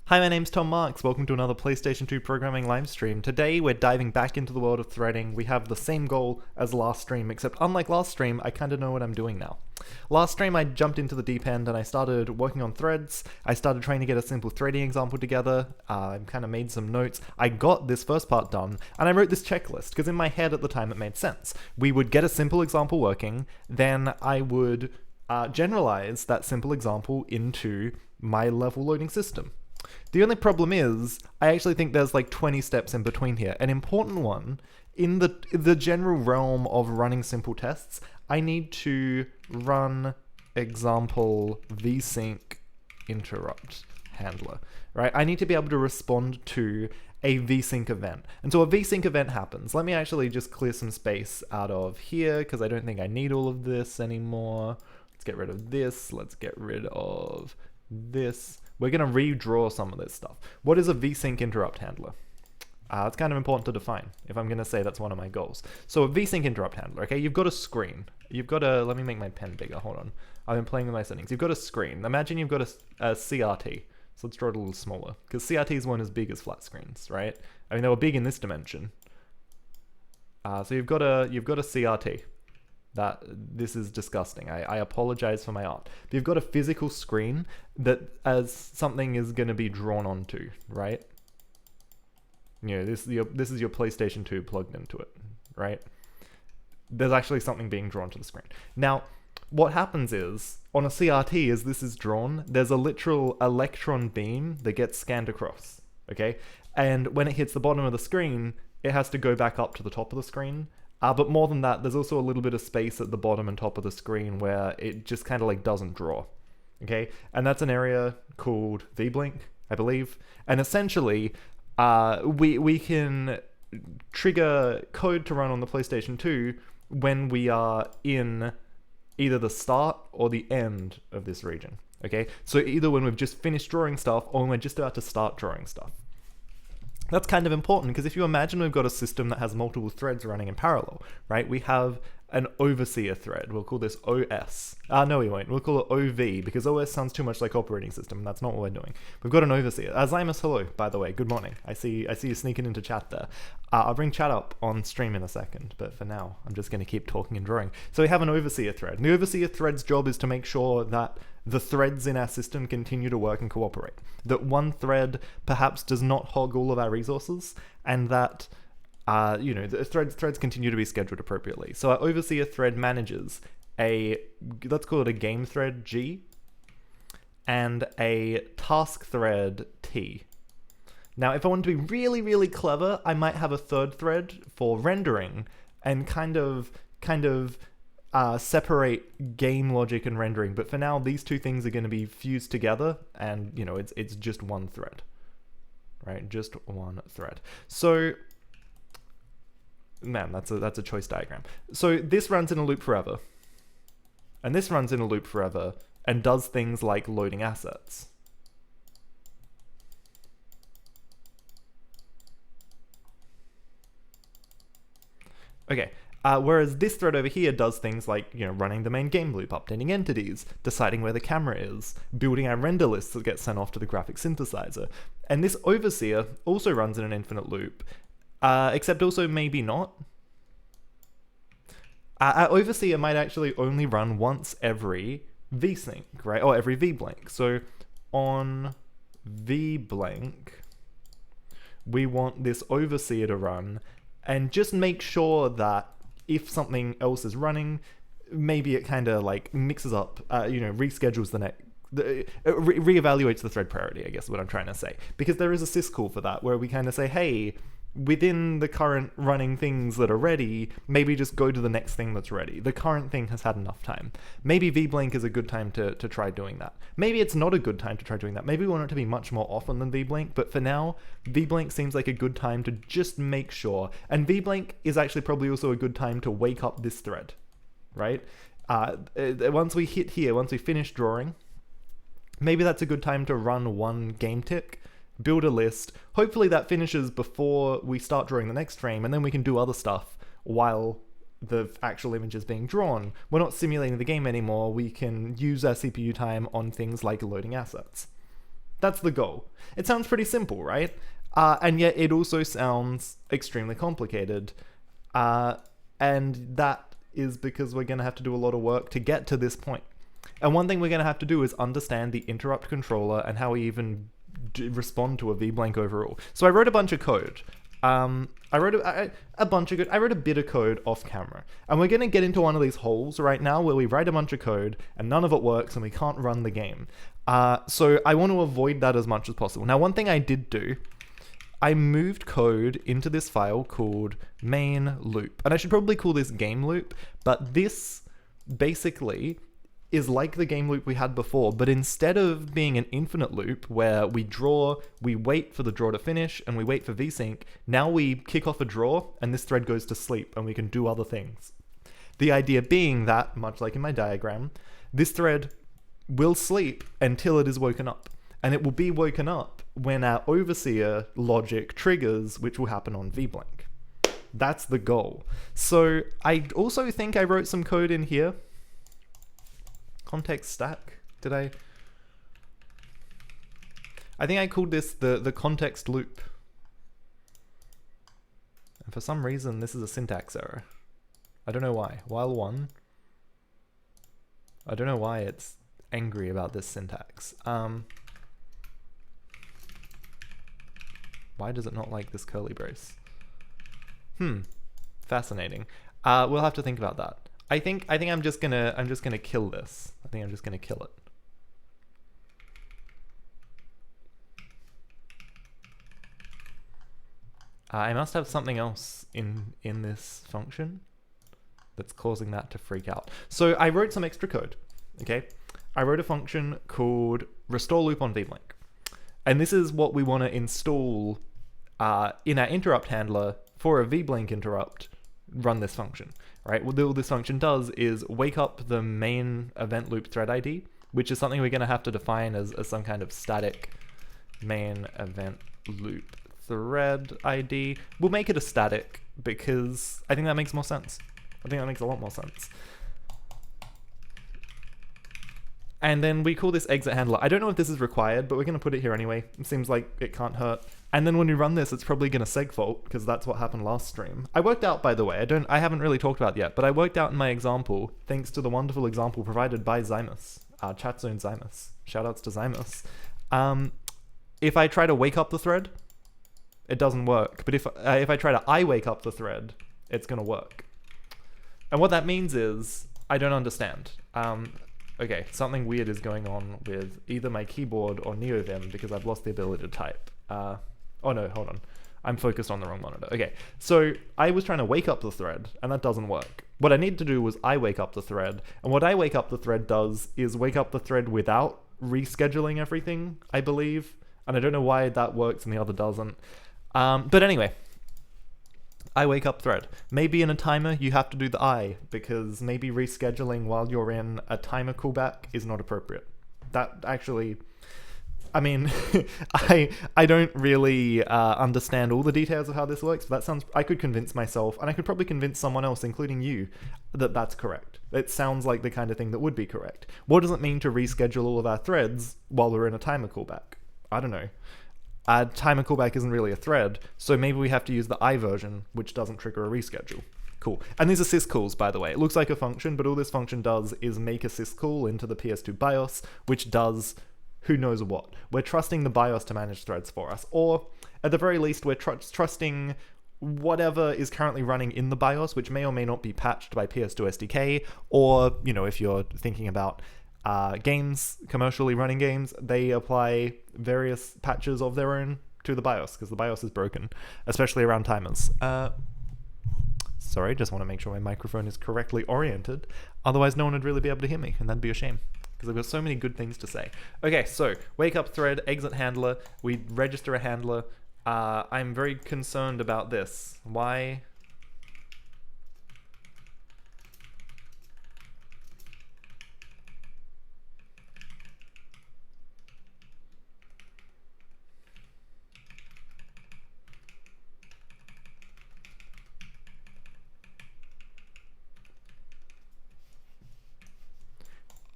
Hi, my name's Tom Marks. Welcome to another PlayStation 2 programming livestream. Today we're diving back into the world of threading. We have the same goal as last stream, except unlike last stream, I kind of know what I'm doing now. Last stream I jumped into the deep end and I started working on threads. I started trying to get a simple threading example together. I kind of made some notes. I got this first part done, and I wrote this checklist, because in my head at the time it made sense. We would get a simple example working, then I would generalize that simple example into my level loading system. The only problem is, I actually think there's like 20 steps in between here. An important one, in the general realm of running simple tests, I need to run example vsync interrupt handler, right? I need to be able to respond to a vsync event. And so a vsync event happens. Let me actually just clear some space out of here, because I don't think I need all of this anymore. Let's get rid of this. Let's get rid of this. We're going to redraw some of this stuff. What is a vsync interrupt handler? It's kind of important to define if I'm going to say that's one of my goals. So a vsync interrupt handler, okay? You've got a screen. You've got a... Let me make my pen bigger. Hold on. I've been playing with my settings. You've got a screen. Imagine you've got a CRT. So let's draw it a little smaller, because CRTs weren't as big as flat screens, right? I mean, they were big in this dimension. So you've got a CRT. This is disgusting. I apologize for my art. But you've got a physical screen that as something is going to be drawn onto, right? You know, this is your PlayStation 2 plugged into it, right? There's actually something being drawn to the screen. Now, what happens is, on a CRT, as this is drawn, there's a literal electron beam that gets scanned across, okay? And when it hits the bottom of the screen, it has to go back up to the top of the screen. But more than that, there's also a little bit of space at the bottom and top of the screen where it just kind of like doesn't draw, okay? And that's an area called vblink, I believe. And essentially, we can trigger code to run on the PlayStation 2 when we are in either the start or the end of this region, okay? So either when we've just finished drawing stuff or when we're just about to start drawing stuff. That's kind of important, because if you imagine we've got a system that has multiple threads running in parallel, right? We have an overseer thread. We'll call this OS. No, we won't. We'll call it OV, because OS sounds too much like operating system, and that's not what we're doing. We've got an overseer. Zymus, hello, by the way. Good morning. I see you sneaking into chat there. I'll bring chat up on stream in a second, but for now, I'm just going to keep talking and drawing. So we have an overseer thread. And the overseer thread's job is to make sure that the threads in our system continue to work and cooperate. That one thread perhaps does not hog all of our resources, and that the threads continue to be scheduled appropriately. So our overseer thread manages let's call it a game thread G, and a task thread T. Now, if I want to be really, really clever, I might have a third thread for rendering and kind of separate game logic and rendering. But for now, these two things are going to be fused together, and it's just one thread, right? Just one thread. So, man, that's a choice diagram. So this runs in a loop forever, and this runs in a loop forever, and does things like loading assets. Okay, whereas this thread over here does things like, running the main game loop, updating entities, deciding where the camera is, building our render lists that get sent off to the graphic synthesizer. And this overseer also runs in an infinite loop, except also maybe not. Our overseer might actually only run once every vsync, right? Or every vblink. So on vblink, we want this overseer to run and just make sure that if something else is running, maybe it kind of like mixes up, reschedules the next, reevaluates the thread priority, I guess is what I'm trying to say. Because there is a syscall for that, where we kind of say, hey, within the current running things that are ready, maybe just go to the next thing that's ready. The current thing has had enough time. Maybe vblink is a good time to try doing that. Maybe it's not a good time to try doing that. Maybe we want it to be much more often than vblink, but for now, vblink seems like a good time to just make sure. And vblink is actually probably also a good time to wake up this thread, right? Once we hit here, once we finish drawing, maybe that's a good time to run one game tick, build a list. Hopefully that finishes before we start drawing the next frame, and then we can do other stuff while the actual image is being drawn. We're not simulating the game anymore. We can use our CPU time on things like loading assets. That's the goal. It sounds pretty simple, right? And yet it also sounds extremely complicated. And that is because we're going to have to do a lot of work to get to this point. And one thing we're going to have to do is understand the interrupt controller and how we even respond to a VBlank overall. So I wrote a bunch of code. I wrote a bunch of code. I wrote a bit of code off camera. And we're going to get into one of these holes right now where we write a bunch of code and none of it works and we can't run the game. So I want to avoid that as much as possible. Now, one thing I did do, I moved code into this file called main loop. And I should probably call this game loop, but this basically is like the game loop we had before, but instead of being an infinite loop where we draw, we wait for the draw to finish, and we wait for Vsync, now we kick off a draw, and this thread goes to sleep, and we can do other things. The idea being that, much like in my diagram, this thread will sleep until it is woken up, and it will be woken up when our overseer logic triggers, which will happen on VBlank. That's the goal. So I also think I wrote some code in here. Context stack, did I think I called this the context loop. And for some reason this is a syntax error. I don't know why. While one. I don't know why it's angry about this syntax. Why does it not like this curly brace? Fascinating. We'll have to think about that. I think I'm just gonna kill this. I think I'm just gonna kill it. I must have something else in this function that's causing that to freak out. So I wrote some extra code. Okay, I wrote a function called restore loop on VBlank, and this is what we want to install in our interrupt handler for a VBlank interrupt. Run this function, right? What this function does is wake up the main event loop thread ID, which is something we're going to have to define as some kind of static main event loop thread ID. We'll make it a static because I think that makes more sense. I think that makes a lot more sense. And then we call this exit handler. I don't know if this is required, but we're going to put it here anyway. It seems like it can't hurt. And then when we run this, it's probably going to segfault because that's what happened last stream. I worked out, by the way, I haven't really talked about it yet, but I worked out in my example, thanks to the wonderful example provided by Zymus, chat zone Zymus. Shoutouts to Zymus. If I try to wake up the thread, it doesn't work. But if I try to I wake up the thread, it's going to work. And what that means is, I don't understand. Okay, something weird is going on with either my keyboard or NeoVim because I've lost the ability to type. Oh no, hold on. I'm focused on the wrong monitor. Okay, so I was trying to wake up the thread, and that doesn't work. What I need to do was I wake up the thread, and what I wake up the thread does is wake up the thread without rescheduling everything, I believe. And I don't know why that works and the other doesn't. But anyway, I wake up thread. Maybe in a timer you have to do the I, because maybe rescheduling while you're in a timer callback is not appropriate. That actually, I mean, I don't really understand all the details of how this works, but that sounds, I could convince myself, and I could probably convince someone else, including you, that that's correct. It sounds like the kind of thing that would be correct. What does it mean to reschedule all of our threads while we're in a timer callback? I don't know. Timer callback isn't really a thread, so maybe we have to use the I version, which doesn't trigger a reschedule. Cool. And these are syscalls, by the way. It looks like a function, but all this function does is make a syscall into the PS2 BIOS, which does who knows what. We're trusting the BIOS to manage threads for us, or at the very least, we're trusting whatever is currently running in the BIOS, which may or may not be patched by PS2 SDK, or, you know, if you're thinking about games, commercially running games, they apply various patches of their own to the BIOS, because the BIOS is broken, especially around timers. Sorry, just want to make sure my microphone is correctly oriented, otherwise no one would really be able to hear me, and that'd be a shame, because I've got so many good things to say. Okay, so, wake up thread, exit handler, we register a handler. I'm very concerned about this. Why?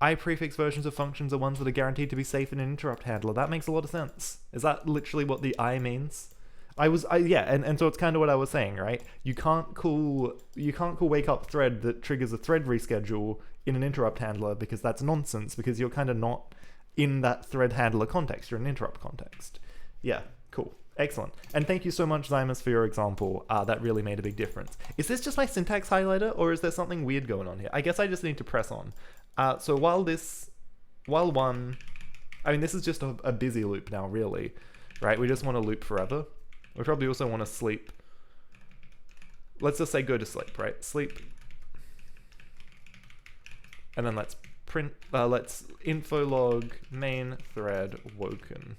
iPrefix versions of functions are ones that are guaranteed to be safe in an interrupt handler. That makes a lot of sense. Is that literally what the I means? Yeah, and so it's kind of what I was saying, right? You can't call wake up thread that triggers a thread reschedule in an interrupt handler, because that's nonsense, because you're kind of not in that thread handler context, you're in interrupt context. Yeah, cool. Excellent. And thank you so much, Zymus, for your example. That really made a big difference. Is this just my syntax highlighter, or is there something weird going on here? I guess I just need to press on. So while this is just a busy loop now, really, right? We just want to loop forever. We probably also want to sleep. Let's just say go to sleep, right? Sleep. And then let's print, let's info log main thread woken.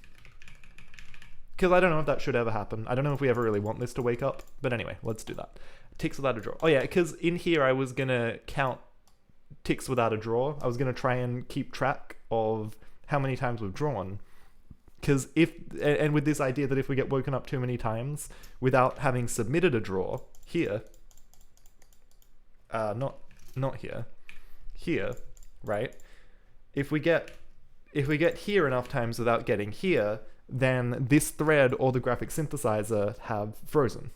Because I don't know if that should ever happen. I don't know if we ever really want this to wake up. But anyway, let's do that. Ticks without a draw. Oh yeah, because in here I was going to count ticks without a draw. I was going to try and keep track of how many times we've drawn. Because and with this idea that if we get woken up too many times without having submitted a draw here, not here, right? If we get here enough times without getting here, then this thread or the graphic synthesizer have frozen.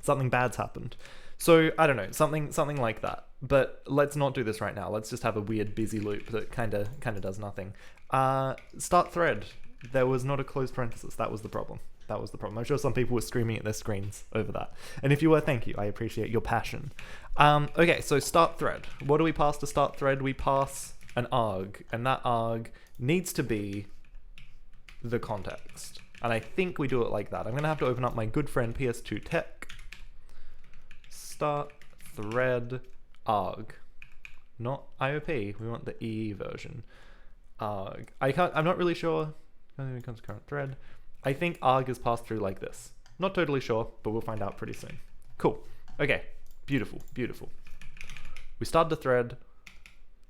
Something bad's happened. So I don't know, something like that. But let's not do this right now. Let's just have a weird busy loop that kind of does nothing. Start thread. There was not a closed parenthesis. That was the problem. I'm sure some people were screaming at their screens over that. And if you were, thank you. I appreciate your passion. Okay, so start thread. What do we pass to start thread? We pass an arg, and that arg needs to be the context. And I think we do it like that. I'm going to have to open up my good friend PS2 Tech. Start thread arg. Not IOP. We want the E version. Arg. I'm not really sure. Becomes current thread. I think arg is passed through like this. Not totally sure, but we'll find out pretty soon. Cool. Okay. Beautiful. Beautiful. We start the thread,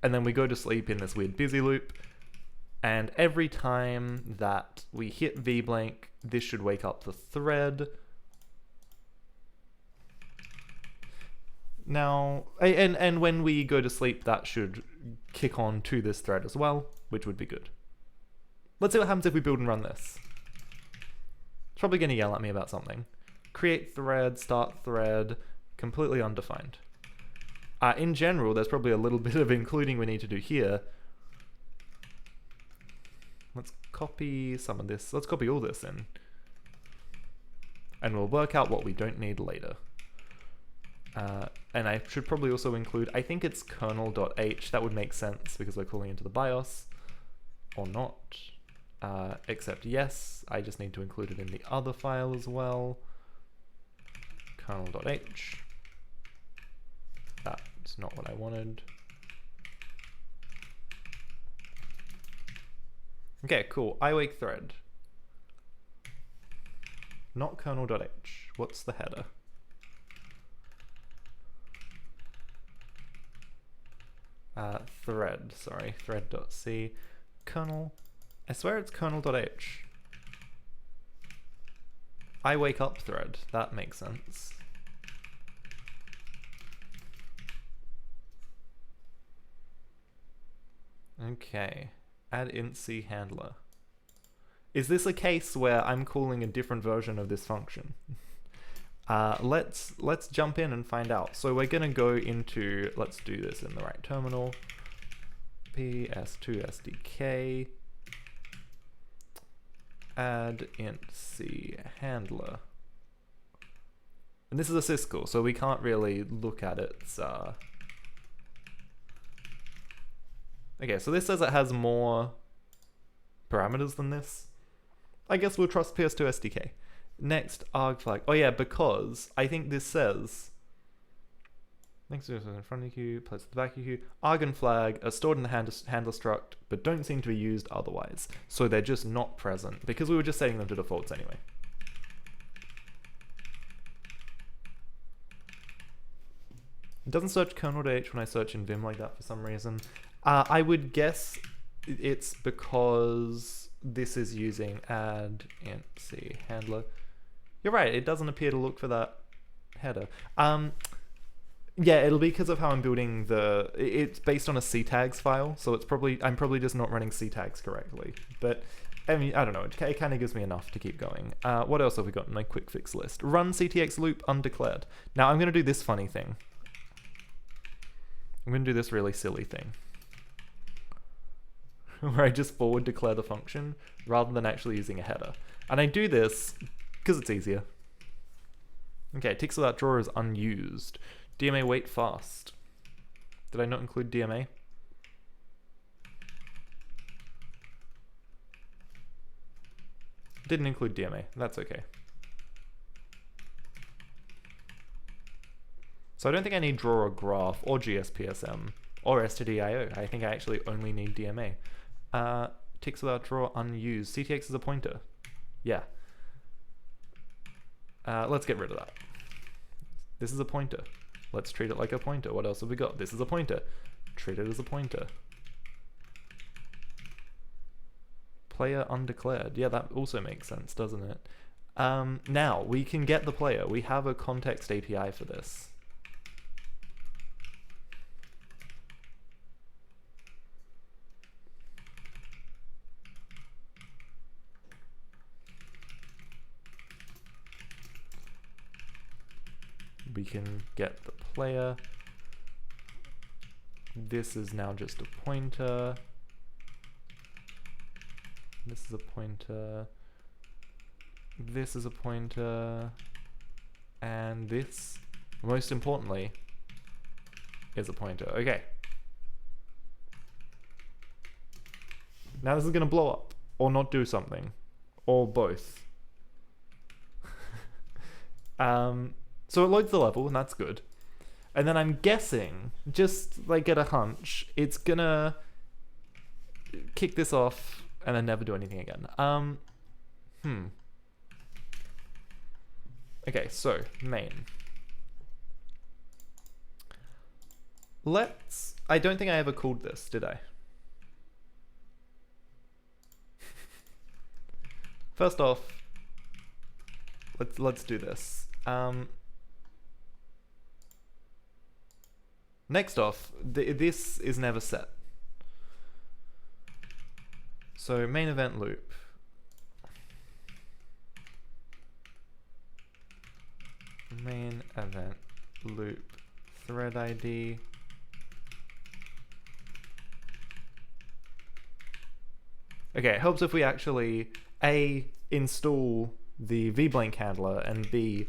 and then we go to sleep in this weird busy loop. And every time that we hit v blank, this should wake up the thread. Now, and when we go to sleep, that should kick on to this thread as well, which would be good. Let's see what happens if we build and run this. It's probably going to yell at me about something. Create thread, start thread, completely undefined. In general, there's probably a little bit of including we need to do here. Let's copy some of this. Let's copy all this in. And we'll work out what we don't need later. And I should probably also include, I think it's kernel.h. That would make sense because we're calling into the BIOS. Or not. Except yes, I just need to include it in the other file as well. Kernel.h. That's not what I wanted. Okay, cool. iWake thread. Not kernel.h. What's the header? Thread, sorry. Thread.c. Kernel. I swear it's kernel.h. I wake up thread. That makes sense. Okay. Add int.c handler. Is this a case where I'm calling a different version of this function? Let's jump in and find out. So we're gonna go into, let's do this in the right terminal. PS2 SDK. Add int.c handler. And this is a syscall, so we can't really look at its okay, so this says it has more parameters than this. I guess we'll trust PS2 SDK. Next, arg flag. Oh yeah, because I think this says next to in front of you, place at the back of you. Arg and flag are stored in the handler struct, but don't seem to be used otherwise. So they're just not present because we were just setting them to defaults anyway. It doesn't search kernel.h when I search in Vim like that for some reason. I would guess it's because this is using add int.c handler. You're right, it doesn't appear to look for that header. Yeah, it'll be because of how I'm building the... It's based on a ctags file, so it's probably... I'm probably just not running ctags correctly. But, I mean, I don't know. It kind of gives me enough to keep going. What else have we got in my quick fix list? Run ctx loop undeclared. Now, I'm going to do this funny thing. I'm going to do this really silly thing. Where I just forward declare the function rather than actually using a header. And I do this because it's easier. Okay, ticks without draw is unused. DMA wait fast. Did I not include DMA? Didn't include DMA. That's okay. So I don't think I need draw or graph or GSPSM or stdio. I think I actually only need DMA. Ticks without draw unused. CTX is a pointer. Yeah. Let's get rid of that. This is a pointer. Let's treat it like a pointer. What else have we got? This is a pointer. Treat it as a pointer. Player undeclared. Yeah, that also makes sense, doesn't it? Now, we can get the player. We have a context API for this. We can get the player. This is now just a pointer. This is a pointer. This is a pointer. And this, most importantly, is a pointer. Okay. Now this is going to blow up, or not do something, or both. So it loads the level, and that's good. And then I'm guessing, just like at a hunch, it's gonna kick this off and then never do anything again. Okay, so main. I don't think I ever called this, did I? First off, let's do this. Next off, this is never set. So main event loop. Main event loop thread ID. Okay, it helps if we actually A, install the vblank handler, and B,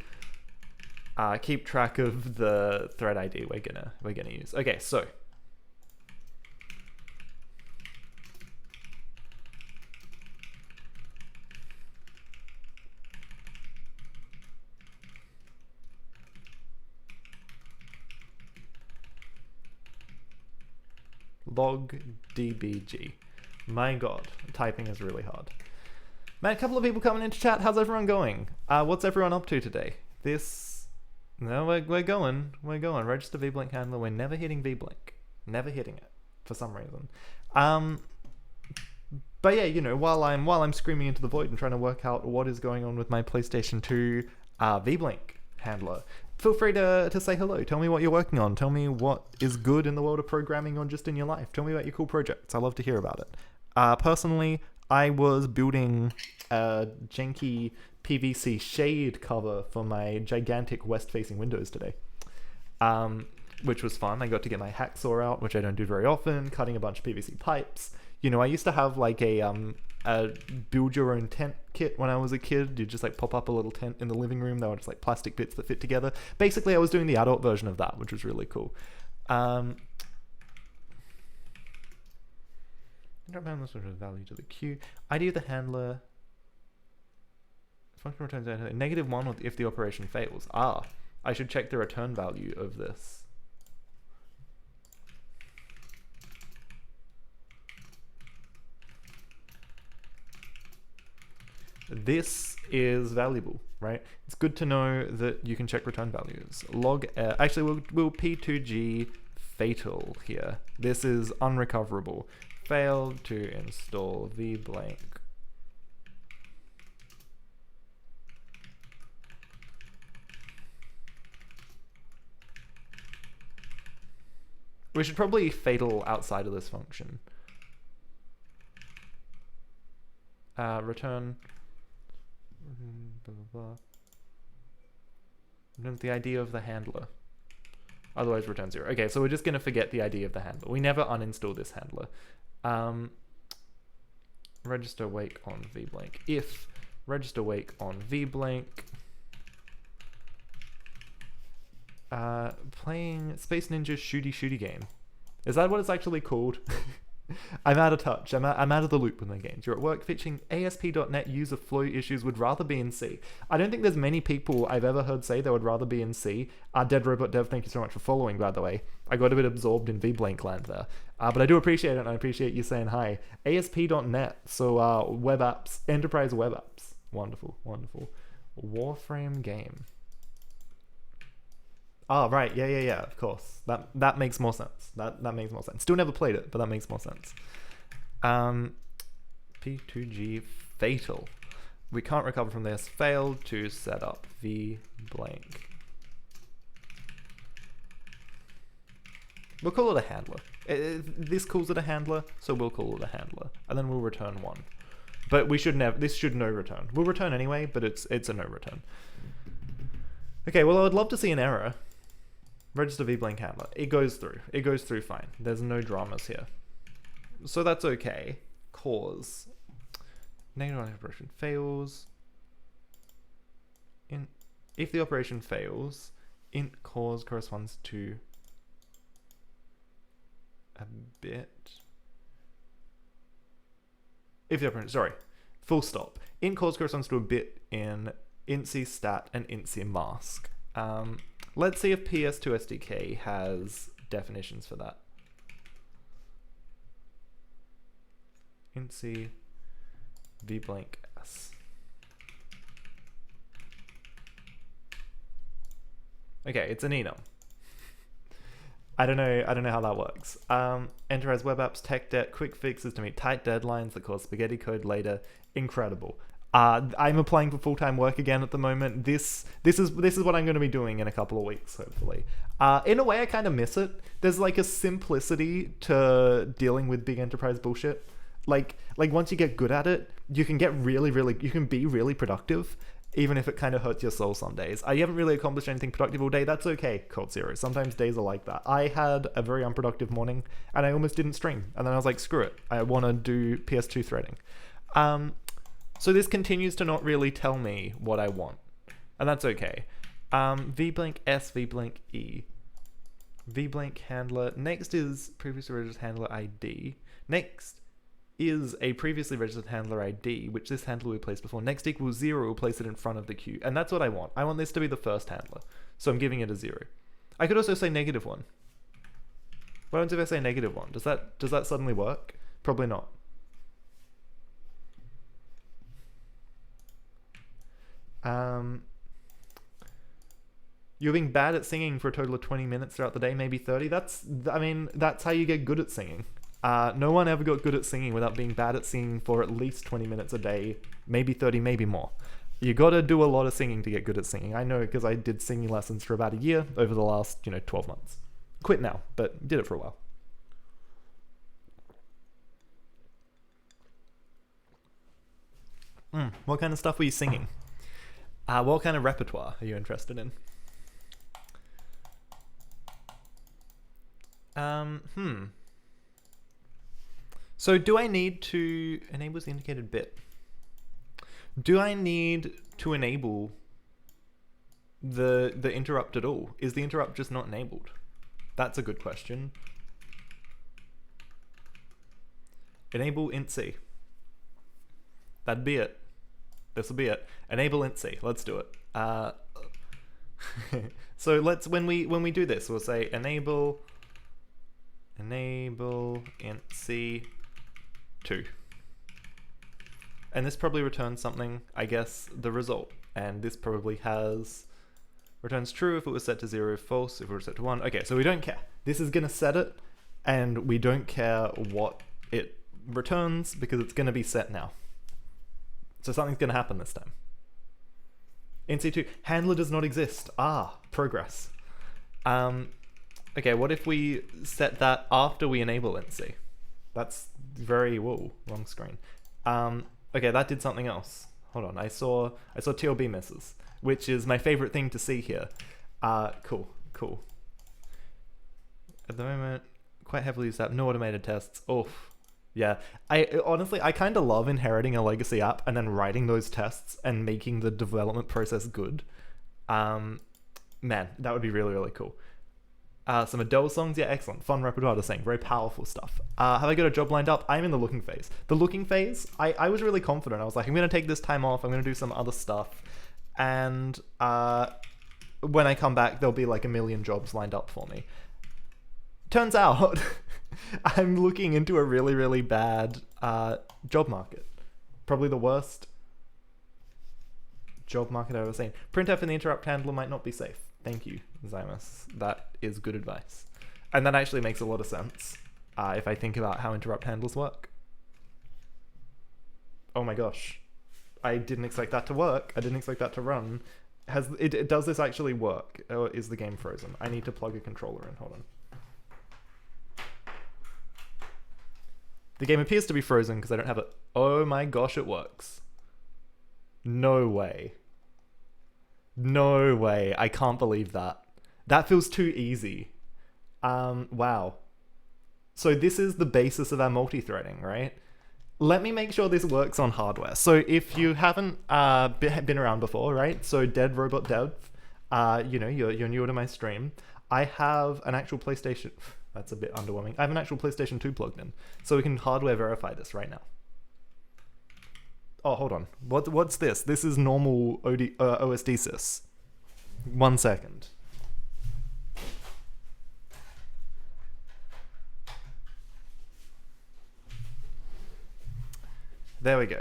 keep track of the thread ID we're gonna use. Okay, so log dbg. My god, typing is really hard. Man, a couple of people coming into chat. How's everyone going? What's everyone up to today? No, we're going. Register vblank handler. We're never hitting vblank. Never hitting it for some reason. But yeah, you know, while I'm screaming into the void and trying to work out what is going on with my PlayStation 2 vblank handler, feel free to say hello. Tell me what you're working on. Tell me what is good in the world of programming or just in your life. Tell me about your cool projects. I love to hear about it. Personally, I was building a janky PVC shade cover for my gigantic west-facing windows today, which was fun. I got to get my hacksaw out, which I don't do very often, cutting a bunch of PVC pipes. You know, I used to have like a build-your-own tent kit when I was a kid. You just like pop up a little tent in the living room. They were just like plastic bits that fit together. Basically, I was doing the adult version of that, which was really cool. Drop down this sort of value to the queue. ID of the handler. Function returns out -1 if the operation fails. I should check the return value of this. This is valuable, right? It's good to know that you can check return values. Log actually we'll P2G fatal here. This is unrecoverable. Failed to install vblank. We should probably fatal outside of this function. Return blah, blah, blah. Returns the ID of the handler. Otherwise return 0. Okay, so we're just going to forget the ID of the handler. We never uninstall this handler. Register wake on vblank. If register wake on vblank. Playing Space Ninja shooty game. Is that what it's actually called? I'm out of touch. I'm out of the loop with my games. You're at work fixing ASP.NET user flow issues, would rather be in C. I don't think there's many people I've ever heard say they would rather be in C. Dead Robot Dev, thank you so much for following, by the way. I got a bit absorbed in vblank land there. But I do appreciate it, and I appreciate you saying hi. ASP.NET, so web apps, enterprise web apps. Wonderful, wonderful. Warframe game. Oh, right, yeah, of course. That makes more sense. That makes more sense. Still never played it, but that makes more sense. P2G fatal. We can't recover from this. Failed to set up vblank. We'll call it a handler. This calls it a handler, so we'll call it a handler. And then we'll return 1. But we should never, this should no return. We'll return anyway, but it's a no return. Okay, well I would love to see an error. Register vblank handler. It goes through. It goes through fine. There's no dramas here. So that's okay. Cause. Negative operation fails. If the operation fails, int cause corresponds to a bit. If the operation, sorry, full stop. Int cause corresponds to a bit in intc stat and intc mask. Let's see if PS2 SDK has definitions for that. intc vblank s. Okay, it's an enum. I don't know how that works. Enterprise web apps, tech debt, quick fixes to meet tight deadlines that cause spaghetti code later. Incredible. I'm applying for full-time work again at the moment. This is what I'm going to be doing in a couple of weeks, hopefully. In a way, I kind of miss it. There's like a simplicity to dealing with big enterprise bullshit. Like once you get good at it, you can get you can be really productive, even if it kind of hurts your soul some days. You haven't really accomplished anything productive all day. That's okay, Cold Zero. Sometimes days are like that. I had a very unproductive morning, and I almost didn't stream. And then I was like, screw it. I want to do PS2 threading. So this continues to not really tell me what I want, and that's okay. Vblank S, vblank E. Vblank handler. Next is previously registered handler ID. Next is a previously registered handler ID, which this handler we placed before. Next equals 0, we'll place it in front of the queue. And that's what I want. I want this to be the first handler. So I'm giving it a 0. I could also say -1. What happens if I say -1? Does that suddenly work? Probably not. You're being bad at singing for a total of 20 minutes throughout the day, maybe 30. That's how you get good at singing. No one ever got good at singing without being bad at singing for at least 20 minutes a day, maybe 30, maybe more. You gotta do a lot of singing to get good at singing. I know because I did singing lessons for about a year over the last, 12 months. Quit now, but did it for a while. What kind of stuff were you singing? What kind of repertoire are you interested in? So do I need to enable the indicated bit? Do I need to enable the interrupt at all? Is the interrupt just not enabled? That's a good question. Enable intc. That'd be it. This will be it. Enable intc. Let's do it. So let's when we do this, we'll say enable intc 2. And this probably returns something, I guess, the result. And this probably returns true if it was set to 0, false if it was set to 1. Okay, so we don't care. This is going to set it, and we don't care what it returns because it's going to be set now. So something's going to happen this time. NC2, handler does not exist. Progress. Okay, what if we set that after we enable NC? That's very, whoa, wrong screen. Okay, that did something else. Hold on, I saw TLB misses, which is my favorite thing to see here. Cool. At the moment, quite heavily used app, no automated tests. Oof. Yeah, honestly, I kind of love inheriting a legacy app and then writing those tests and making the development process good. Man, that would be really, really cool. Some Adele songs, yeah, excellent. Fun repertoire to sing, very powerful stuff. Have I got a job lined up? I'm in the looking phase. The looking phase, I was really confident. I was like, I'm going to take this time off, I'm going to do some other stuff. And when I come back, there'll be like a million jobs lined up for me. Turns out, I'm looking into a really, really bad job market. Probably the worst job market I've ever seen. Printf and the interrupt handler might not be safe. Thank you, Zymus. That is good advice. And that actually makes a lot of sense if I think about how interrupt handlers work. Oh my gosh. I didn't expect that to work. I didn't expect that to run. Does this actually work? Or is the game frozen? I need to plug a controller in. Hold on. The game appears to be frozen because I don't have it. Oh my gosh, it works. No way. No way. I can't believe that. That feels too easy. Wow. So this is the basis of our multi-threading, right? Let me make sure this works on hardware. So if you haven't been around before, right? So Dead Robot Dev, you're newer to my stream. I have an actual PlayStation... That's a bit underwhelming. I have an actual PlayStation 2 plugged in. So we can hardware verify this right now. Oh, hold on. What's this? This is normal OSD sys. 1 second. There we go.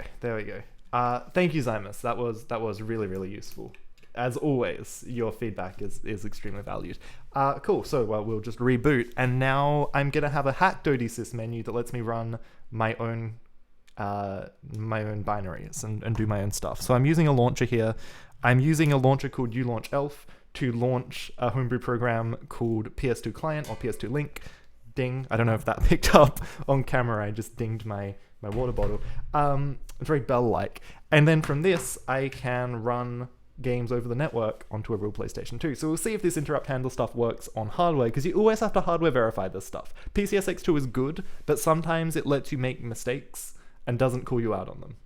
Thank you, Zymus. That was really, really useful. As always, your feedback is extremely valued. Cool. So we'll just reboot, and now I'm gonna have a hacked ODSys menu that lets me run my own binaries and do my own stuff. So I'm using a launcher here. I'm using a launcher called ULaunchElf to launch a homebrew program called PS2 Client or PS2 Link. Ding. I don't know if that picked up on camera. I just dinged my water bottle. It's very Bell-like. And then from this, I can run games over the network onto a real PlayStation 2. So we'll see if this interrupt handle stuff works on hardware, because you always have to hardware verify this stuff. PCSX2 is good, but sometimes it lets you make mistakes and doesn't call you out on them.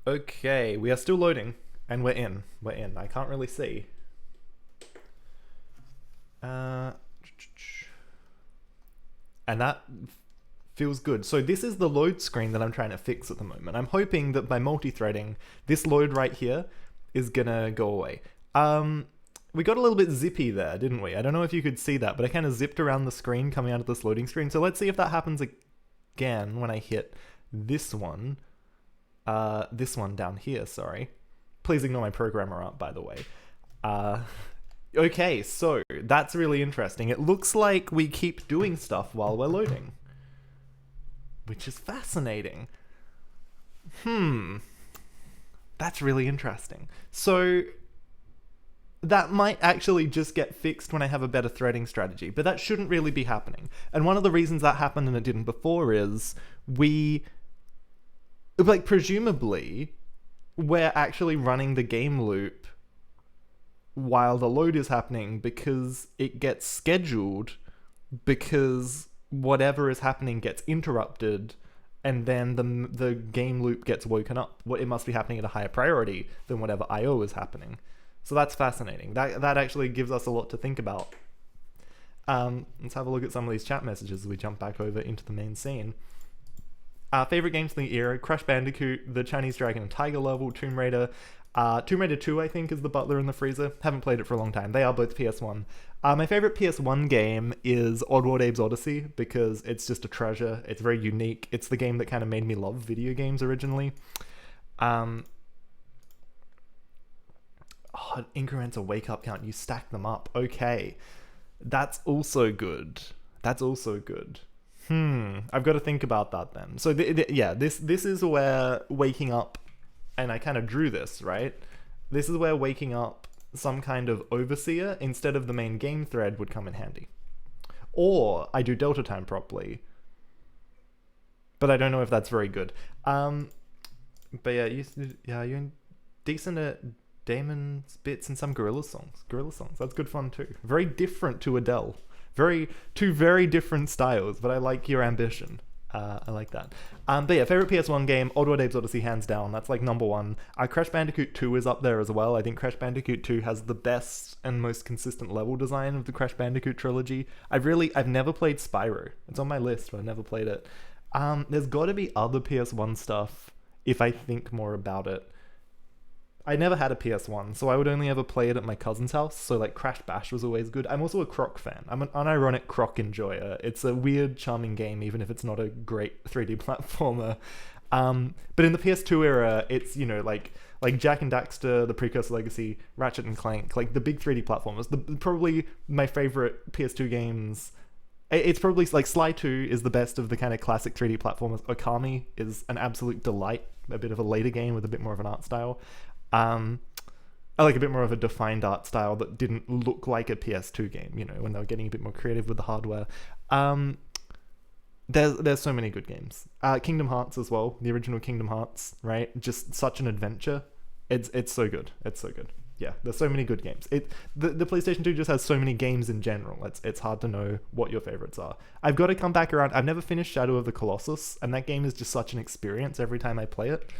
Okay, we are still loading, and we're in. I can't really see. And that feels good. So this is the load screen that I'm trying to fix at the moment. I'm hoping that by multi-threading, this load right here is gonna go away. We got a little bit zippy there, didn't we? I don't know if you could see that, but I kind of zipped around the screen coming out of this loading screen. So let's see if that happens again when I hit this one. This one down here, sorry. Please ignore my programmer art, by the way. Okay, so that's really interesting. It looks like we keep doing stuff while we're loading, which is fascinating. That's really interesting. So that might actually just get fixed when I have a better threading strategy, but that shouldn't really be happening. And one of the reasons that happened and it didn't before is presumably, we're actually running the game loop while the load is happening because it gets scheduled, because whatever is happening gets interrupted, and then the game loop gets woken up. It must be happening at a higher priority than whatever I/O is happening. So that's fascinating. That actually gives us a lot to think about. Let's have a look at some of these chat messages as we jump back over into the main scene. Favorite games from the era: Crash Bandicoot, the Chinese Dragon and Tiger level, Tomb Raider. Tomb Raider 2, I think, is the butler in the freezer. Haven't played it for a long time. They are both PS1. My favorite PS1 game is Oddworld Abe's Odyssey, because it's just a treasure. It's very unique. It's the game that kind of made me love video games originally. Increments of wake up count. You stack them up. Okay. That's also good. I've got to think about that then. So yeah, this is where waking up, and I kind of drew this, right? This is where waking up some kind of overseer instead of the main game thread would come in handy. Or I do delta time properly, but I don't know if that's very good. But yeah, you're decent at Damon's bits and some Gorilla songs. That's good fun too. Very different to Adele. Two very different styles, but I like your ambition. I like that. But yeah, favorite PS1 game, Old World Apes Odyssey, hands down. That's like number one. Crash Bandicoot 2 is up there as well. I think Crash Bandicoot 2 has the best and most consistent level design of the Crash Bandicoot trilogy. I've never played Spyro. It's on my list, but I've never played it. There's got to be other PS1 stuff if I think more about it. I never had a PS1, so I would only ever play it at my cousin's house, so like Crash Bash was always good. I'm also a Croc fan. I'm an unironic Croc enjoyer. It's a weird, charming game, even if it's not a great 3D platformer. But in the PS2 era, it's, you know, like Jak and Daxter, the Precursor Legacy, Ratchet and Clank, like the big 3D platformers. Probably my favorite PS2 games. It's probably like Sly 2 is the best of the kind of classic 3D platformers. Okami is an absolute delight, a bit of a later game with a bit more of an art style. I like a bit more of a defined art style that didn't look like a PS2 game, you know, when they were getting a bit more creative with the hardware. There's so many good games. Kingdom Hearts as well, the original Kingdom Hearts, right? Just such an adventure. It's so good. It's so good. Yeah, there's so many good games. The PlayStation 2 just has so many games in general. It's hard to know what your favorites are. I've got to come back around. I've never finished Shadow of the Colossus, and that game is just such an experience every time I play it.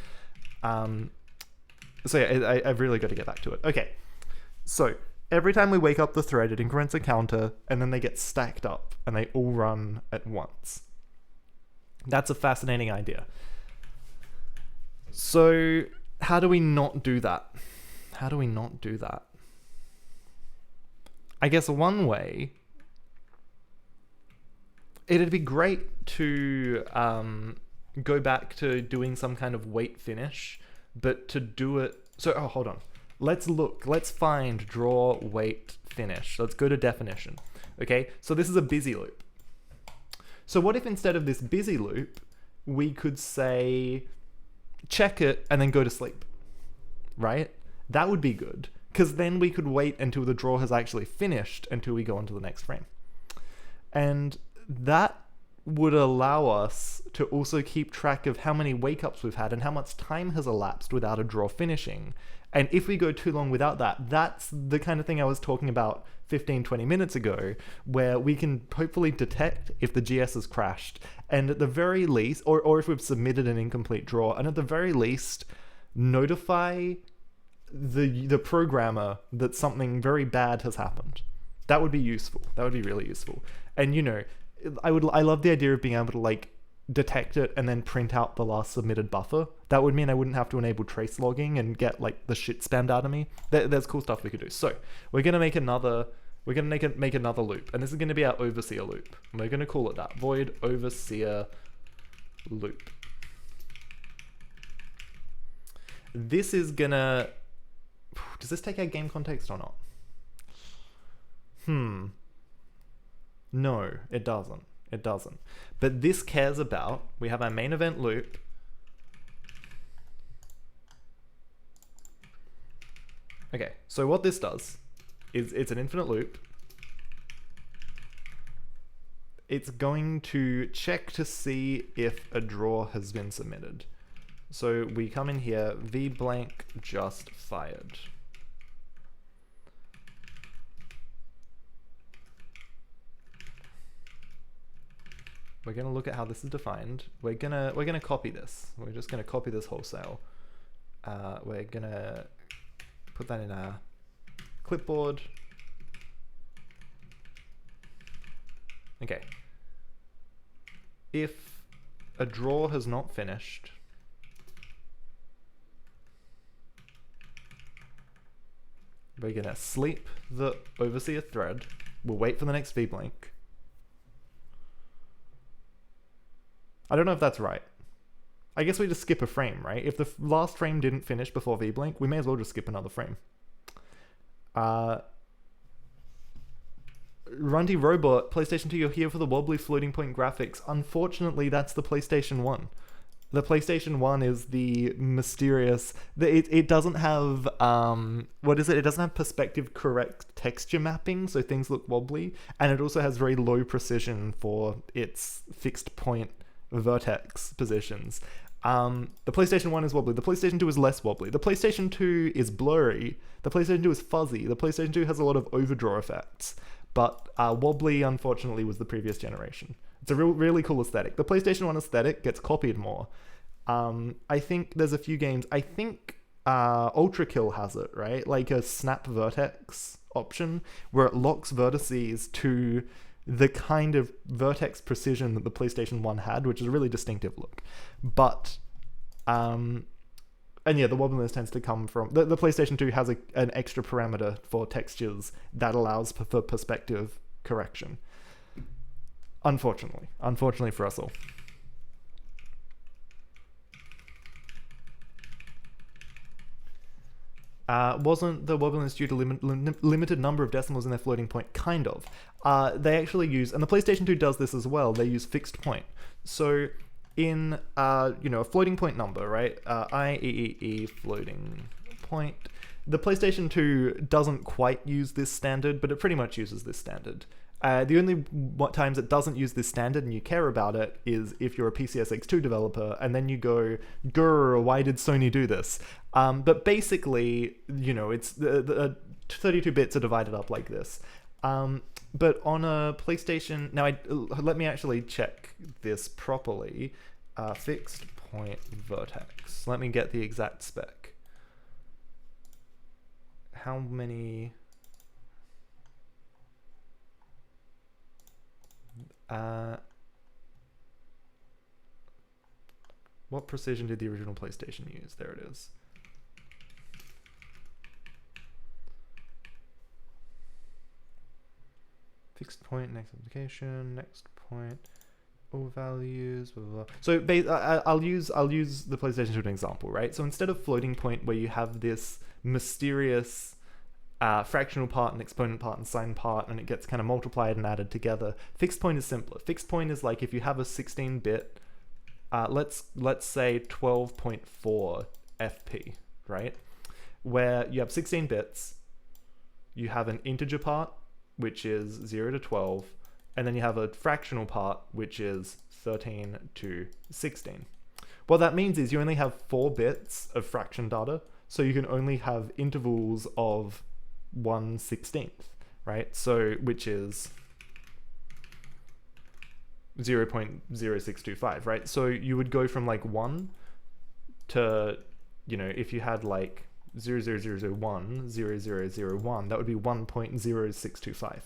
So yeah, I've really got to get back to it. Okay, so every time we wake up the thread, it increments a counter, and then they get stacked up, and they all run at once. That's a fascinating idea. So how do we not do that? I guess one way, it'd be great to go back to doing some kind of wait finish, but to do it... So, hold on. Let's find draw, wait, finish. Let's go to definition. Okay, so this is a busy loop. So what if instead of this busy loop, we could say, check it and then go to sleep, right? That would be good, because then we could wait until the draw has actually finished until we go on to the next frame. And that would allow us to also keep track of how many wake-ups we've had and how much time has elapsed without a draw finishing. And if we go too long without that, that's the kind of thing I was talking about 15-20 minutes ago, where we can hopefully detect if the GS has crashed, and at the very least, or if we've submitted an incomplete draw, and at the very least notify the programmer that something very bad has happened. That would be useful. That would be really useful. And you know, I love the idea of being able to like detect it and then print out the last submitted buffer. That would mean I wouldn't have to enable trace logging and get like the shit spammed out of me. There's cool stuff we could do. So we're gonna make another loop, and this is gonna be our overseer loop. And we're gonna call it that, void overseer loop. This is gonna... Does this take our game context or not? No, it doesn't. It doesn't. But this cares about, we have our main event loop. Okay, so what this does is it's an infinite loop. It's going to check to see if a draw has been submitted. So we come in here, v blank just fired. We're gonna look at how this is defined. We're gonna copy this. We're just gonna copy this wholesale. We're gonna put that in our clipboard. Okay. If a draw has not finished, we're gonna sleep the overseer thread. We'll wait for the next vblank. I don't know if that's right. I guess we just skip a frame, right? If the last frame didn't finish before vblank, we may as well just skip another frame. Runty Robot, PlayStation 2, you're here for the wobbly floating point graphics. Unfortunately, that's the PlayStation 1. The PlayStation 1 is the mysterious... It doesn't have... what is it? It doesn't have perspective correct texture mapping, so things look wobbly. And it also has very low precision for its fixed point vertex positions. The PlayStation 1 is wobbly. The PlayStation 2 is less wobbly. The PlayStation 2 is blurry. The PlayStation 2 is fuzzy. The PlayStation 2 has a lot of overdraw effects. But wobbly, unfortunately, was the previous generation. It's a really cool aesthetic. The PlayStation 1 aesthetic gets copied more. I think there's a few games. I think Ultra Kill has it, right? Like a snap vertex option where it locks vertices to the kind of vertex precision that the PlayStation 1 had, which is a really distinctive look. But, and yeah, the wobbliness tends to come from... The PlayStation 2 has an extra parameter for textures that allows for perspective correction. Unfortunately for us all. Wasn't the wobbliness due to limited number of decimals in their floating point? Kind of. They actually use, and the PlayStation 2 does this as well, they use fixed point. So in, a floating point number, right? I floating point. The PlayStation 2 doesn't quite use this standard, but it pretty much uses this standard. The only times it doesn't use this standard and you care about it is if you're a PCSX2 developer and then you go, grrr, why did Sony do this? But basically, it's the 32 bits are divided up like this. But on a PlayStation, now let me actually check this properly. Fixed point vertex. Let me get the exact spec. How many... what precision did the original PlayStation use? There it is. Fixed point, next application, next point, all values, blah, blah, blah. So I'll use the PlayStation as an example, right? So instead of floating point where you have this mysterious fractional part and exponent part and sine part, and it gets kind of multiplied and added together. Fixed point is simpler. Fixed point is like if you have a 16-bit, let's say 12.4 FP, right? Where you have 16 bits, you have an integer part, which is 0 to 12, and then you have a fractional part, which is 13 to 16. What that means is you only have 4 bits of fraction data, so you can only have intervals of 1/16, right? So, which is 0.0625, right? So you would go from like 1 to, if you had like 0.0001, 0.0001, that would be 1.0625.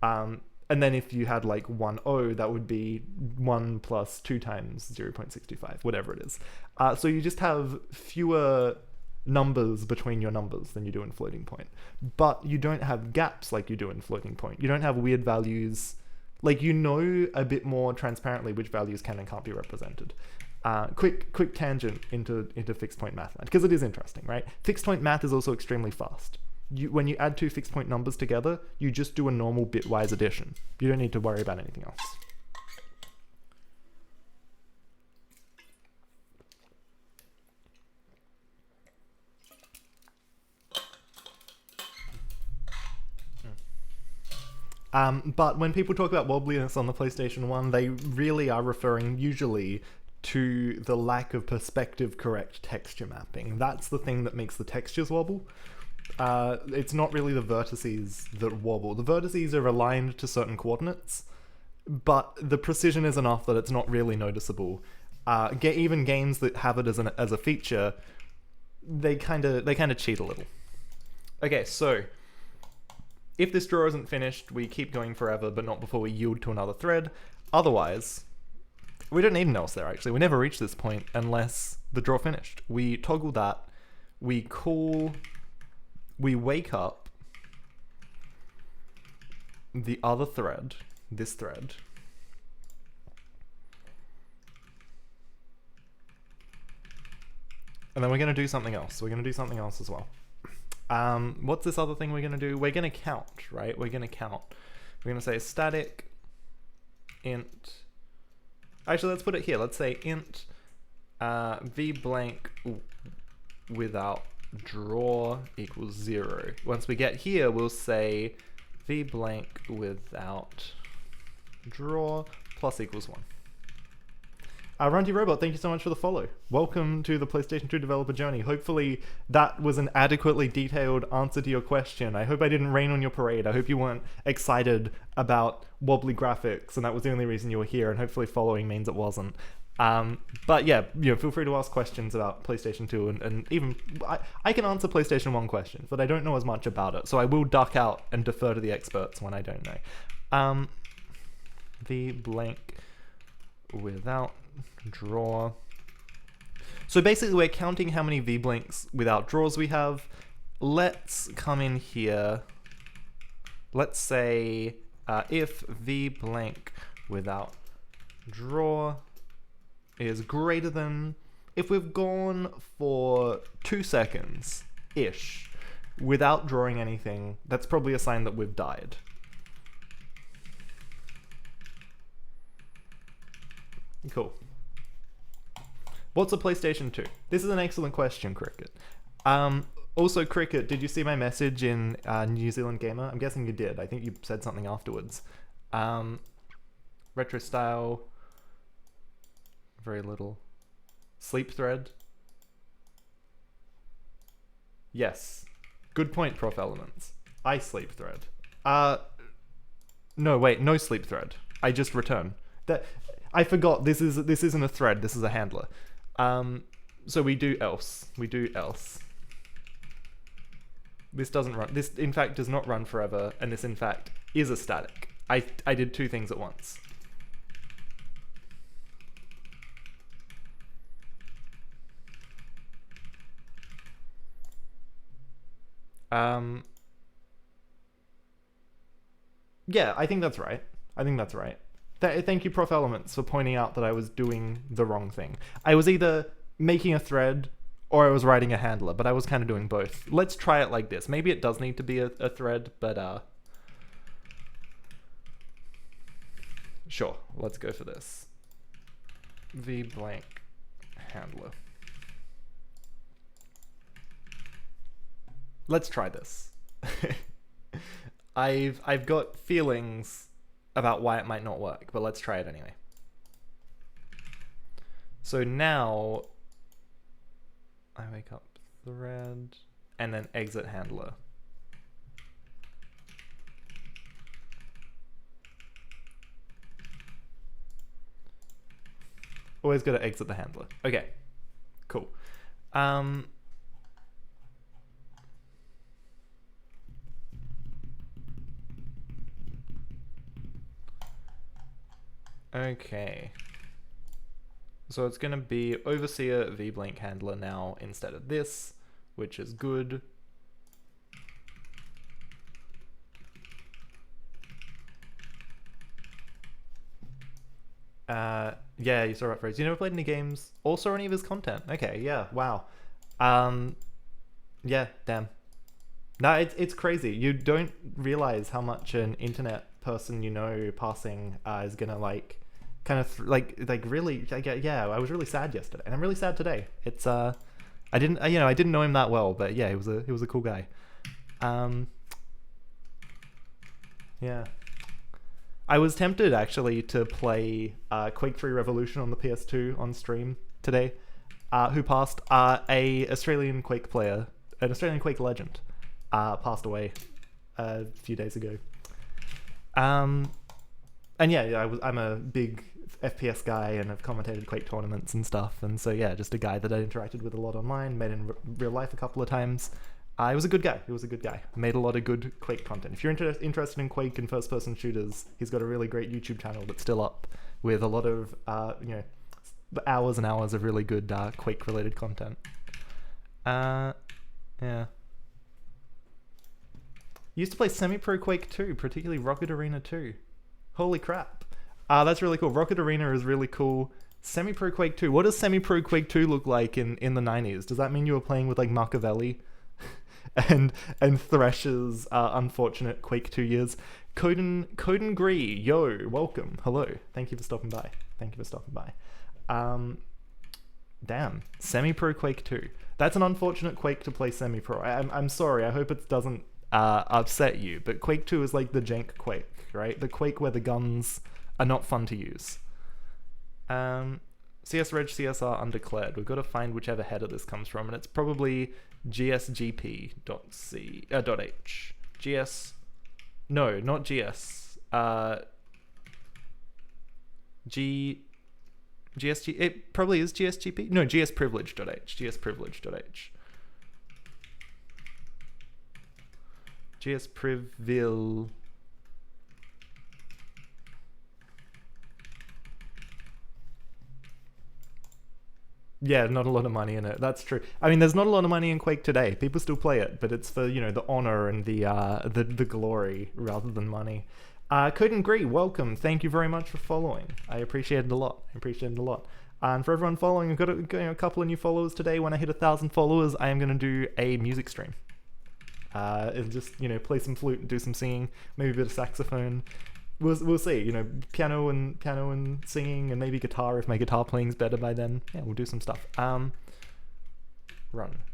And then if you had like 1.0, that would be 1 plus 2 times 0.65, whatever it is. So you just have fewer numbers between your numbers than you do in floating point, but you don't have gaps like you do in floating point. You don't have weird values, like a bit more transparently which values can and can't be represented. Quick tangent into fixed point math, because it is interesting, right? Fixed point math is also extremely fast. When you add 2 fixed point numbers together, you just do a normal bitwise addition. You don't need to worry about anything else. But when people talk about wobbliness on the PlayStation 1, they really are referring usually to the lack of perspective correct texture mapping. That's the thing that makes the textures wobble. It's not really the vertices that wobble. The vertices are aligned to certain coordinates, but the precision is enough that it's not really noticeable. Even games that have it as a feature, they kind of cheat a little. Okay, so if this draw isn't finished, we keep going forever, but not before we yield to another thread. Otherwise, we don't need an else there, actually. We never reach this point unless the draw finished. We toggle that, we wake up the other thread, this thread, and then we're going to do something else. We're going to do something else as well. What's this other thing we're going to do? We're going to count, right? We're going to count. We're going to say static int. Actually, let's put it here. Let's say int v blank without draw equals 0. Once we get here, we'll say v blank without draw plus equals 1. Runty Robot, thank you so much for the follow. Welcome to the PlayStation 2 developer journey. Hopefully that was an adequately detailed answer to your question. I hope I didn't rain on your parade. I hope you weren't excited about wobbly graphics and that was the only reason you were here, and hopefully following means it wasn't. But yeah, feel free to ask questions about PlayStation 2 and even I can answer PlayStation 1 questions, but I don't know as much about it, so I will duck out and defer to the experts when I don't know. V blank without draw. So basically we're counting how many v blanks without draws we have. Let's come in here. Let's say if v blank without draw is greater than, if we've gone for 2 seconds ish without drawing anything, that's probably a sign that we've died. Cool. What's a PlayStation 2? This is an excellent question, Cricket. Also, Cricket, did you see my message in New Zealand Gamer? I'm guessing you did. I think you said something afterwards. Retro style. Very little. Sleep thread. Yes. Good point, Prof Elements. I sleep thread. No, wait, no sleep thread. I just return. I forgot, this isn't a thread, this is a handler. So we do else. We do else. This doesn't run. This, in fact, does not run forever, and this, in fact, is a static. I did 2 things at once. Yeah, I think that's right. I think that's right. Thank you, Prof Elements, for pointing out that I was doing the wrong thing. I was either making a thread or I was writing a handler, but I was kind of doing both. Let's try it like this. Maybe it does need to be a thread, but sure, let's go for this. V blank handler. Let's try this. I've got feelings about why it might not work, but let's try it anyway. So now I wake up thread and then exit handler. Always got to exit the handler. Okay, cool. Okay. So it's going to be overseer vblank handler now instead of this, which is good. Yeah, you saw that phrase. You never played any games or saw any of his content? Okay, yeah, wow. Yeah, damn. No, it's crazy. You don't realize how much an internet person you know passing is gonna like kind of like really yeah. I was really sad yesterday, and I'm really sad today. It's I didn't know him that well, but yeah, he was a cool guy. Yeah. I was tempted actually to play Quake 3 Revolution on the PS2 on stream today. Who passed? A Australian Quake player, an Australian Quake legend, passed away a few days ago. And yeah, I'm a big FPS guy and I've commentated Quake tournaments and stuff. And so yeah, just a guy that I interacted with a lot online, met in real life a couple of times. He was a good guy. He was a good guy. Made a lot of good Quake content. If you're interested in Quake and first-person shooters, he's got a really great YouTube channel that's still up with a lot of hours and hours of really good Quake-related content. Yeah. Used to play semi-pro Quake 2, particularly Rocket Arena 2. Holy crap. That's really cool. Rocket Arena is really cool. Semi-pro Quake 2. What does semi-pro Quake 2 look like in the 90s? Does that mean you were playing with like Machiavelli? and Thresh's unfortunate Quake 2 years. Coden Gree, yo, welcome, hello, thank you for stopping by. Thank you for stopping by. Damn, semi-pro Quake 2. That's an unfortunate Quake to play semi-pro. I'm sorry, I hope it doesn't upset you, but Quake 2 is like the jank Quake, right? The Quake where the guns are not fun to use. CS Reg CSR undeclared. We've got to find whichever header this comes from, and it's probably gsgp.h. GS... No, not GS. GSG, it probably is GSGP. No, gsprivilege.h. gsprivilege.h. gsprivil. Yeah, not a lot of money in it. That's true. I mean, there's not a lot of money in Quake today. People still play it, but it's for, you know, the honor and the glory rather than money. Code and Gree, welcome. Thank you very much for following. I appreciate it a lot. And for everyone following, I've got a couple of new followers today. When I hit 1,000 followers, I am going to do a music stream. And just, you know, play some flute and do some singing, maybe a bit of saxophone. We'll see. You know, piano and singing, and maybe guitar if my guitar playing's better by then. Yeah, we'll do some stuff. Run.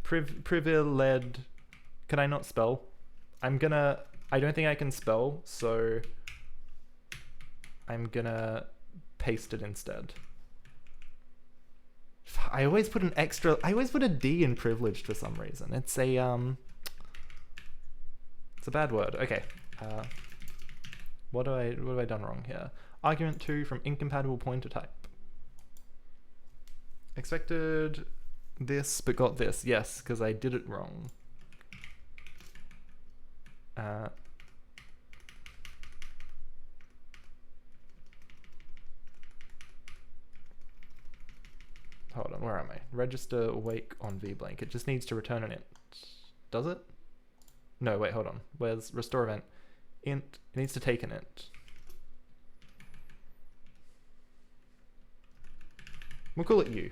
Priviled. Can I not spell? I don't think I can spell, so I'm gonna paste it instead. I always put a D in privileged for some reason. It's a bad word. Okay. What have I done wrong here? Argument 2 from incompatible pointer type. Expected this, but got this. Yes, because I did it wrong. Hold on, where am I? Register awake on vblank. It just needs to return an int. Does it? No, wait, hold on. Where's restore event? Int. It needs to take an int. We'll call it U.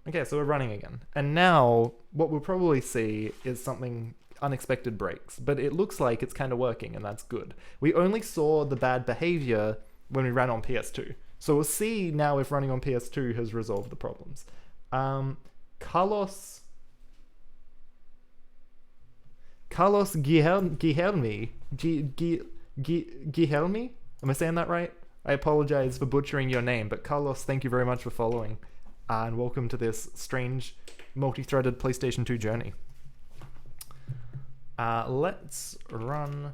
Okay, so we're running again. And now, what we'll probably see is something unexpected breaks, but it looks like it's kind of working, and that's good. We only saw the bad behavior when we ran on PS2. So we'll see now if running on PS2 has resolved the problems. Carlos Guilherme? Guilherme? Am I saying that right? I apologize for butchering your name, but Carlos, thank you very much for following. And welcome to this strange multi-threaded PlayStation 2 journey. Let's run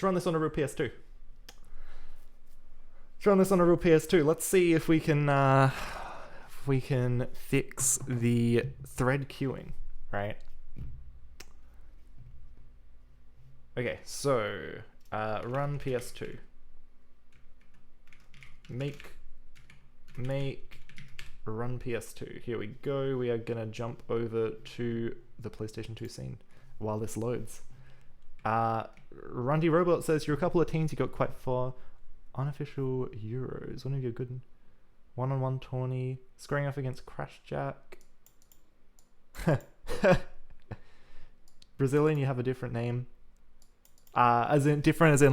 this on a real PS2. Let's see if we can fix the thread queuing, right? Okay, so run PS2. Make run PS2. Here we go. We are gonna jump over to the PlayStation 2 scene while this loads. Rundy Robot says you're a couple of teams you got quite far. Unofficial Euros. One of your good 1-on-1 tourney. Squaring off against Crash Jack. Brazilian, you have a different name. As in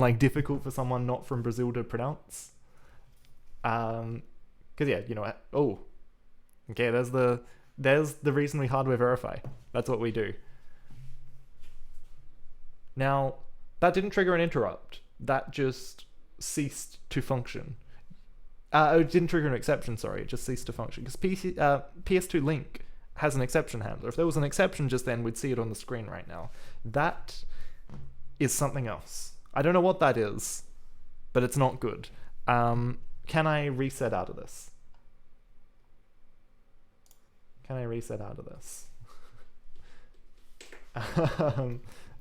like difficult for someone not from Brazil to pronounce. Cause yeah, you know what? Oh, okay. There's the reason we hardware verify. That's what we do. Now that didn't trigger an interrupt. That just ceased to function. It didn't trigger an exception. Sorry, it just ceased to function because PS2 Link has an exception handler. If there was an exception just then, we'd see it on the screen right now. That is something else. I don't know what that is, but it's not good. Can I reset out of this?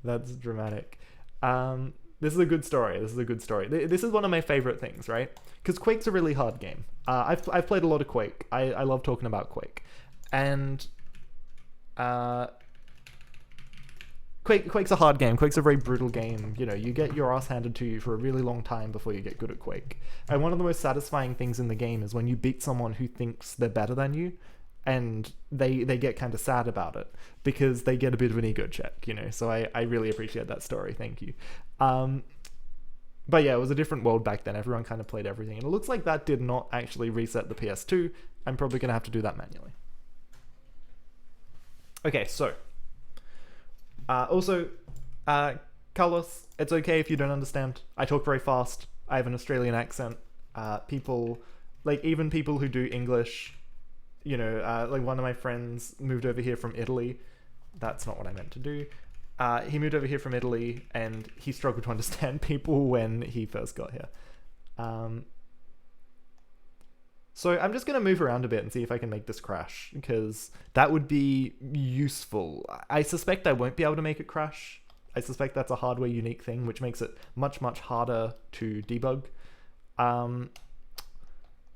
That's dramatic. This is a good story. This is one of my favorite things, right? Because Quake's a really hard game. I've played a lot of Quake. I love talking about Quake. And Quake's a hard game. Quake's a very brutal game. You know, you get your ass handed to you for a really long time before you get good at Quake. And one of the most satisfying things in the game is when you beat someone who thinks they're better than you, and they get kind of sad about it because they get a bit of an ego check, so I really appreciate that story. Thank you. But yeah, it was a different world back then. Everyone kind of played everything, and it looks like that did not actually reset the PS2. I'm probably gonna have to do that manually. Okay, so also Carlos, it's okay if you don't understand. I talk very fast. I have an Australian accent. People, like even people who do English, like one of my friends moved over here from Italy. That's not what I meant to do. He moved over here from Italy, and he struggled to understand people when he first got here. So I'm just going to move around a bit and see if I can make this crash, because that would be useful. I suspect I won't be able to make it crash. I suspect that's a hardware unique thing, which makes it much, much harder to debug.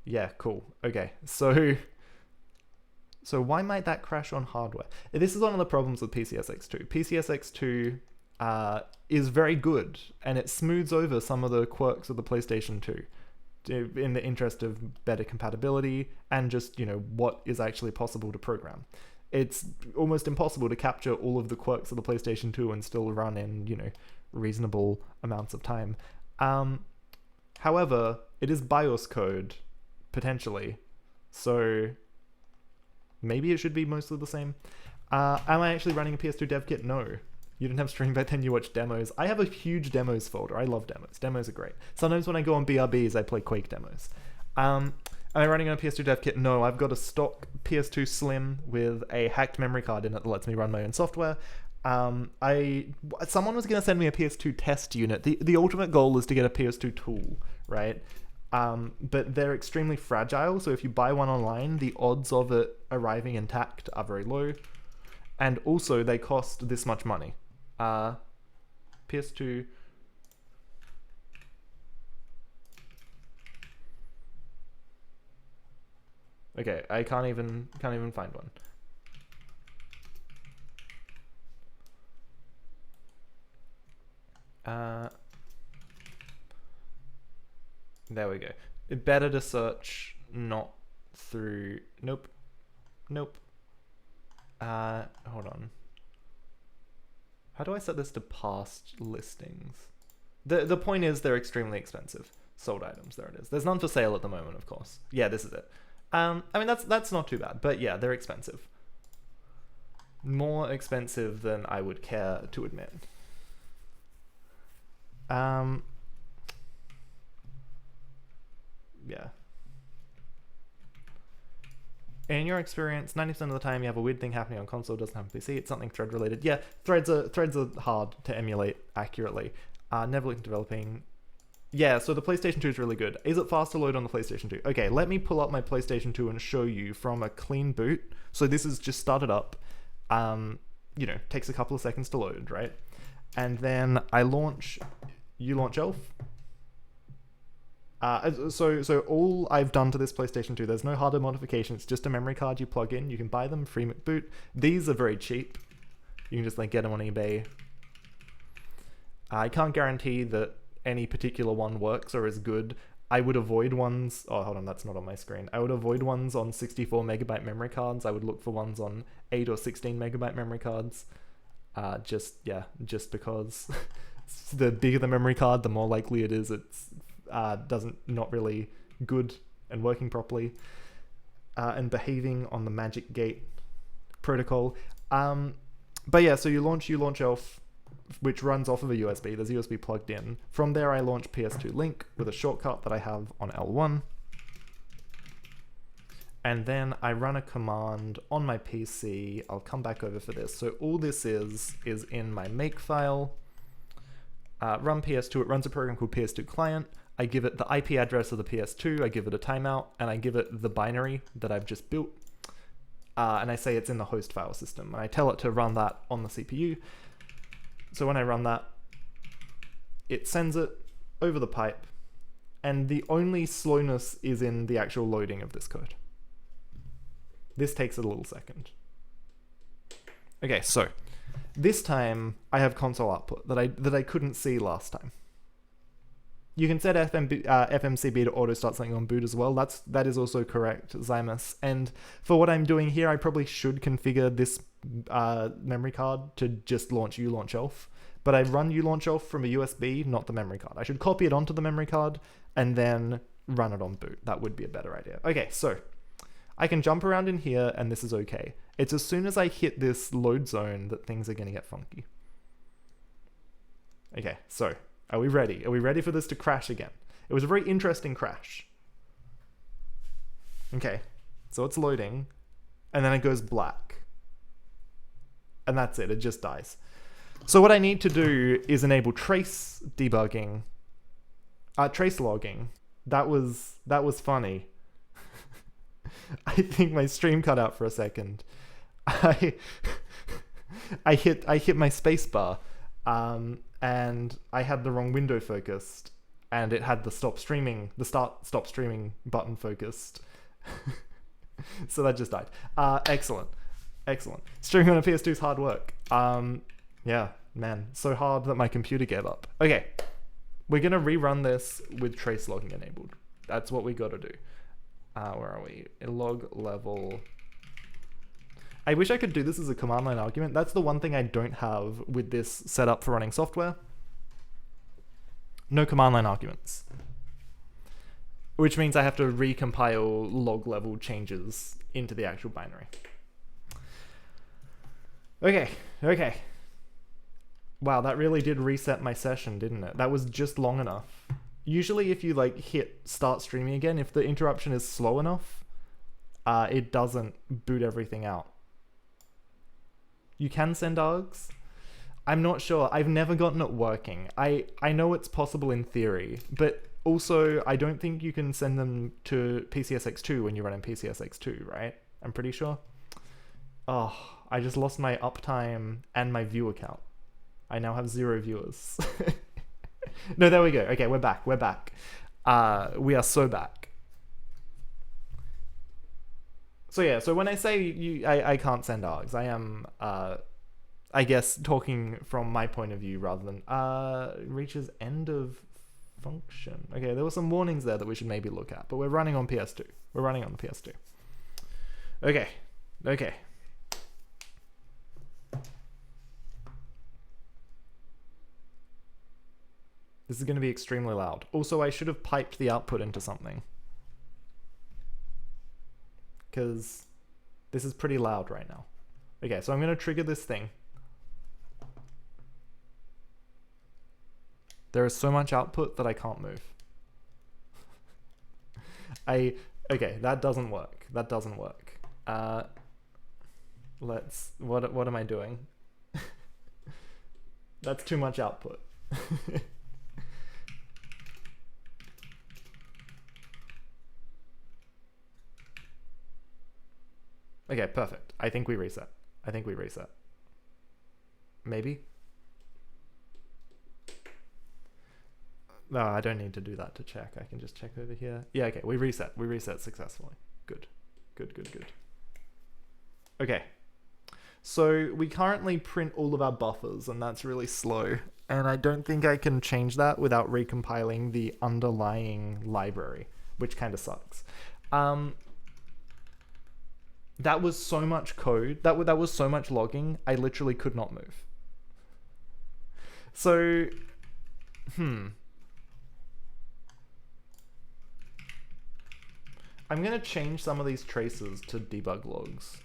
Yeah, cool. Okay, so why might that crash on hardware? This is one of the problems with PCSX2. PCSX2 is very good, and it smooths over some of the quirks of the PlayStation 2 in the interest of better compatibility and just, what is actually possible to program. It's almost impossible to capture all of the quirks of the PlayStation 2 and still run in, reasonable amounts of time. However, it is BIOS code, potentially, so maybe it should be mostly the same. Am I actually running a PS2 dev kit? No. You didn't have stream back then, you watched demos. I have a huge demos folder. I love demos. Demos are great. Sometimes when I go on BRBs, I play Quake demos. Am I running on a PS2 dev kit? No, I've got a stock PS2 Slim with a hacked memory card in it that lets me run my own software. Someone was going to send me a PS2 test unit. The ultimate goal is to get a PS2 tool, right? But they're extremely fragile, so if you buy one online, the odds of it arriving intact are very low. And also, they cost this much money. PS2... Okay, I can't even find one. There we go. It's better to search not through... Nope. Hold on. How do I set this to past listings? The point is they're extremely expensive. Sold items, there it is. There's none for sale at the moment, of course. Yeah, this is it. I mean, that's not too bad, but yeah, they're expensive. More expensive than I would care to admit. Yeah. In your experience, 90% of the time you have a weird thing happening on console, doesn't happen on PC, it's something thread related. Yeah, threads are hard to emulate accurately. Never looked at developing. Yeah, so the PlayStation 2 is really good. Is it fast to load on the PlayStation 2? Okay, let me pull up my PlayStation 2 and show you from a clean boot. So this is just started up. Takes a couple of seconds to load, right? And then you launch Elf. So all I've done to this PlayStation 2, there's no hardware modification, it's just a memory card you plug in. You can buy them free McBoot. These are very cheap. You can just get them on eBay. I can't guarantee that any particular one works or is good. I would avoid ones... Oh, hold on, that's not on my screen. I would avoid ones on 64 megabyte memory cards. I would look for ones on 8 or 16 megabyte memory cards. Just because the bigger the memory card, the more likely it is it's not really good and working properly and behaving on the Magic Gate protocol. But yeah, so you launch Elf, which runs off of a USB. There's a USB plugged in. From there, I launch PS2 Link with a shortcut that I have on L1. And then I run a command on my PC. I'll come back over for this. So all this is in my make file. Run PS2. It runs a program called PS2 Client. I give it the IP address of the PS2. I give it a timeout, and I give it the binary that I've just built. And I say it's in the host file system. And I tell it to run that on the CPU. So when I run that, it sends it over the pipe, and the only slowness is in the actual loading of this code. This takes a little second. Okay, so this time I have console output that I couldn't see last time. You can set FMCB to auto start something on boot as well. That is also correct, Zymus. And for what I'm doing here, I probably should configure this memory card to just launch ulaunch-elf. But I run ulaunch-elf from a USB, not the memory card. I should copy it onto the memory card and then run it on boot. That would be a better idea. Okay, so I can jump around in here and this is okay. It's as soon as I hit this load zone that things are going to get funky. Okay, so are we ready? Are we ready for this to crash again? It was a very interesting crash. Okay, so it's loading and then it goes black. And that's it, it just dies. So what I need to do is enable trace debugging, trace logging. That was funny. I think my stream cut out for a second. I hit my spacebar, and I had the wrong window focused, and it had the stop streaming button focused. So that just died. Excellent. Streaming on a PS2 is hard work. Yeah, man, so hard that my computer gave up. Okay, we're gonna rerun this with trace logging enabled. That's what we gotta do. Where are we? Log level. I wish I could do this as a command line argument. That's the one thing I don't have with this setup for running software. No command line arguments. Which means I have to recompile log level changes into the actual binary. Okay. Wow, that really did reset my session, didn't it? That was just long enough. Usually if you like hit start streaming again, if the interruption is slow enough, it doesn't boot everything out. You can send args? I'm not sure. I've never gotten it working. I know it's possible in theory, but also I don't think you can send them to PCSX2 when you're running PCSX2, right? I'm pretty sure. Oh, I just lost my uptime and my view account. I now have 0 viewers. No, there we go. Okay, we're back. We are so back. So yeah, so when I say I can't send args, I am, I guess, talking from my point of view rather than, reaches end of function. Okay, there were some warnings there that we should maybe look at, but we're running on PS2. We're running on the PS2. Okay. This is going to be extremely loud. Also, I should have piped the output into something, because this is pretty loud right now. Okay, so I'm going to trigger this thing. There is so much output that I can't move. Okay, that doesn't work. What am I doing? That's too much output. Okay, perfect. I think we reset. Maybe? No, I don't need to do that to check. I can just check over here. Yeah, okay, we reset. We reset successfully. Good. Okay. So we currently print all of our buffers, and that's really slow. And I don't think I can change that without recompiling the underlying library, which kind of sucks. That was so much code. That was so much logging. I literally could not move. So, I'm going to change some of these traces to debug logs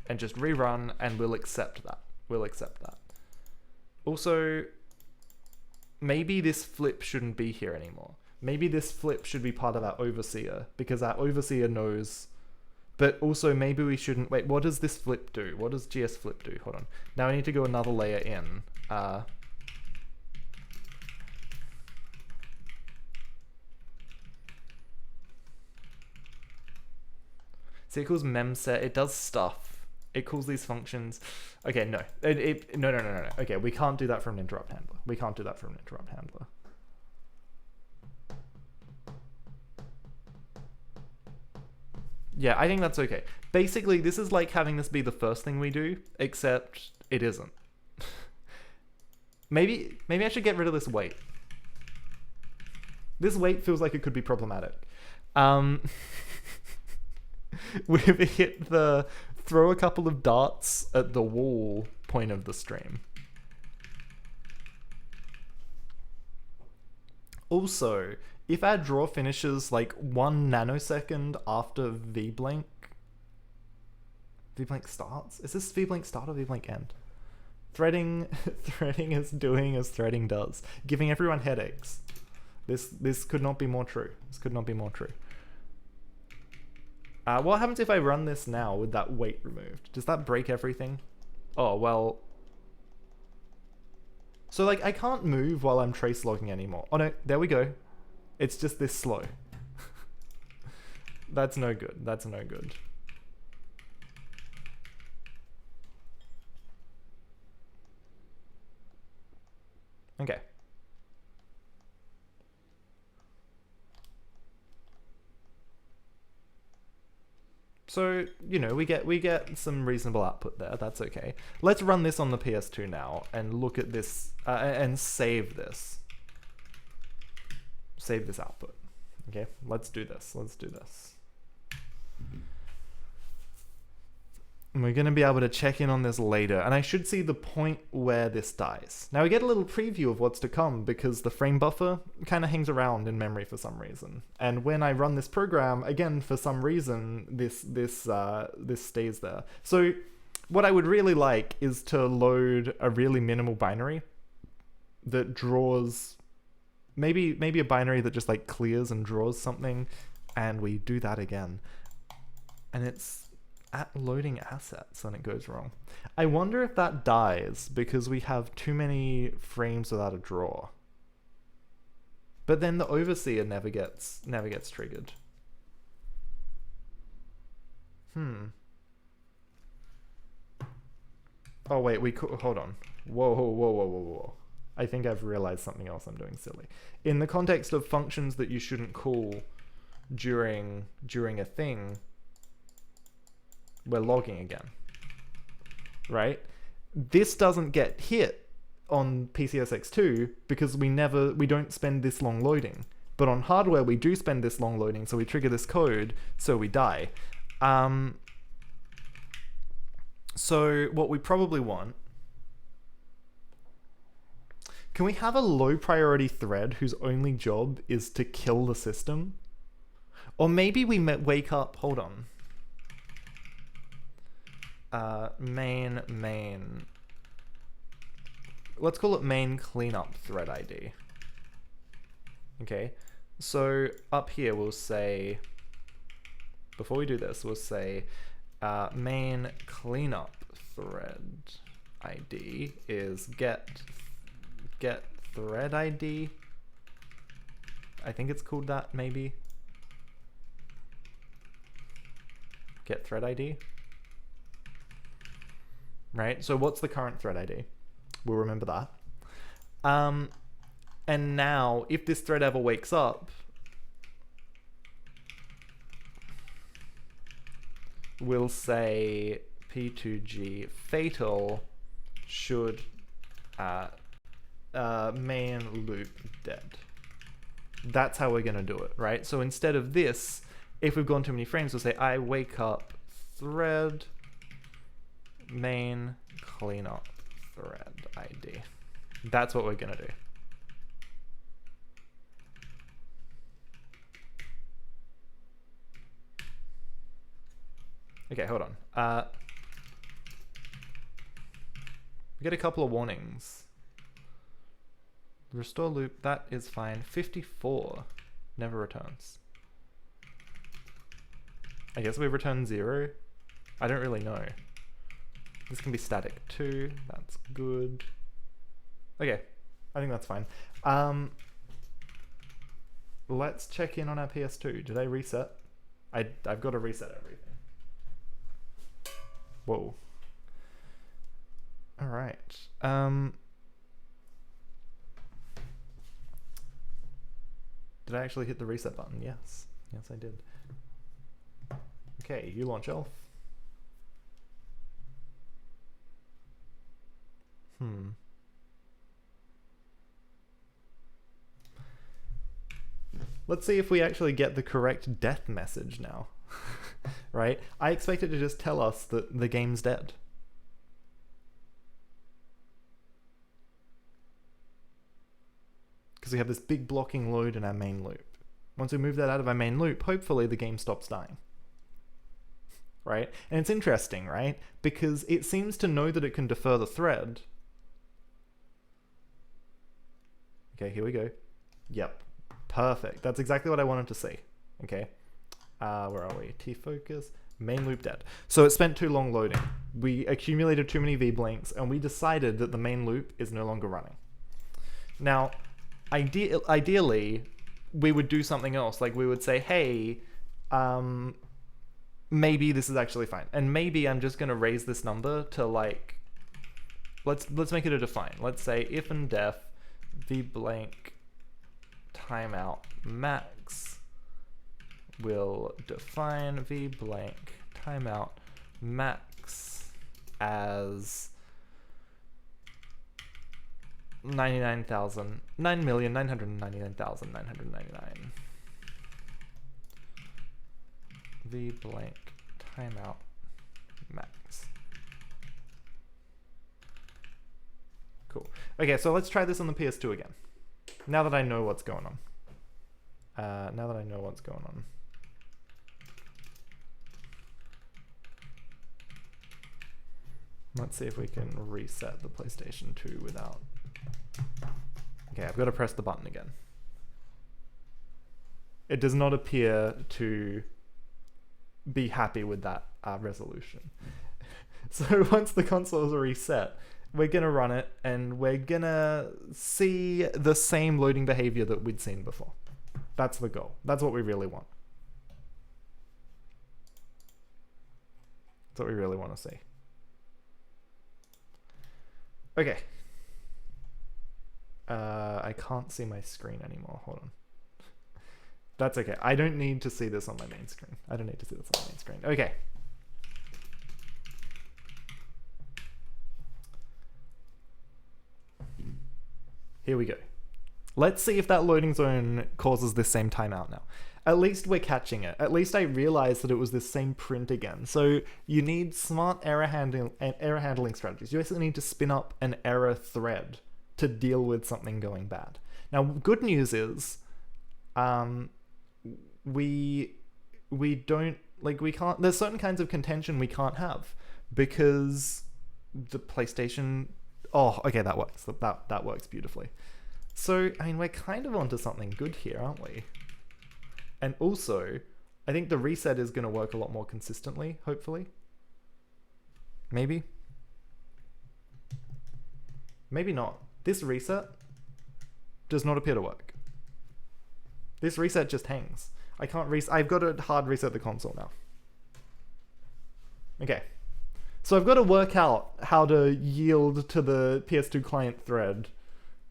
and just rerun, and we'll accept that. Also, maybe this flip shouldn't be here anymore. Maybe this flip should be part of our overseer, because our overseer knows. But also maybe we shouldn't. Wait, what does this flip do? What does GS flip do? Hold on. Now I need to go another layer in. So it calls memset. It does stuff. It calls these functions. Okay, no. No. Okay, we can't do that from an interrupt handler. Yeah, I think that's okay. Basically, this is like having this be the first thing we do, except it isn't. Maybe I should get rid of this wait. This wait feels like it could be problematic. We've hit the throw a couple of darts at the wall point of the stream. Also, if our draw finishes like 1 nanosecond after V-blink starts? Is this V-blink start or V-blink end? Threading is doing as threading does, giving everyone headaches. This could not be more true. This could not be more true. What happens if I run this now with that weight removed? Does that break everything? Oh, well. So, like, I can't move while I'm trace logging anymore. Oh, no, there we go. It's just this slow. That's no good. That's no good. Okay. So, you know, we get some reasonable output there. That's okay. Let's run this on the PS2 now and look at this and save this. Save this output. Okay, let's do this. Let's do this. And we're going to be able to check in on this later, and I should see the point where this dies. Now we get a little preview of what's to come because the frame buffer kind of hangs around in memory for some reason. And when I run this program, again, for some reason, this stays there. So what I would really like is to load a really minimal binary that draws, maybe a binary that just like clears and draws something, and we do that again. And it's at loading assets and it goes wrong. I wonder if that dies because we have too many frames without a draw. But then the overseer never gets triggered. Oh wait, we could hold on. Whoa. I think I've realized something else I'm doing silly. In the context of functions that you shouldn't call during a thing, we're logging again, right? This doesn't get hit on PCSX2 because we don't spend this long loading. But on hardware, we do spend this long loading, so we trigger this code, so we die. So what we probably want... Can we have a low priority thread whose only job is to kill the system? Or maybe we wake up... Hold on. Main. Let's call it main cleanup thread ID. Okay, so up here we'll say, before we do this, we'll say main cleanup thread ID is get thread ID. I think it's called that, maybe. Get thread ID. Right, so what's the current thread ID? We'll remember that. And now, if this thread ever wakes up, we'll say p2g fatal should main loop dead. That's how we're gonna do it, right? So instead of this, if we've gone too many frames, we'll say I wake up thread main cleanup thread ID. That's what we're gonna do. Okay, hold on. We get a couple of warnings. Restore loop, that is fine. 54 never returns. I guess we return 0. I don't really know. This can be static too. That's good. Okay, I think that's fine. Let's check in on our PS2. Did I reset? I've got to reset everything. Whoa. All right. Did I actually hit the reset button? Yes. Yes, I did. Okay, you launch elf. Let's see if we actually get the correct death message now. Right? I expect it to just tell us that the game's dead. Because we have this big blocking load in our main loop. Once we move that out of our main loop, hopefully the game stops dying. Right? And it's interesting, right? Because it seems to know that it can defer the thread. Okay, here we go. Yep. Perfect. That's exactly what I wanted to see. Okay. Where are we? T-focus. Main loop dead. So it spent too long loading. We accumulated too many V-blanks, and we decided that the main loop is no longer running. Now, ideally, we would do something else. Like we would say, hey, maybe this is actually fine. And maybe I'm just going to raise this number to like, let's make it a define. Let's say if and def v-blank timeout max will define v-blank timeout max as 9,999,999 v-blank timeout max. Cool. Okay, so let's try this on the PS2 again. Now that I know what's going on. Let's see if we can reset the PlayStation 2 without... Okay, I've got to press the button again. It does not appear to be happy with that resolution. So once the console is reset, we're going to run it, and we're going to see the same loading behavior that we'd seen before. That's the goal. That's what we really want. That's what we really want to see. Okay. I can't see my screen anymore. Hold on. That's okay. I don't need to see this on my main screen. Okay. Here we go. Let's see if that loading zone causes this same timeout now. At least we're catching it. At least I realized that it was this same print again. So you need smart error handling strategies. You basically need to spin up an error thread to deal with something going bad. Now, good news is, we don't, like, we can't, there's certain kinds of contention we can't have because the PlayStation, oh, okay, that works. That works beautifully. So, I mean, we're kind of onto something good here, aren't we? And also, I think the reset is going to work a lot more consistently, hopefully. Maybe. Maybe not. This reset does not appear to work. This reset just hangs. I can't I've got to hard reset the console now. Okay. So I've got to work out how to yield to the PS2 client thread,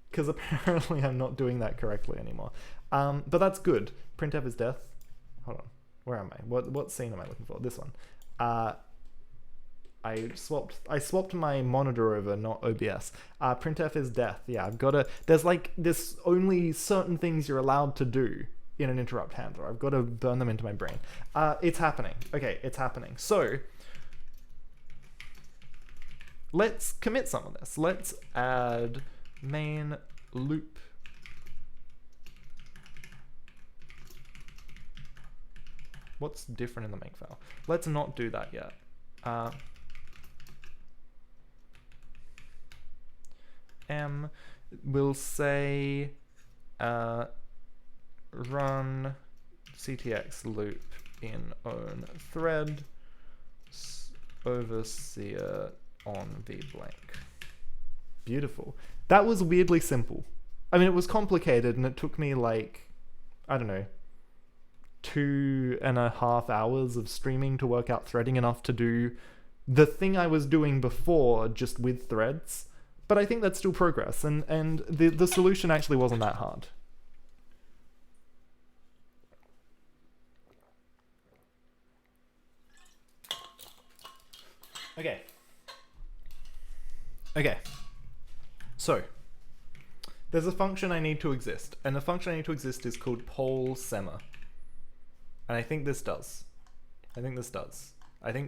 because apparently I'm not doing that correctly anymore. But that's good. Printf is death. Hold on. Where am I? What scene am I looking for? This one. I swapped my monitor over, not OBS. Printf is death. Yeah, I've got to... There's only certain things you're allowed to do in an interrupt handler. I've got to burn them into my brain. It's happening. Okay, it's happening. So, let's commit some of this. Let's add main loop. What's different in the make file? Let's not do that yet. We'll say run ctx loop in own thread overseer on v-blank. Beautiful. That was weirdly simple. I mean, it was complicated, and it took me like, I don't know, 2.5 hours of streaming to work out threading enough to do the thing I was doing before just with threads. But I think that's still progress, and the solution actually wasn't that hard. Okay. So, there's a function I need to exist, and the function I need to exist is called poll sema. And I think this does. I think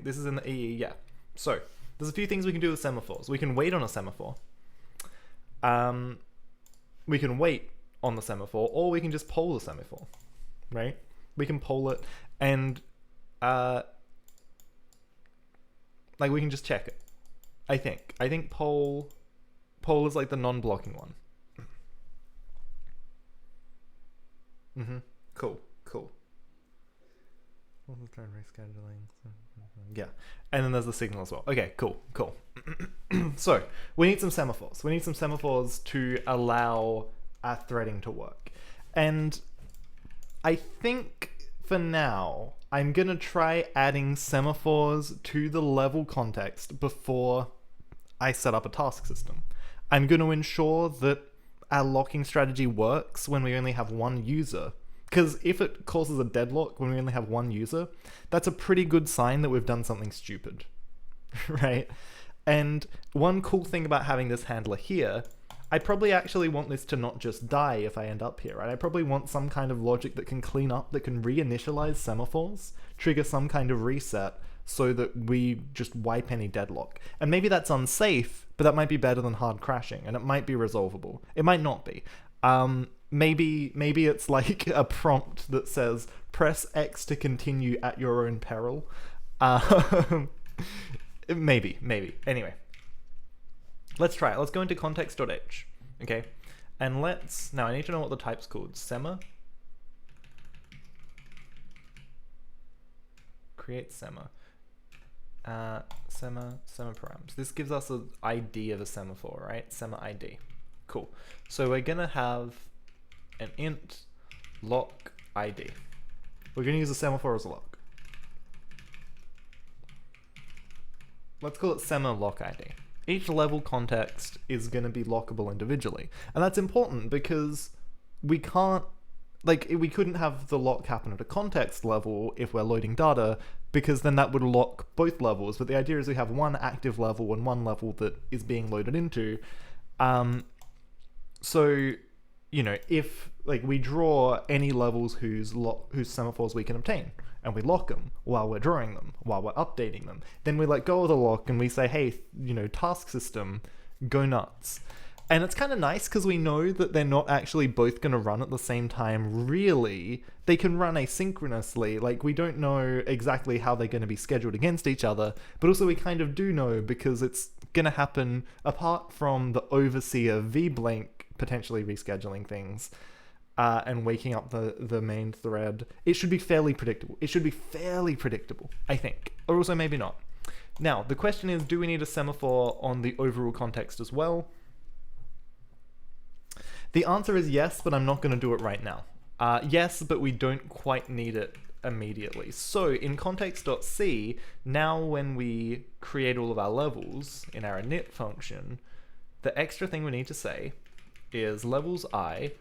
this is in the EE, yeah. So, there's a few things we can do with semaphores. We can wait on a semaphore. We can wait on the semaphore, or we can just poll the semaphore, right? We can poll it, and like we can just check it. I think poll is like the non-blocking one. Cool. Yeah, and then there's the signal as well. Okay, cool. So we need some semaphores. We need some semaphores to allow our threading to work. And I think for now, I'm gonna try adding semaphores to the level context before I set up a task system. I'm gonna ensure that our locking strategy works when we only have one user. Because if it causes a deadlock when we only have one user, that's a pretty good sign that we've done something stupid, right? And one cool thing about having this handler here, I probably actually want this to not just die if I end up here, right? I probably want some kind of logic that can clean up, that can reinitialize semaphores, trigger some kind of reset, so that we just wipe any deadlock. And maybe that's unsafe, but that might be better than hard crashing, and it might be resolvable. It might not be. Maybe it's like a prompt that says, press X to continue at your own peril. Maybe. Anyway, let's try it. Let's go into context.h, okay? And now I need to know what the type's called. Sema. Create sema. Sema params. This gives us an ID of a semaphore, right? Sema ID. Cool. So we're gonna have an int lock ID. We're gonna use a semaphore as a lock. Let's call it sema lock ID. Each level context is gonna be lockable individually. And that's important because we can't, like, we couldn't have the lock happen at a context level if we're loading data, because then that would lock both levels. But the idea is we have one active level and one level that is being loaded into. So, you know, if like we draw any levels whose semaphores we can obtain, and we lock them while we're drawing them, while we're updating them, then we let go of the lock and we say, hey, you know, task system, go nuts. And it's kind of nice because we know that they're not actually both going to run at the same time, really. They can run asynchronously. Like, we don't know exactly how they're going to be scheduled against each other, but also we kind of do know because it's going to happen apart from the overseer vblink potentially rescheduling things and waking up the main thread. It should be fairly predictable. I think. Or also maybe not. Now, the question is, do we need a semaphore on the overall context as well? The answer is yes, but I'm not going to do it right now. Yes, but we don't quite need it immediately. So in context.c, now when we create all of our levels in our init function, the extra thing we need to say is levels I,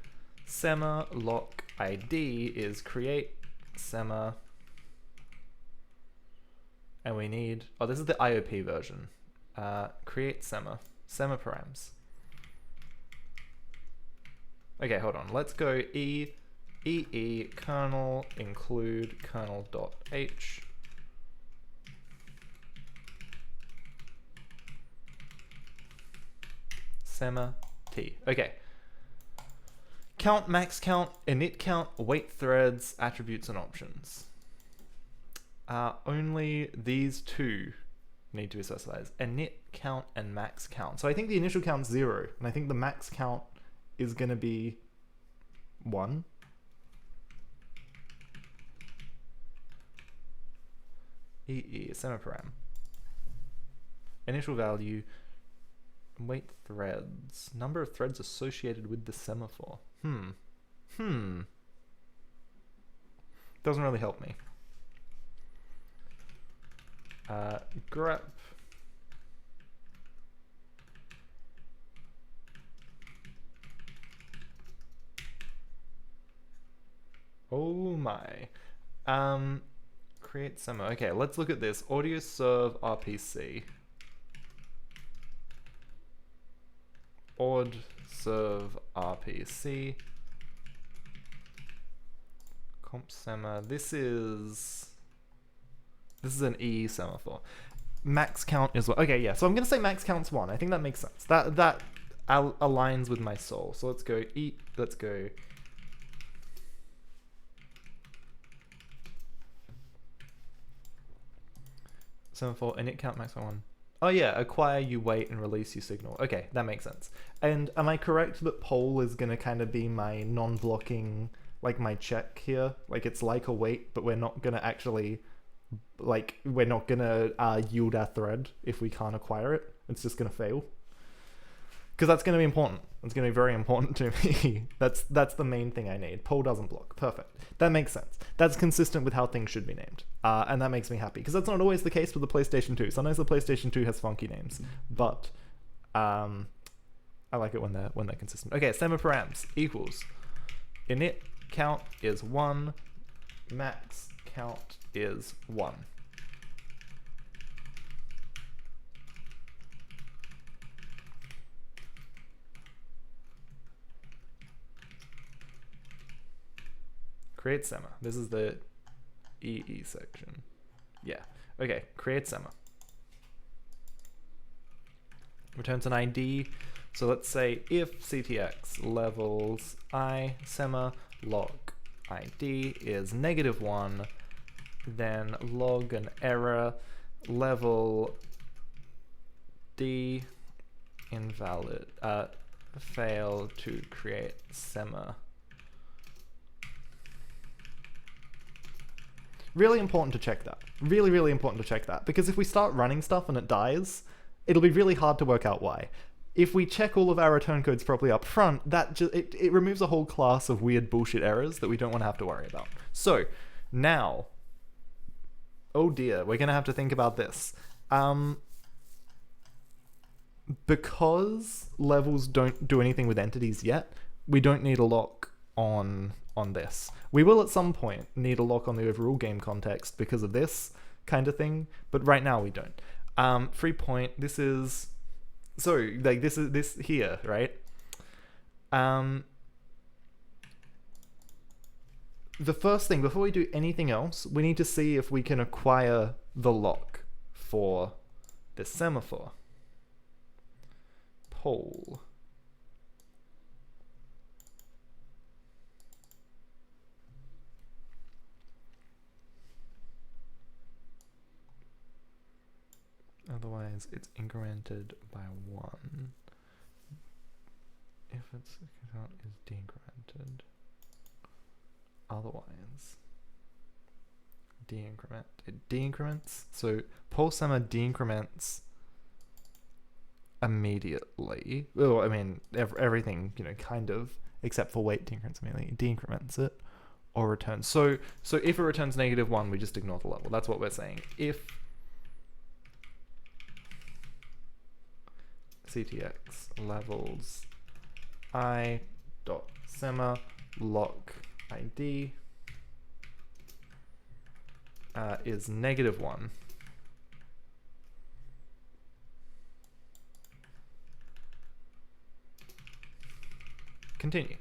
sema lock ID is create sema, and we need, oh, this is the IOP version, create sema params. Okay, hold on. Let's go EE kernel include kernel.h. Sema t. Okay. Count, max count, init count, await threads, attributes, and options. Only these two need to be specified. Init count and max count. So I think the initial count's 0, and I think the max count is going to be 1. Semaparam. Initial value. Wait threads. Number of threads associated with the semaphore. Doesn't really help me. Grep. Oh my. Create sema. Okay, let's look at this. Audio serve RPC. Odd serve RPC comp semma. This is an EE semaphore. Max count is what? Okay, yeah. So I'm gonna say max count's 1. I think that makes sense. That aligns with my soul. So let's go eat. Let's go. Semaphore init count max 1. Oh yeah, acquire, you wait, and release, you signal. Okay, that makes sense. And am I correct that poll is gonna kind of be my non-blocking, like my check here? Like it's like a wait, but we're not gonna actually, like we're not gonna yield our thread if we can't acquire it. It's just gonna fail. Because that's gonna be important. It's gonna be very important to me. That's the main thing I need. Poll doesn't block. Perfect. That makes sense. That's consistent with how things should be named. And that makes me happy. Because that's not always the case with the PlayStation 2. Sometimes the PlayStation 2 has funky names. But I like it when they're consistent. Okay, semaparams equals init count is 1, max count is 1. Create semma. This is the EE section. Yeah. Okay. Create semma. Returns an ID. So let's say if ctx levels I semma log ID is -1, then log an error level D invalid fail to create semma. Really important to check that. Really, really important to check that. Because if we start running stuff and it dies, it'll be really hard to work out why. If we check all of our return codes properly up front, that just it removes a whole class of weird bullshit errors that we don't want to have to worry about. So, now, oh dear, we're going to have to think about this. Because levels don't do anything with entities yet, we don't need a lock on this. We will at some point need a lock on the overall game context because of this kind of thing, but right now we don't. Free point, this is, so like this is this here, right? The first thing, before we do anything else, we need to see if we can acquire the lock for this semaphore. Poll. Otherwise, it's incremented by 1. If its count is decremented. Otherwise, decrement. It decrements. So poll semma decrements immediately. Well, I mean, everything, you know, kind of, except for wait decrements immediately. It decrements it or returns. So if it returns -1, we just ignore the level. That's what we're saying. If ctx levels I dot semma lock ID is -1, continue.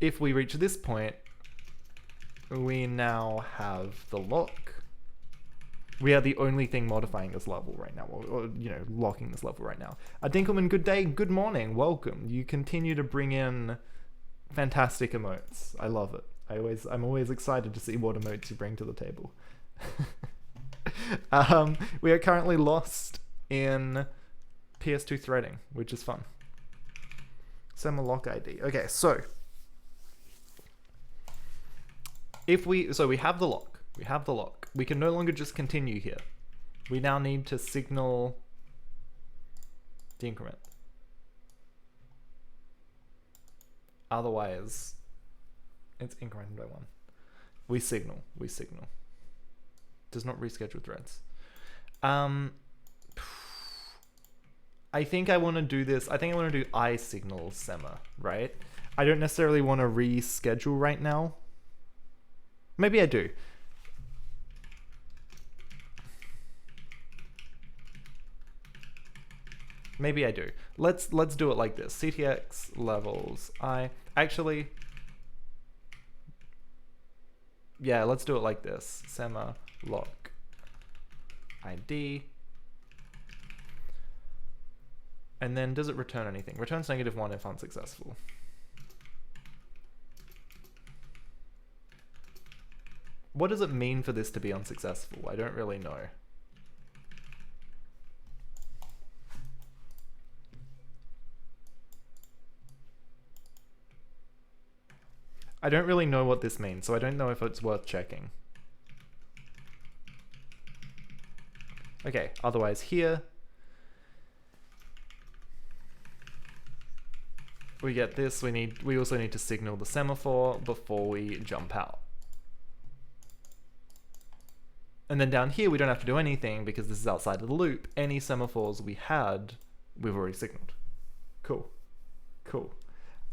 If we reach this point, we now have the lock. We are the only thing modifying this level right now, or you know, locking this level right now. Dinkelman, good day, good morning, welcome. You continue to bring in fantastic emotes. I love it. I'm always excited to see what emotes you bring to the table. We are currently lost in PS2 threading, which is fun. Semma lock ID. Okay, so we have the lock. We have the lock. We can no longer just continue here. We now need to signal the increment. Otherwise, it's incremented by 1. We signal. Does not reschedule threads. I think I want to do this. I think I want to do I signal semma, right? I don't necessarily want to reschedule right now. Maybe I do. Maybe I do. let's do it like this. CTX levels I. Actually, yeah, let's do it like this. Sema lock ID. And then does it return anything? Returns -1 if unsuccessful. What does it mean for this to be unsuccessful? I don't really know. I don't really know what this means, so I don't know if it's worth checking. Okay, otherwise here, we get this. We also need to signal the semaphore before we jump out. And then down here, we don't have to do anything because this is outside of the loop. Any semaphores we had, we've already signaled. Cool. Cool.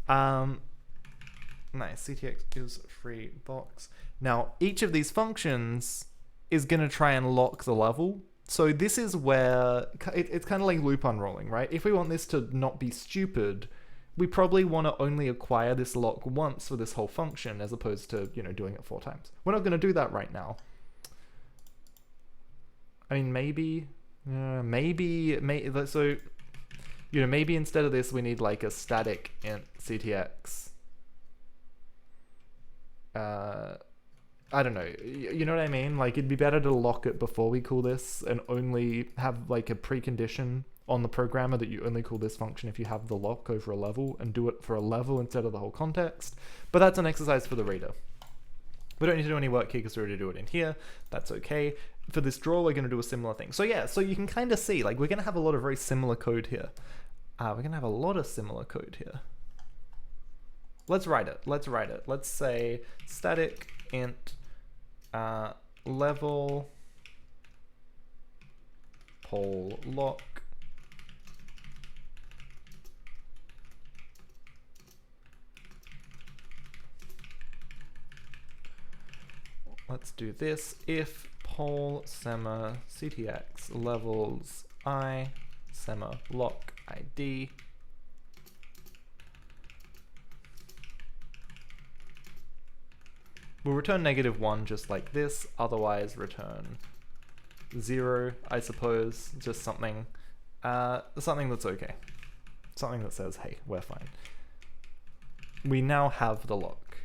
Nice. CTX is free box. Now, each of these functions is going to try and lock the level. So this is where it's kind of like loop unrolling, right? If we want this to not be stupid, we probably want to only acquire this lock once for this whole function as opposed to, you know, doing it 4 times. We're not going to do that right now. I mean, maybe, so, you know, maybe instead of this, we need like a static int CTX. I don't know, you know what I mean? Like, it'd be better to lock it before we call this and only have like a precondition on the programmer that you only call this function if you have the lock over a level, and do it for a level instead of the whole context. But that's an exercise for the reader. We don't need to do any work here because we already do it in here. That's okay. For this draw, we're going to do a similar thing. So yeah, so you can kind of see, like, we're going to have a lot of very similar code here. We're going to have a lot of similar code here. Let's write it. Let's write it. Let's say static int level poll lock. Let's do this. If poll sema CTX levels I sema lock ID. We'll return -1 just like this, otherwise return 0, I suppose, just something that's okay. Something that says, hey, we're fine. We now have the lock.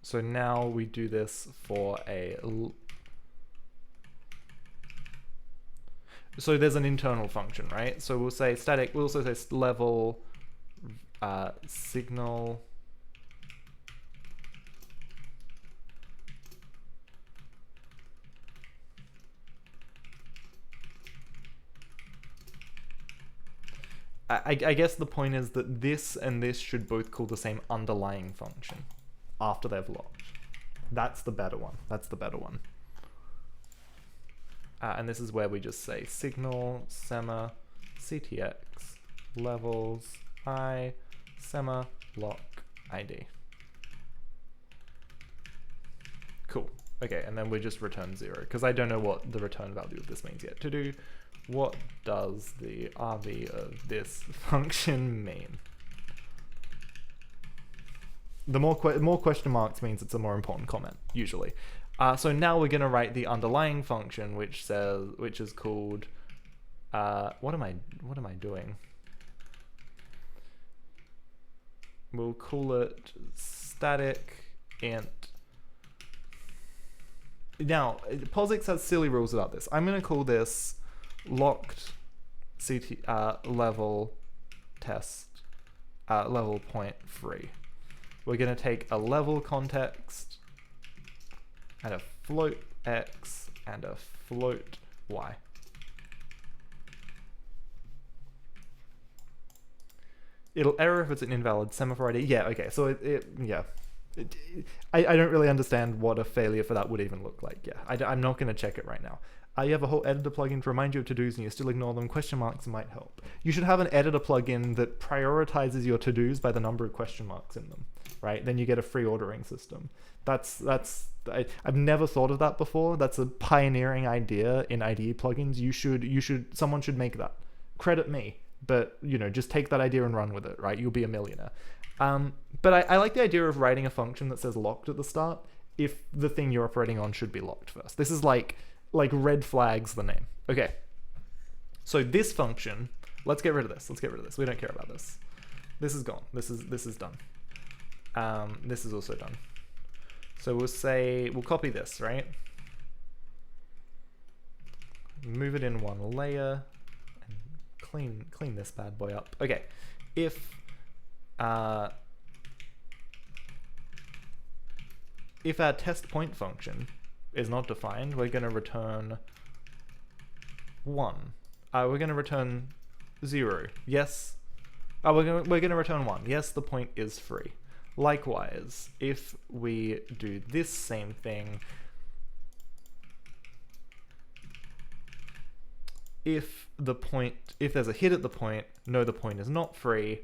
So now we do this for a... So there's an internal function, right? So we'll say static, we'll also say level signal I guess the point is that this and this should both call the same underlying function after they've locked. That's the better one. That's the better one. And this is where we just say signal sema CTX levels I sema lock ID. Cool. Okay, and then we just return 0 because I don't know what the return value of this means yet. To do, what does the RV of this function mean? The more question marks means it's a more important comment usually. So now we're going to write the underlying function, which is called, what am I doing? We'll call it static int. Now, POSIX has silly rules about this. I'm going to call this locked level test level point free. We're going to take a level context and a float x and a float y. It'll error if it's an invalid semaphore ID. Yeah, okay, so I don't really understand what a failure for that would even look like. Yeah, I'm not going to check it right now. You have a whole editor plugin to remind you of to-dos and you still ignore them. Question marks might help. You should have an editor plugin that prioritizes your to-dos by the number of question marks in them, right? Then you get a free ordering system. I've never thought of that before. That's a pioneering idea in IDE plugins. Someone should make that. Credit me, but just take that idea and run with it, right? You'll be a millionaire. But I like the idea of writing a function that says locked at the start if the thing you're operating on should be locked first. This is like red flags the name. Okay. So this function, let's get rid of this. We don't care about this. This is gone. This is done. This is also done. So we'll copy this, right? Move it in one layer and clean this bad boy up. Okay. If our test point function is not defined, we're going to return 1. We're going to return 0. Yes. We're going to return 1. Yes, the point is free. Likewise, if we do this same thing, if there's a hit at the point, no, the point is not free.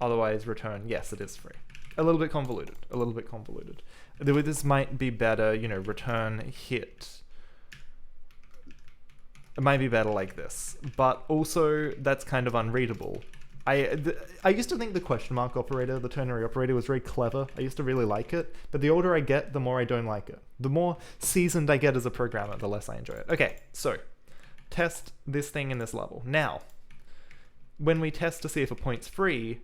Otherwise, return, yes, it is free. A little bit convoluted. This might be better, return hit. It might be better like this, but also that's kind of unreadable. I used to think the question mark operator, the ternary operator, was very clever. I used to really like it, but the older I get, the more I don't like it. The more seasoned I get as a programmer, the less I enjoy it. Okay, so test this thing in this level. Now, when we test to see if a point's free,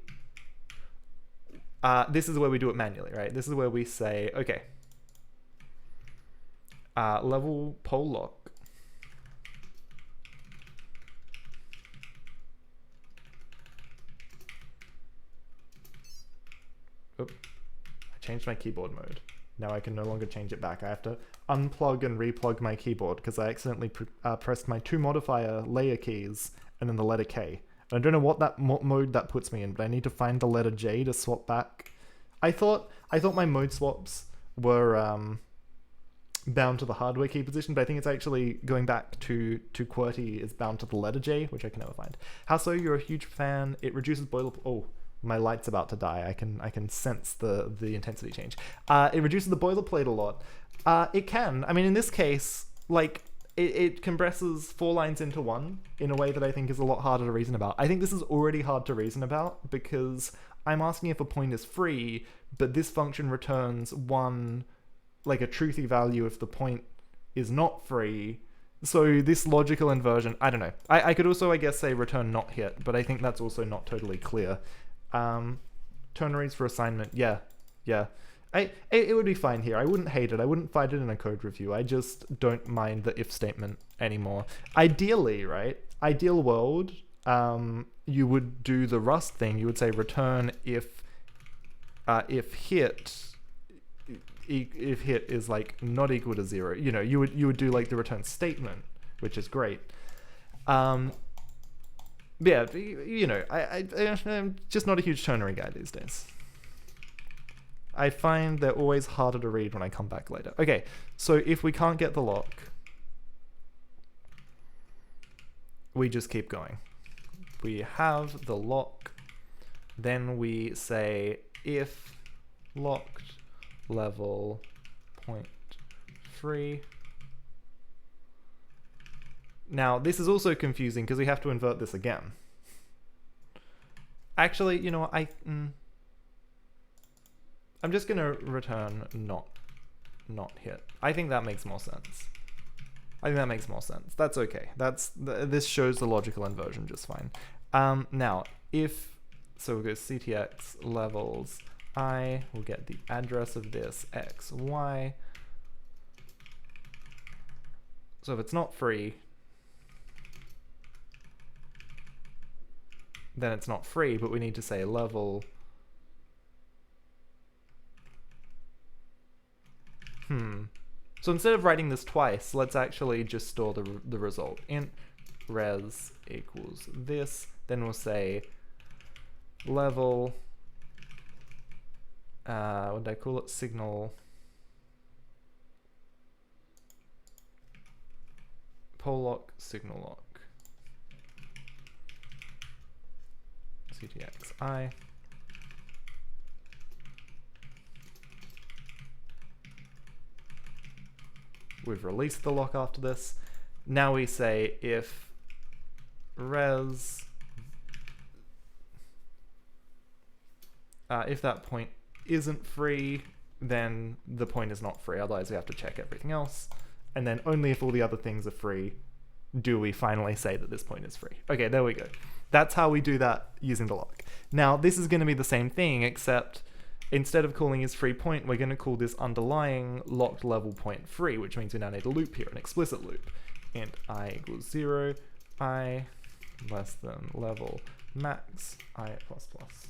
this is where we do it manually, right? This is where we say, okay, level poll lock. Oop, I changed my keyboard mode. Now I can no longer change it back. I have to unplug and replug my keyboard because I accidentally pressed my 2 modifier layer keys and then the letter K. And I don't know what that mode that puts me in, but I need to find the letter J to swap back. I thought my mode swaps were bound to the hardware key position, but I think it's actually going back to QWERTY is bound to the letter J, which I can never find. How so? You're a huge fan. It reduces boilerplate. Oh, my light's about to die. I can sense the intensity change. It reduces the boilerplate a lot. It can. I mean, in this case, like, it compresses 4 lines into 1 in a way that I think is a lot harder to reason about. I think this is already hard to reason about because I'm asking if a point is free, but this function returns 1, like a truthy value if the point is not free. So this logical inversion, I don't know. I could also, I guess, say return not hit, but I think that's also not totally clear. Ternaries for assignment, yeah. It would be fine here. I wouldn't hate it. I wouldn't fight it in a code review. I just don't mind the if statement anymore. Ideally, right? Ideal world, you would do the Rust thing. You would say return if hit is like not equal to 0. You would do like the return statement, which is great. Yeah, I'm just not a huge ternary guy these days. I find they're always harder to read when I come back later. Okay, so if we can't get the lock, we just keep going. We have the lock, then we say if locked level point free. Now, this is also confusing because we have to invert this again. Actually, you know what, I'm just going to return not hit. I think that makes more sense. That's okay. This shows the logical inversion just fine. Now, so we'll go ctx levels I, we'll get the address of this x, y. So if it's not free, then it's not free, but we need to say level. So instead of writing this twice, let's actually just store the result. Int res equals this. Then we'll say level, what did I call it? Signal pole lock, signal lock, ctxi. We've released the lock after this. Now we say if res, if that point isn't free, then the point is not free. Otherwise we have to check everything else. And then only if all the other things are free do we finally say that this point is free. Okay, there we go. That's how we do that using the lock. Now this is going to be the same thing, except instead of calling is free point, we're going to call this underlying locked level point free, which means we now need a loop here, an explicit loop. Int I equals 0, I less than level max I plus plus.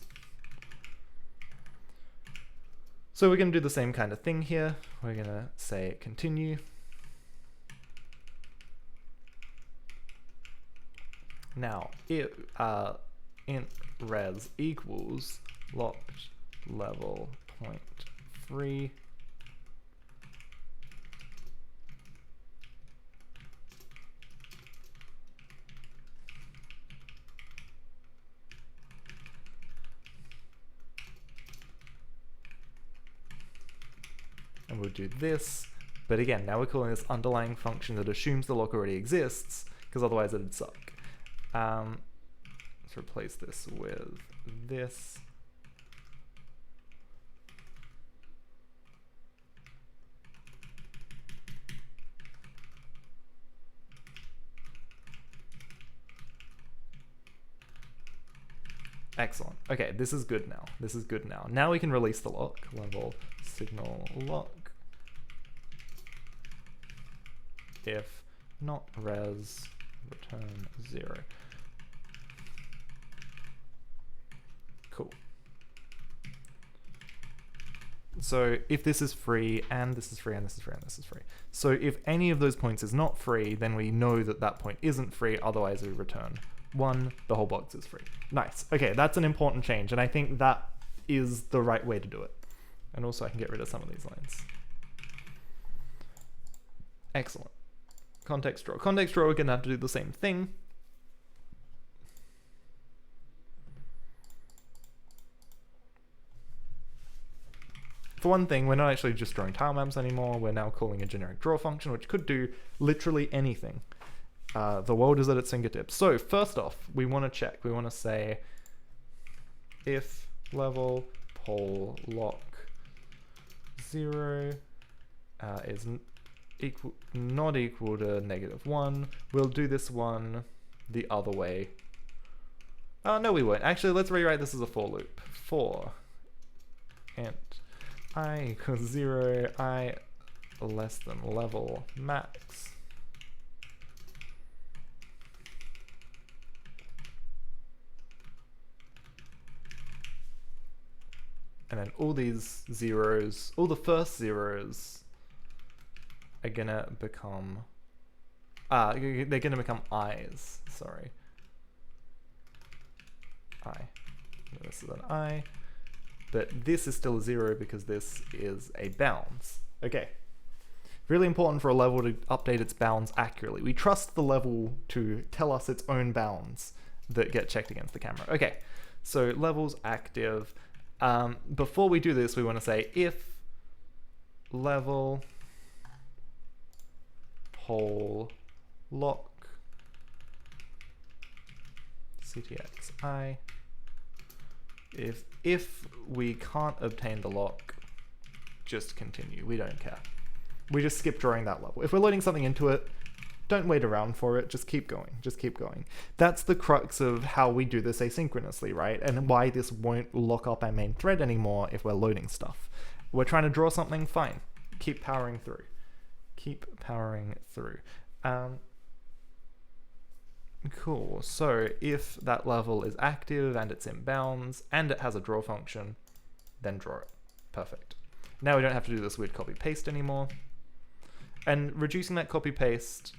So we're going to do the same kind of thing here. We're going to say continue. Now, if int res equals locked level point free, and we'll do this, but again, now we're calling this underlying function that assumes the lock already exists, because otherwise it'd suck. Let's replace this with this. Excellent. Okay, this is good now. This is good now. Now we can release the lock. Level signal lock. If not res, return 0. Cool. So if this is free, and this is free, and this is free, and this is free. So if any of those points is not free, then we know that that point isn't free, otherwise we return 1, the whole box is free. Nice. Okay, that's an important change, and I think that is the right way to do it. And also I can get rid of some of these lines. Excellent. Context draw. Context draw, we're going to have to do the same thing. For one thing, we're not actually just drawing tile maps anymore, we're now calling a generic draw function, which could do literally anything. The world is at its fingertips. So first off, we want to check. We want to say if level pole lock 0 is not equal to -1. We'll do this one the other way. Oh, no, we won't. Actually, let's rewrite this as a for loop. For int I equals 0, I less than level max. And then all these zeros, all the first zeros are gonna become, they're gonna become i's, sorry. I. This is an I. But this is still a 0 because this is a bounds. Okay. Really important for a level to update its bounds accurately. We trust the level to tell us its own bounds that get checked against the camera. Okay, so levels active. Before we do this, we want to say if level pole lock ctxi. If we can't obtain the lock, just continue. We don't care. We just skip drawing that level. If we're loading something into it, don't wait around for it. Just keep going. Just keep going. That's the crux of how we do this asynchronously, right? And why this won't lock up our main thread anymore if we're loading stuff. We're trying to draw something, fine. Keep powering through. Keep powering through. Cool. So if that level is active and it's in bounds and it has a draw function, then draw it. Perfect. Now we don't have to do this weird copy paste anymore. And reducing that copy paste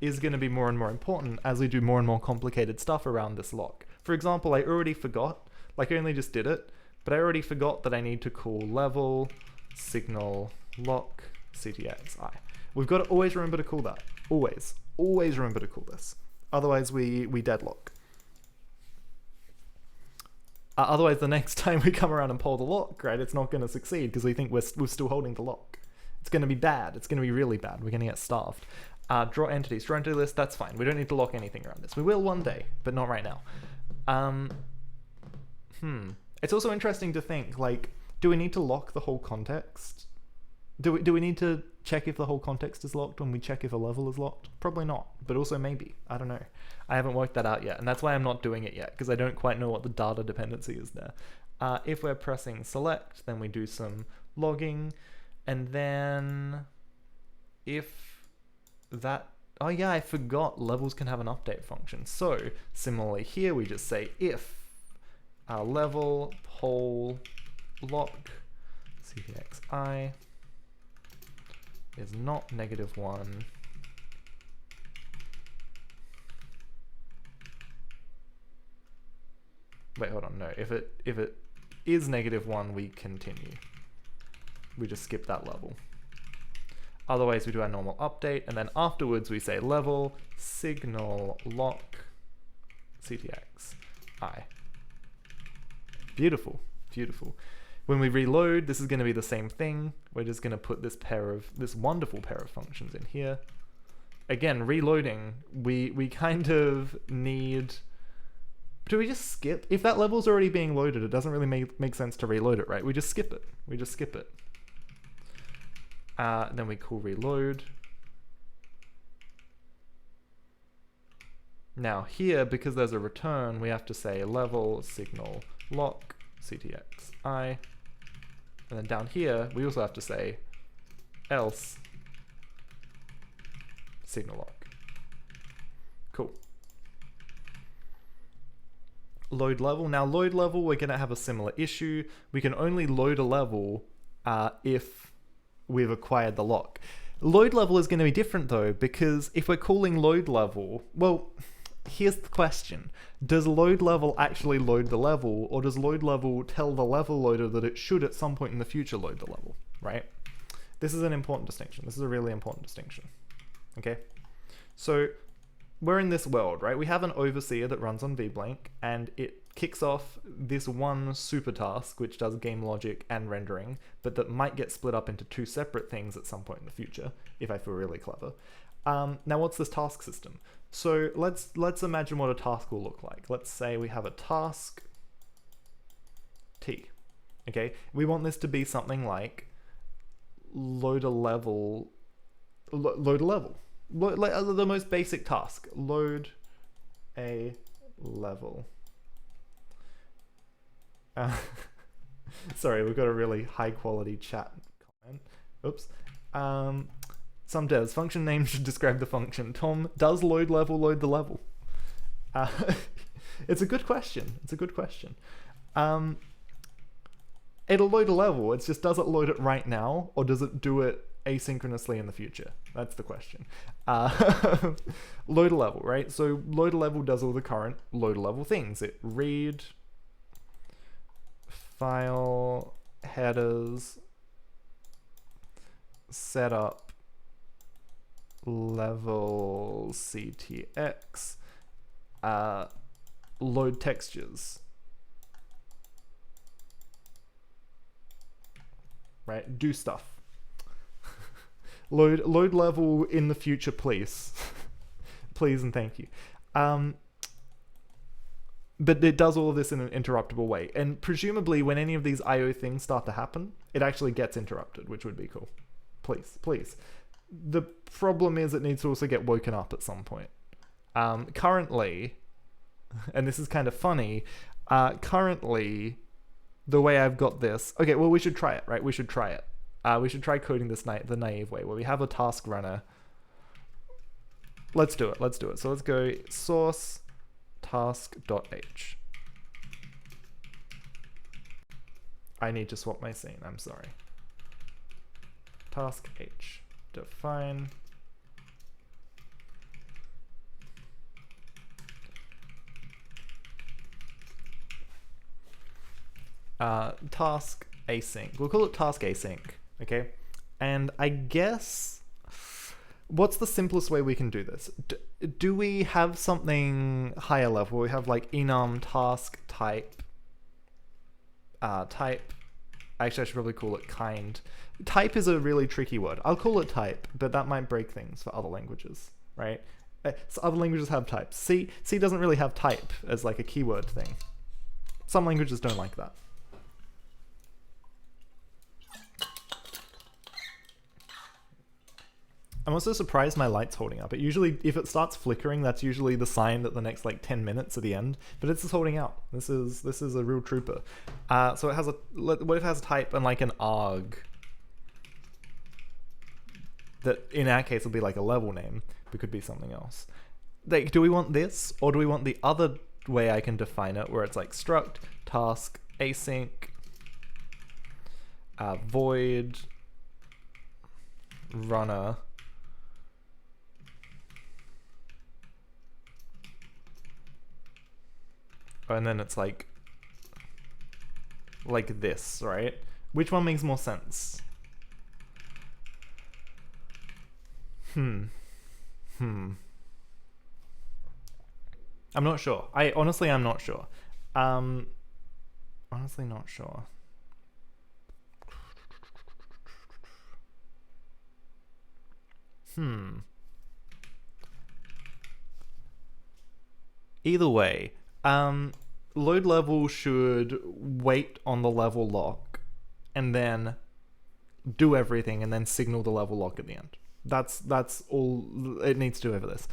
is going to be more and more important as we do more and more complicated stuff around this lock. For example, I already forgot, like I only just did it, but I already forgot that I need to call level signal lock ctxi. We've got to always remember to call that. Always. Always remember to call this. Otherwise we deadlock. Otherwise the next time we come around and pull the lock, right, it's not going to succeed because we think we're still holding the lock. It's going to be bad. It's going to be really bad. We're going to get starved. Draw entities. Draw entity list, that's fine. We don't need to lock anything around this. We will one day, but not right now. It's also interesting to think, like, do we need to lock the whole context? Do we need to check if the whole context is locked when we check if a level is locked? Probably not, but also maybe. I don't know. I haven't worked that out yet, and that's why I'm not doing it yet, because I don't quite know what the data dependency is there. If we're pressing select, then we do some logging, and then if that... Oh yeah, I forgot levels can have an update function. So, similarly here, we just say if level poll lock ctxi is not -1, wait, hold on, no, if it is -1, we continue. We just skip that level. Otherwise we do our normal update, and then afterwards we say level signal lock ctxi. Beautiful, beautiful. When we reload, this is going to be the same thing. We're just going to put this wonderful pair of functions in here. Again, reloading, we kind of need... Do we just skip? If that level's already being loaded, it doesn't really make sense to reload it, right? We just skip it. We just skip it. Then we call reload. Now here, because there's a return, we have to say level signal lock ctxi. And then down here, we also have to say else signal lock. Cool. Load level. Now load level, we're going to have a similar issue. We can only load a level if we've acquired the lock. Load level is going to be different though, because if we're calling load level, well, here's the question. Does load level actually load the level, or does load level tell the level loader that it should at some point in the future load the level, right? This is an important distinction. This is a really important distinction, okay? So we're in this world, right? We have an overseer that runs on vblank, and it kicks off this one super task, which does game logic and rendering, but that might get split up into two separate things at some point in the future, if I feel really clever. Now what's this task system? So let's imagine what a task will look like. Let's say we have a task T, okay? We want this to be something like load a level, the most basic task, load a level. Sorry, we've got a really high quality chat comment. Oops. Some devs, function name should describe the function. Tom, does load level load the level? It's a good question. It's a good question. It'll load a level. It's just, does it load it right now, or does it do it asynchronously in the future? That's the question. Load a level, right? So load a level does all the current load a level things. It read file headers, setup level ctx, load textures, right? Do stuff. load level in the future, please. Please and thank you. But it does all of this in an interruptible way, and presumably when any of these IO things start to happen, it actually gets interrupted, which would be cool. Please, please. The problem is it needs to also get woken up at some point. Currently, and this is kind of funny, currently, the way I've got this... Okay, well, we should try it, right? We should try it. We should try coding this the naive way, where we have a task runner. Let's do it, let's do it. So let's go source task.h. I need to swap my scene, I'm sorry. Task h. Define task async. We'll call it task async, okay? And I guess what's the simplest way we can do this? Do we have something higher level? We have like enum task type. Type. Actually, I should probably call it kind. Type is a really tricky word. I'll call it type, but that might break things for other languages, right? So other languages have types. C doesn't really have type as like a keyword thing. Some languages don't like that. I'm also surprised my light's holding up. It usually, if it starts flickering, that's usually the sign that the next like 10 minutes are the end. But it's just holding out. This is a real trooper. So it has a, what if it has a type and like an arg? That in our case will be like a level name, but could be something else. Like, do we want this, or do we want the other way I can define it, where it's like struct, task, async, void, runner. And then it's like this, right? Which one makes more sense? I'm not sure. Honestly, I'm not sure. Honestly not sure. Either way, load level should wait on the level lock and then do everything and then signal the level lock at the end. That's all it needs to do over this.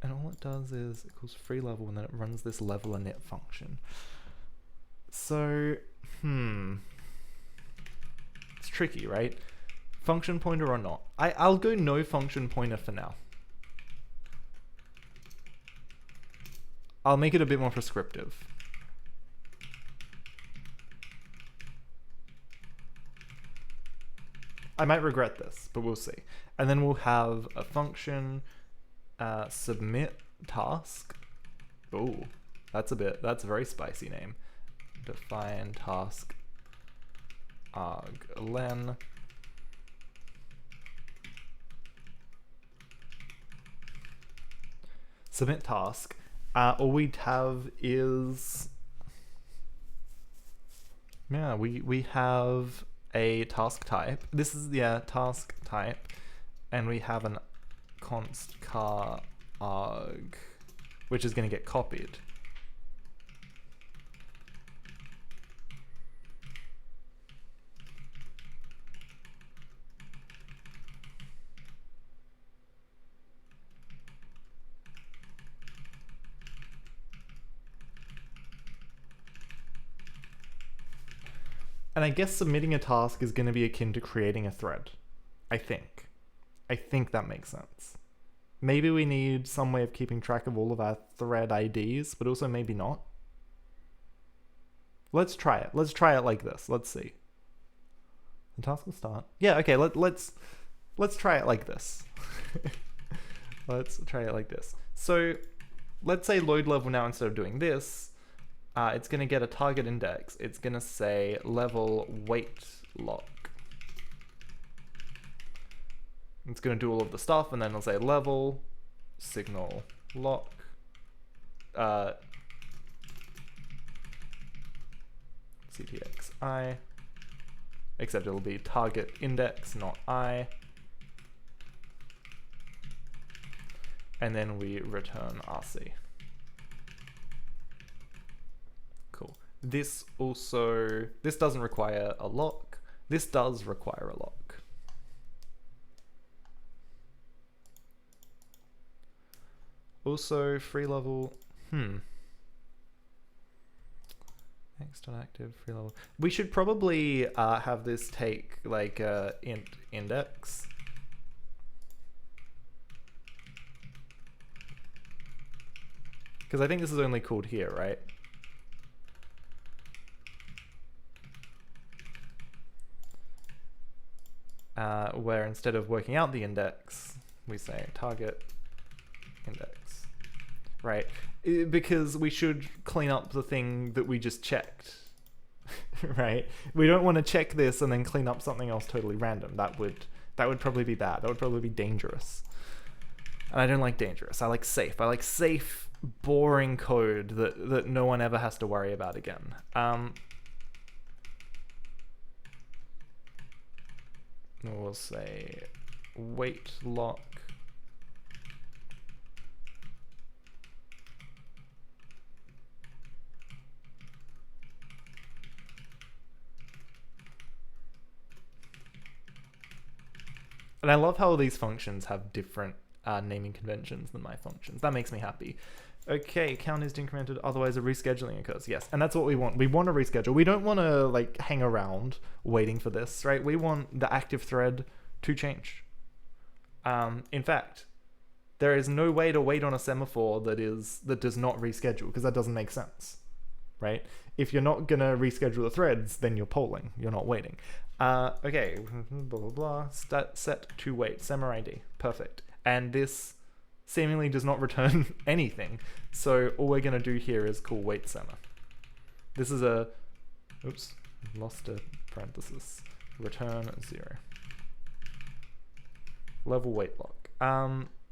And all it does is it calls free level and then it runs this level init function. So, it's tricky, right? Function pointer or not? I'll go no function pointer for now. I'll make it a bit more prescriptive. I might regret this, but we'll see. And then we'll have a function submit task. Oh, that's a very spicy name. Define task arg len. Submit task. All we'd have is, yeah, we have a task type. This is, yeah, task type. And we have an const char arg, which is going to get copied. And I guess submitting a task is going to be akin to creating a thread. I think that makes sense. Maybe we need some way of keeping track of all of our thread IDs, but also maybe not. Let's try it. Let's try it like this. Let's see. The task will start. Yeah, okay, let's try it like this. Let's try it like this. So let's say load level now, instead of doing this, it's going to get a target index. It's going to say level wait lock. It's going to do all of the stuff, and then it'll say level signal lock. CTXI. Except it'll be target index, not I. And then we return RC. Cool. This doesn't require a lock. This does require a lock. Also, free level, x.active free level. We should probably have this take like int index. Because I think this is only called here, right? Where instead of working out the index, we say target index, right? Because we should clean up the thing that we just checked, right? We don't want to check this and then clean up something else totally random. That would That would probably be bad. That would probably be dangerous. And I don't like dangerous. I like safe. I like safe, boring code that no one ever has to worry about again. We'll say wait lock. And I love how these functions have different naming conventions than my functions. That makes me happy. Okay, count is incremented, otherwise a rescheduling occurs. Yes, and that's what we want. We want to reschedule. We don't want to like hang around waiting for this, right? We want the active thread to change. In fact, there is no way to wait on a semaphore that does not reschedule, because that doesn't make sense, right? If you're not gonna reschedule the threads, then you're polling. You're not waiting. Okay, blah blah blah. Set to wait. Semmer ID. Perfect. And this seemingly does not return anything. So all we're gonna do here is call wait semmer. This is a, oops, lost a parenthesis. Return 0. Level wait lock.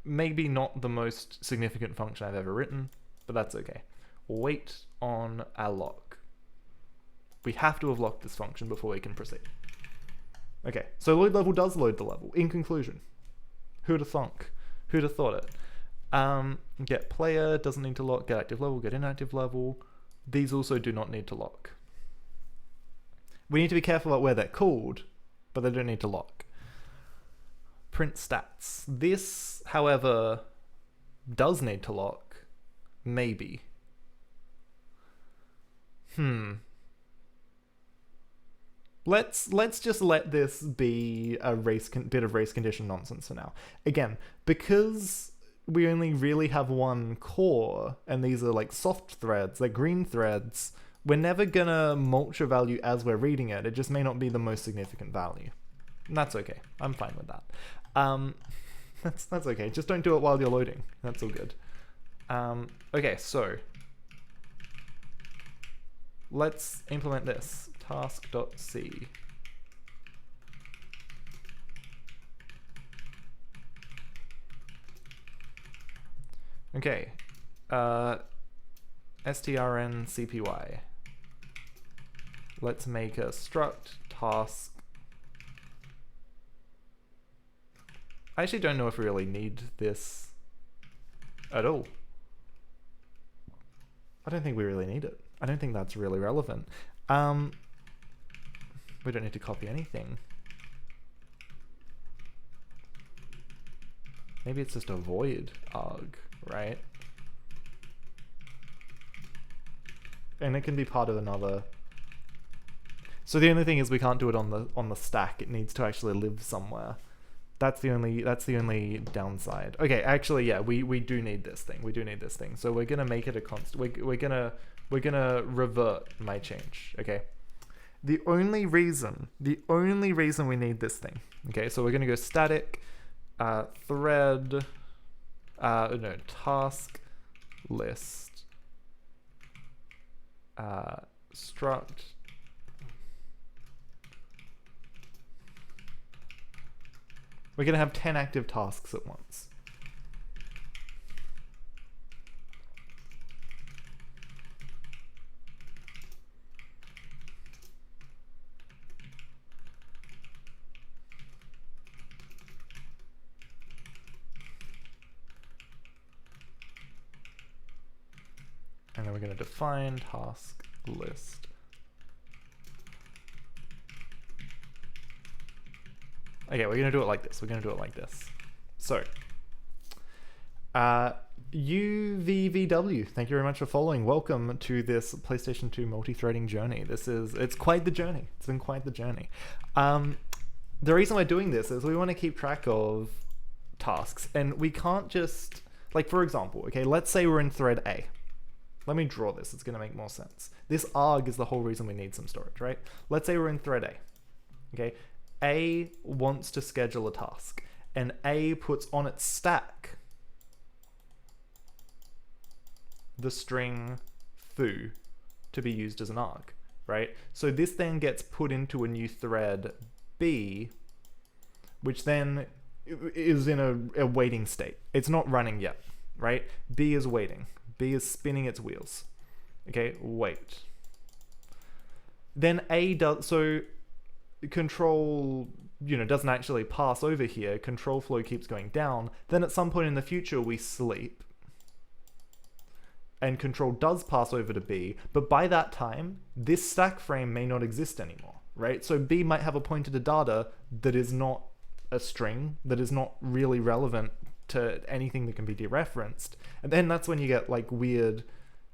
Maybe not the most significant function I've ever written, but that's okay. Wait on our lock. We have to have locked this function before we can proceed. Okay, so load level does load the level. In conclusion, who'd have thunk? Who'd have thought it? Get player doesn't need to lock. Get active level. Get inactive level. These also do not need to lock. We need to be careful about where they're called, but they don't need to lock. Print stats. This, however, does need to lock. Maybe. Let's just let this be a bit of race condition nonsense for now. Again, because we only really have one core, and these are like soft threads, like green threads, we're never gonna mulch a value as we're reading it. It just may not be the most significant value. And that's okay. I'm fine with that. That's okay. Just don't do it while you're loading. That's all good. Okay, so let's implement this. Task.c. Okay. strncpy. Let's make a struct task. I actually don't know if we really need this at all. I don't think we really need it. I don't think that's really relevant. We don't need to copy anything. Maybe it's just a void arg, right? And it can be part of another. So the only thing is we can't do it on the stack. It needs to actually live somewhere. That's the only downside. Okay, actually, yeah, we do need this thing. We do need this thing. So we're gonna make it a constant. We're gonna revert my change. Okay. The only reason we need this thing. Okay, so we're gonna go static thread task list struct we're gonna have 10 active tasks at once. And then we're going to define task list. Okay, we're going to do it like this. So, UVVW, thank you very much for following. Welcome to this PlayStation 2 multi-threading journey. It's quite the journey. It's been quite the journey. The reason we're doing this is we want to keep track of tasks, and we can't just, like, for example, okay, let's say we're in thread A. Let me draw this, it's going to make more sense. This arg is the whole reason we need some storage, right? Let's say we're in thread A. Okay, A wants to schedule a task, and A puts on its stack the string foo to be used as an arg, right? So this then gets put into a new thread B, which then is in a waiting state. It's not running yet, right? B is waiting. B is spinning its wheels. Okay, wait. Then A does, so control, doesn't actually pass over here. Control flow keeps going down. Then at some point in the future, we sleep. And control does pass over to B, but by that time, this stack frame may not exist anymore, right? So B might have a pointer to data that is not a string, that is not really relevant to anything that can be dereferenced. And then that's when you get like weird,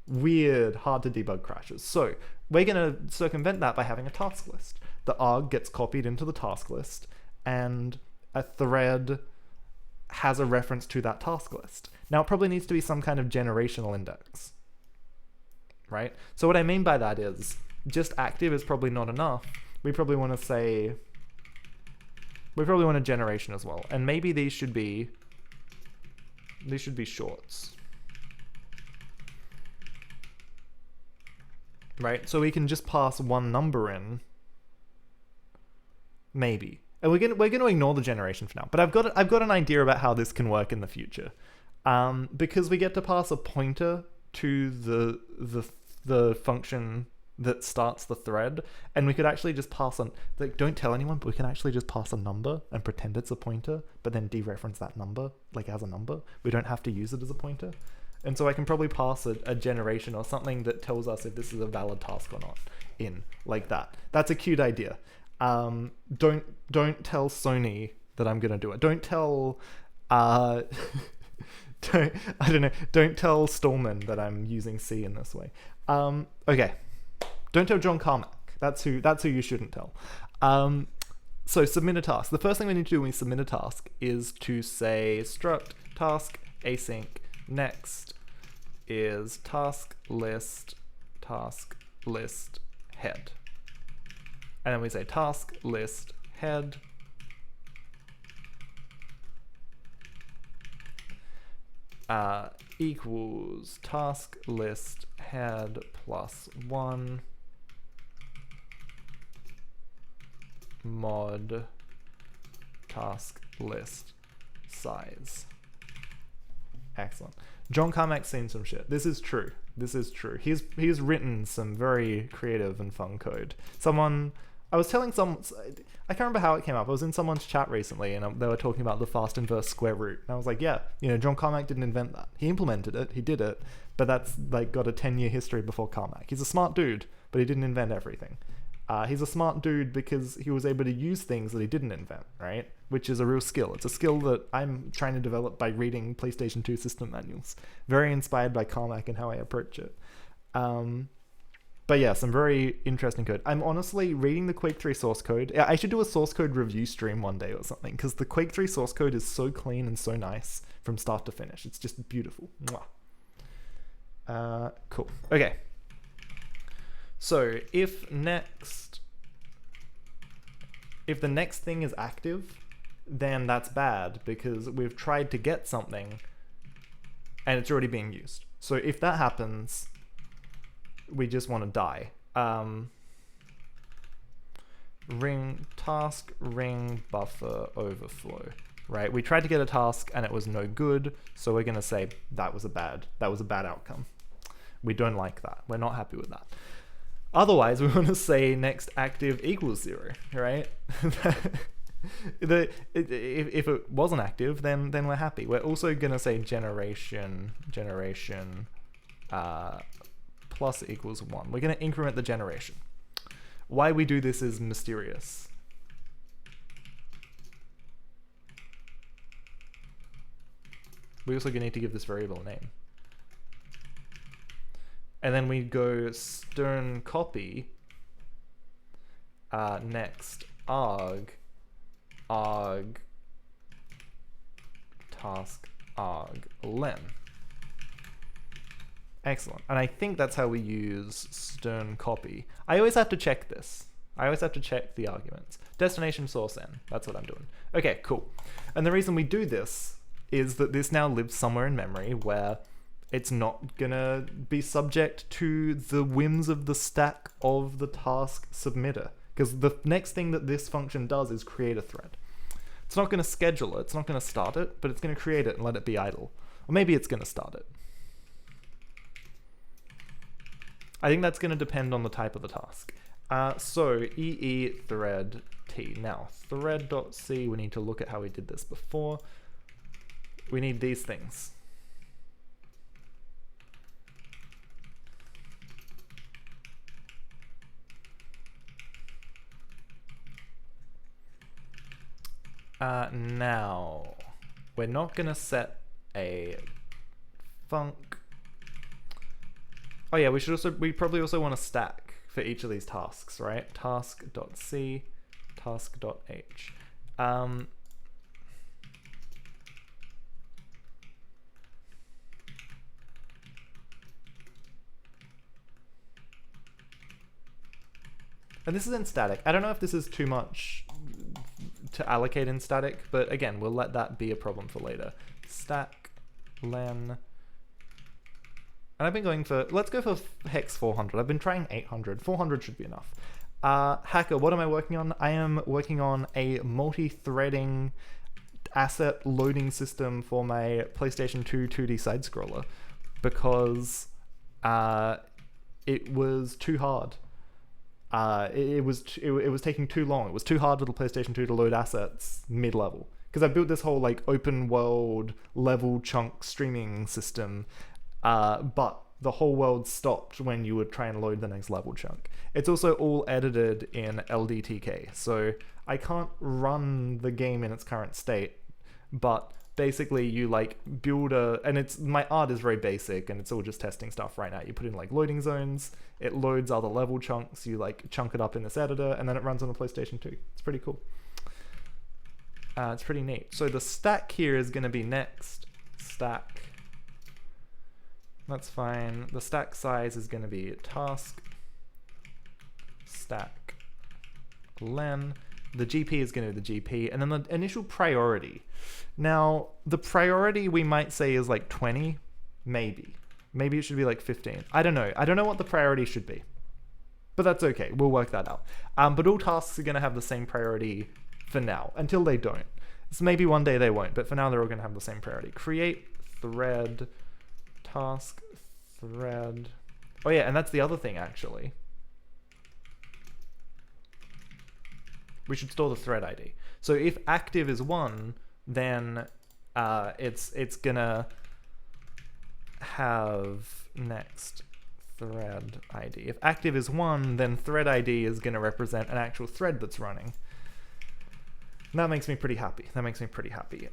hard to debug crashes. So we're gonna circumvent that by having a task list. The arg gets copied into the task list, and a thread has a reference to that task list. Now it probably needs to be some kind of generational index, right? So what I mean by that is just active is probably not enough. We probably want a generation as well. And maybe these should be shorts. Right? So we can just pass one number in. Maybe. And we're gonna ignore the generation for now. But I've got an idea about how this can work in the future. Because we get to pass a pointer to the function that starts the thread, and we could actually just pass on, like, don't tell anyone, but we can actually just pass a number and pretend it's a pointer, but then dereference that number like as a number. We don't have to use it as a pointer. And so I can probably pass a generation or something that tells us if this is a valid task or not in, like that. That's a cute idea. Don't tell Sony that I'm gonna do it. Don't tell don't tell Stallman that I'm using C in this way. Okay. Don't tell John Carmack. That's who you shouldn't tell. So submit a task. The first thing we need to do when we submit a task is to say struct task async next is task list head. And then we say task list head equals task list head plus 1 mod task list size. Excellent. John Carmack's seen some shit. This is true. He's written some very creative and fun code. I can't remember how it came up. I was in someone's chat recently, and they were talking about the fast inverse square root. And I was like, yeah, John Carmack didn't invent that. He implemented it, he did it, but that's like got a 10-year history before Carmack. He's a smart dude, but he didn't invent everything. He's a smart dude because he was able to use things that he didn't invent, right? Which is a real skill. It's a skill that I'm trying to develop by reading PlayStation 2 system manuals. Very inspired by Carmack and how I approach it. But yeah, some very interesting code. I'm honestly reading the Quake 3 source code. I should do a source code review stream one day or something, because the Quake 3 source code is so clean and so nice from start to finish. It's just beautiful. Mwah. Cool. Okay. So if the next thing is active, then that's bad because we've tried to get something and it's already being used. So if that happens, we just want to die. Ring task ring buffer overflow, right? We tried to get a task and it was no good, so we're gonna say that was a bad outcome. We don't like that. We're not happy with that. Otherwise, we want to say next active equals 0, right? If it wasn't active, then we're happy. We're also gonna say generation plus equals 1. We're gonna increment the generation. Why we do this is mysterious. We also need to give this variable a name. And then we go stern copy next arg task arg len. Excellent. And I think that's how we use stern copy. I always have to check this. I always have to check the arguments. Destination source n. That's what I'm doing. Okay, cool. And the reason we do this is that this now lives somewhere in memory where it's not gonna be subject to the whims of the stack of the task submitter, because the next thing that this function does is create a thread. It's not going to schedule it, it's not going to start it, but it's going to create it and let it be idle. Or maybe it's going to start it. I think that's going to depend on the type of the task. So EE thread T. Now, thread.c, we need to look at how we did this before. We need these things. Now, we're not going to set a func. Oh yeah, we probably also want a stack for each of these tasks, right? Task.c, task.h. And this is in static. I don't know if this is too much to allocate in static, but again, we'll let that be a problem for later. Stack, len. And I've been going for, let's go for hex 400. I've been trying 800. 400 should be enough. Hacker, what am I working on? I am working on a multi-threading asset loading system for my PlayStation 2 2D side-scroller because it was too hard. It was taking too long. It was too hard for the PlayStation 2 to load assets mid-level. Because I built this whole like open world level chunk streaming system, but the whole world stopped when you would try and load the next level chunk. It's also all edited in LDTK, so I can't run the game in its current state, but basically you like build and my art is very basic and it's all just testing stuff right now. You put in like loading zones, it loads other level chunks, you like chunk it up in this editor, and then it runs on the PlayStation 2. It's pretty cool. It's pretty neat. So the stack here is going to be next stack. That's fine. The stack size is going to be task stack len. The GP is going to be the GP, and then the initial priority. Now, the priority we might say is like 20, maybe. Maybe it should be like 15. I don't know. I don't know what the priority should be, but that's okay. We'll work that out. But all tasks are going to have the same priority for now, until they don't. So maybe one day they won't, but for now they're all going to have the same priority. Create thread, task, thread. Oh yeah, and that's the other thing actually. We should store the thread ID. So if active is 1, then it's gonna have next thread ID. If active is 1, then thread ID is gonna represent an actual thread that's running. And that makes me pretty happy. That makes me pretty happy.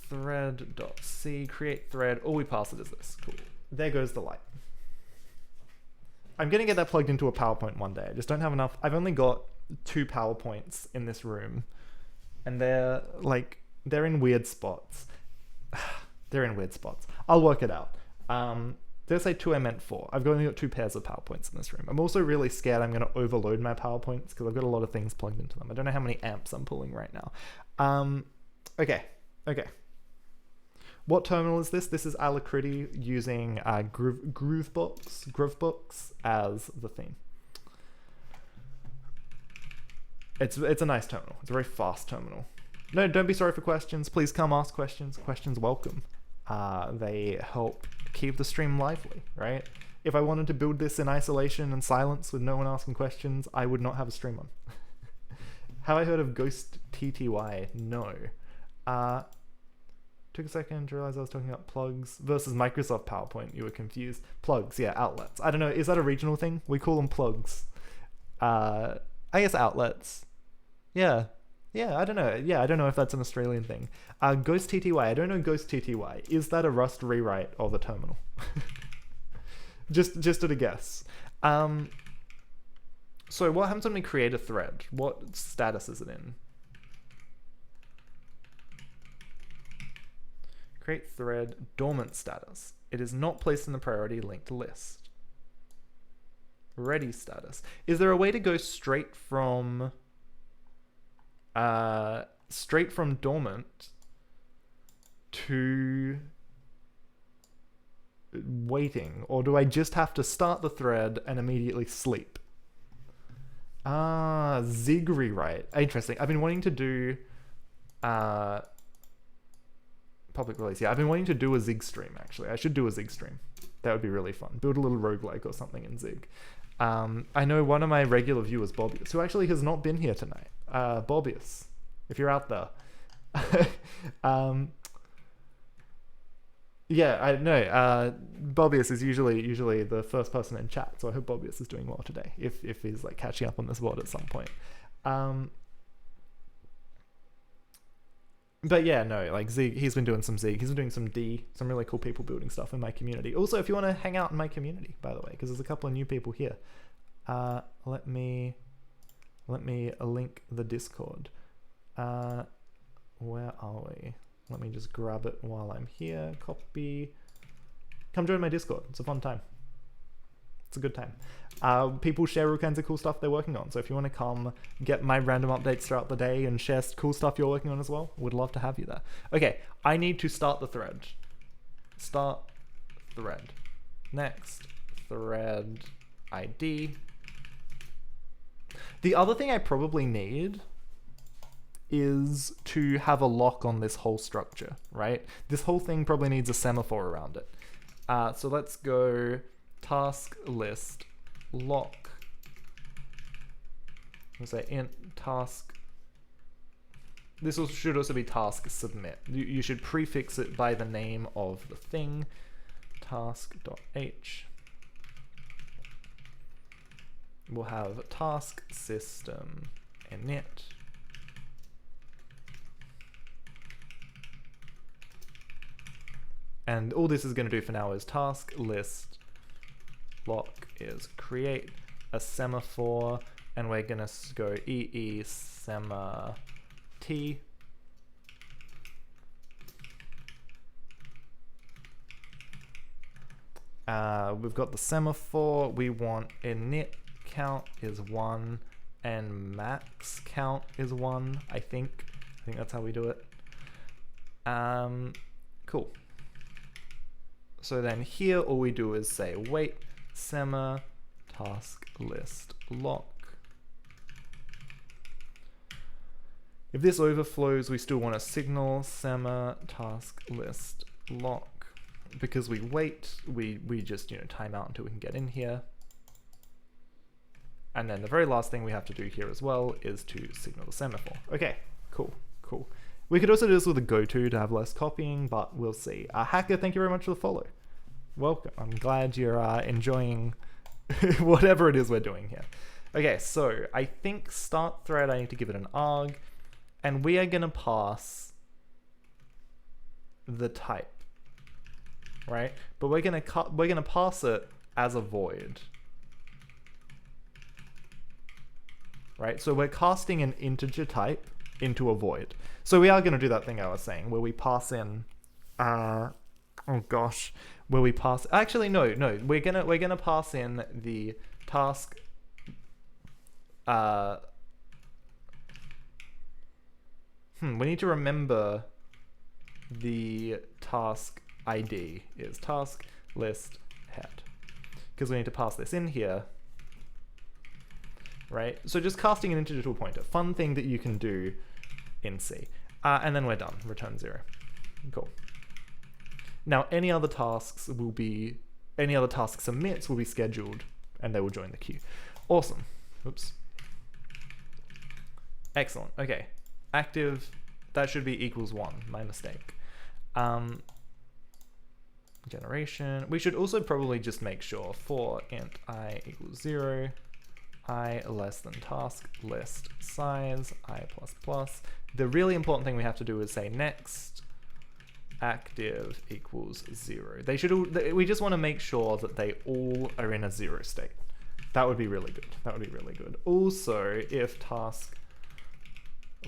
Thread.c, create thread. All we pass it is this. Cool. There goes the light. I'm gonna get that plugged into a PowerPoint one day. I just don't have enough. I've only got 2 PowerPoints in this room, and they're in weird spots. They're in weird spots. I'll work it out. Did I say 2? I meant 4. I've only got 2 pairs of PowerPoints in this room. I'm also really scared I'm going to overload my PowerPoints because I've got a lot of things plugged into them. I don't know how many amps I'm pulling right now. Okay. What terminal is this? This is Alacrity using Groovebox as the theme. It's a nice terminal. It's a very fast terminal. No, don't be sorry for questions. Please come ask questions. Questions welcome. They help keep the stream lively, right? If I wanted to build this in isolation and silence with no one asking questions, I would not have a stream on. Have I heard of Ghost TTY? No. Took a second to realize I was talking about plugs versus Microsoft PowerPoint. You were confused. Plugs, yeah, outlets. I don't know. Is that a regional thing? We call them plugs. I guess outlets. Yeah, I don't know. Yeah, I don't know if that's an Australian thing. Ghost TTY. I don't know Ghost TTY. Is that a Rust rewrite of the terminal? just at a guess. So what happens when we create a thread? What status is it in? Create thread, dormant status. It is not placed in the priority linked list. Ready status. Is there a way to go straight from dormant to waiting, or do I just have to start the thread and immediately sleep? Zig rewrite. Interesting. I've been wanting to do Public release. Yeah, I've been wanting to do a Zig stream, actually. I should do a Zig stream. That would be really fun. Build a little roguelike or something in Zig. I know one of my regular viewers, Bobius, who actually has not been here tonight. Bobius, if you're out there. Yeah, I know. Bobius is usually the first person in chat, so I hope Bobius is doing well today, if he's like catching up on this VOD at some point. But yeah, no, like Zig, he's been doing some Zig, he's been doing some D, some really cool people building stuff in my community. Also, if you want to hang out in my community, by the way, because there's a couple of new people here, let me link the Discord. Where are we? Let me just grab it while I'm here. Copy. Come join my Discord. It's a fun time. It's a good time. People share all kinds of cool stuff they're working on. So if you want to come get my random updates throughout the day and share cool stuff you're working on as well, would love to have you there. Okay, I need to start the thread. Start thread. Next, thread ID. The other thing I probably need is to have a lock on this whole structure, right? This whole thing probably needs a semaphore around it. So let's go task list lock. Let's say int task. This should also be task submit. You should prefix it by the name of the thing. Task.h. We'll have task system init. And all this is going to do for now is task list lock is create a semaphore, and we're going to go sema t. We've got the semaphore. We want init count is 1 and max count is 1, I think. I think that's how we do it. Cool. So then here all we do is say wait sema task list lock. If this overflows, we still want to signal sema task list lock, because we wait, we just time out until we can get in here. And then the very last thing we have to do here as well is to signal the semaphore. Okay, cool. We could also do this with a goto to have less copying, but we'll see. Hacker, thank you very much for the follow. Welcome. I'm glad you're enjoying whatever it is we're doing here. Okay, so I think start thread, I need to give it an arg, and we are going to pass the type, right? But we're going to pass it as a void. Right? So we're casting an integer type into a void. So we are going to do that thing I was saying, where we pass in, where we pass, actually, no, we're gonna pass in the task, we need to remember the task ID is task list head, because we need to pass this in here. Right? So just casting an integer to a pointer. Fun thing that you can do in C. And then we're done. Return 0. Cool. Now any other tasks submits will be scheduled and they will join the queue. Awesome. Oops. Excellent. Okay. Active, that should be equals 1. My mistake. Generation. We should also probably just make sure for int I equals 0. I less than task list size I plus plus. The really important thing we have to do is say next active equals 0. They should all, we just want to make sure that they all are in a 0 state. That would be really good. That would be really good. Also, if task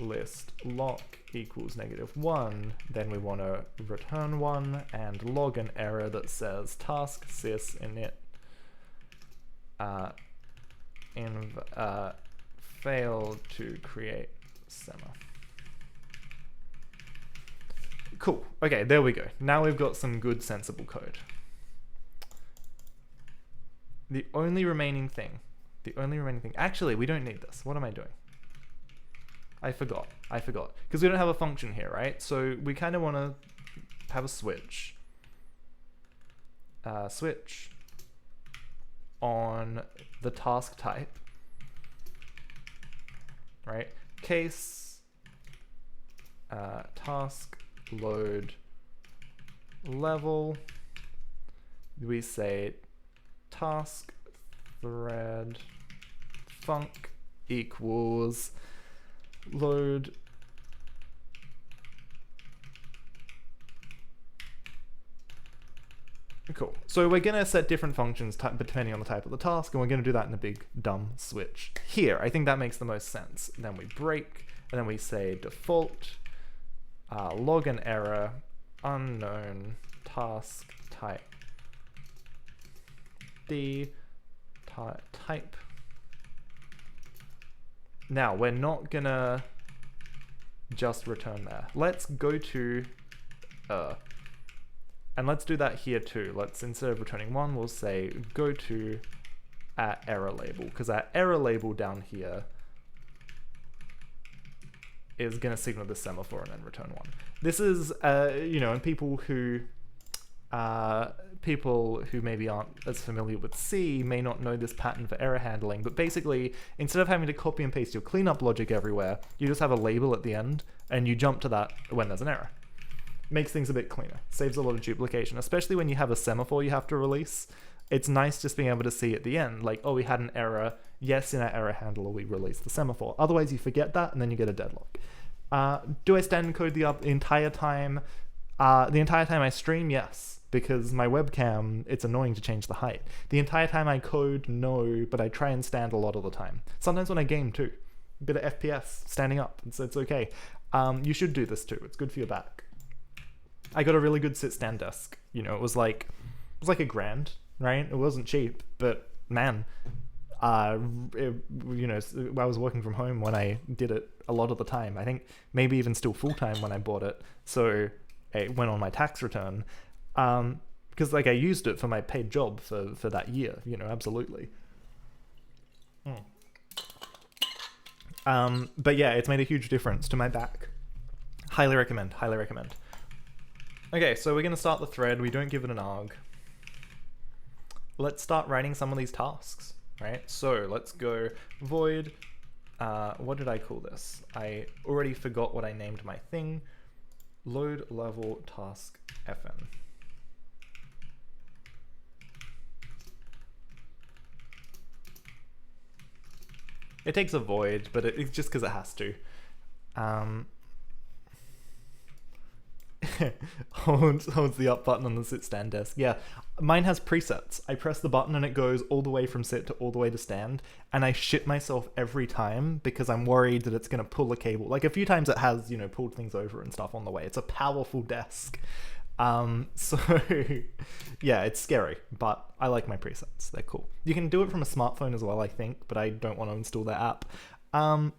list lock equals -1, then we want to return 1 and log an error that says task sys init failed to create sema. Cool. Okay, there we go. Now we've got some good, sensible code. The only remaining thing, actually, we don't need this. What am I doing? I forgot. Because we don't have a function here, right? So we kind of want to have a switch. Switch on the task type, right? Case task load level. We say task thread func equals load cool. So we're gonna set different functions depending on the type of the task, and we're gonna do that in a big dumb switch here. I think that makes the most sense. Then we break, and then we say default log an error unknown task type d type. Now we're not gonna just return there. Let's go to and let's do that here too. Let's, instead of returning 1, we'll say go to our error label, because our error label down here is going to signal the semaphore and then return 1. This is, you know, and people who maybe aren't as familiar with C may not know this pattern for error handling, but basically, instead of having to copy and paste your cleanup logic everywhere, you just have a label at the end, and you jump to that when there's an error. Makes things a bit cleaner, saves a lot of duplication, especially when you have a semaphore you have to release. It's nice just being able to see at the end, like, oh, we had an error, yes, in our error handler we released the semaphore. Otherwise you forget that and then you get a deadlock. Do I stand encode the entire time? The entire time I stream, yes, because my webcam, it's annoying to change the height. The entire time I code, no, but I try and stand a lot of the time. Sometimes when I game too, a bit of FPS, standing up, so it's okay. You should do this too, it's good for your back. I got a really good sit-stand desk. You know, it was like $1,000, right? It wasn't cheap, but man, you know, I was working from home when I did it a lot of the time. I think maybe even still full-time when I bought it. So it went on my tax return, because like I used it for my paid job for that year. You know, absolutely. But yeah, it's made a huge difference to my back. Highly recommend. Highly recommend. Okay, so we're going to start the thread. We don't give it an arg. Let's start writing some of these tasks, right? So let's go void, what did I call this? I already forgot what I named my thing. Load level task fn. It takes a void, but it's just because it has to. holds the up button on the sit stand desk. Yeah, mine has presets. I press the button and it goes all the way from sit to all the way to stand, and I shit myself every time because I'm worried that it's going to pull a cable. Like a few times it has, you know, pulled things over and stuff on the way. It's a powerful desk. So yeah, it's scary, but I like my presets. They're cool. You can do it from a smartphone as well, I think, but I don't want to install their app.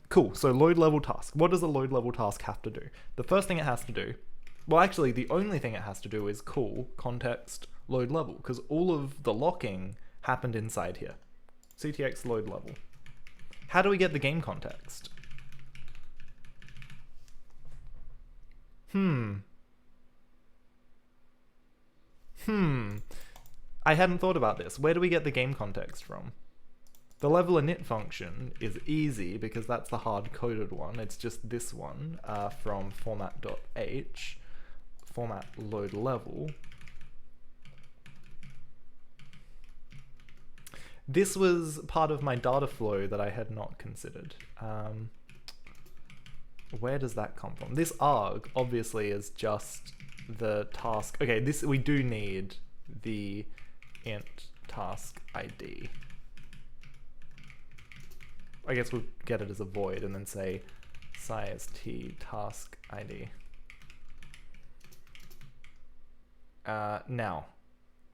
Cool. So load level task. What does a load level task have to do? The first thing it has to do, well, actually, the only thing it has to do is call context load level, because all of the locking happened inside here. CTX load level. How do we get the game context? I hadn't thought about this. Where do we get the game context from? The level init function is easy because that's the hard-coded one. It's just this one from format.h. format load level. This was part of my data flow that I had not considered. Where does that come from? This arg obviously is just the task. Okay, this, we do need the int task ID. I guess we'll get it as a void and then say size t task ID. Now,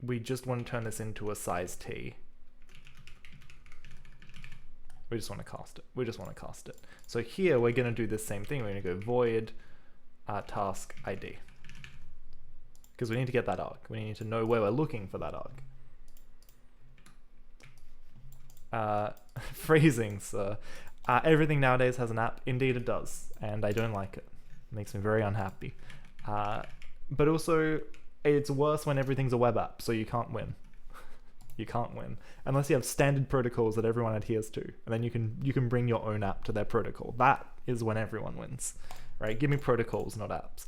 we just want to turn this into a size t. We just want to cast it. So here we're going to do the same thing. We're going to go void task ID. Because we need to get that arg. We need to know where we're looking for that arg. Phrasing, sir. Everything nowadays has an app. Indeed it does, and I don't like it. It makes me very unhappy. But also, it's worse when everything's a web app, so you can't win. You can't win unless you have standard protocols that everyone adheres to, and then you can bring your own app to their protocol. That is when everyone wins, right? Give me protocols, not apps.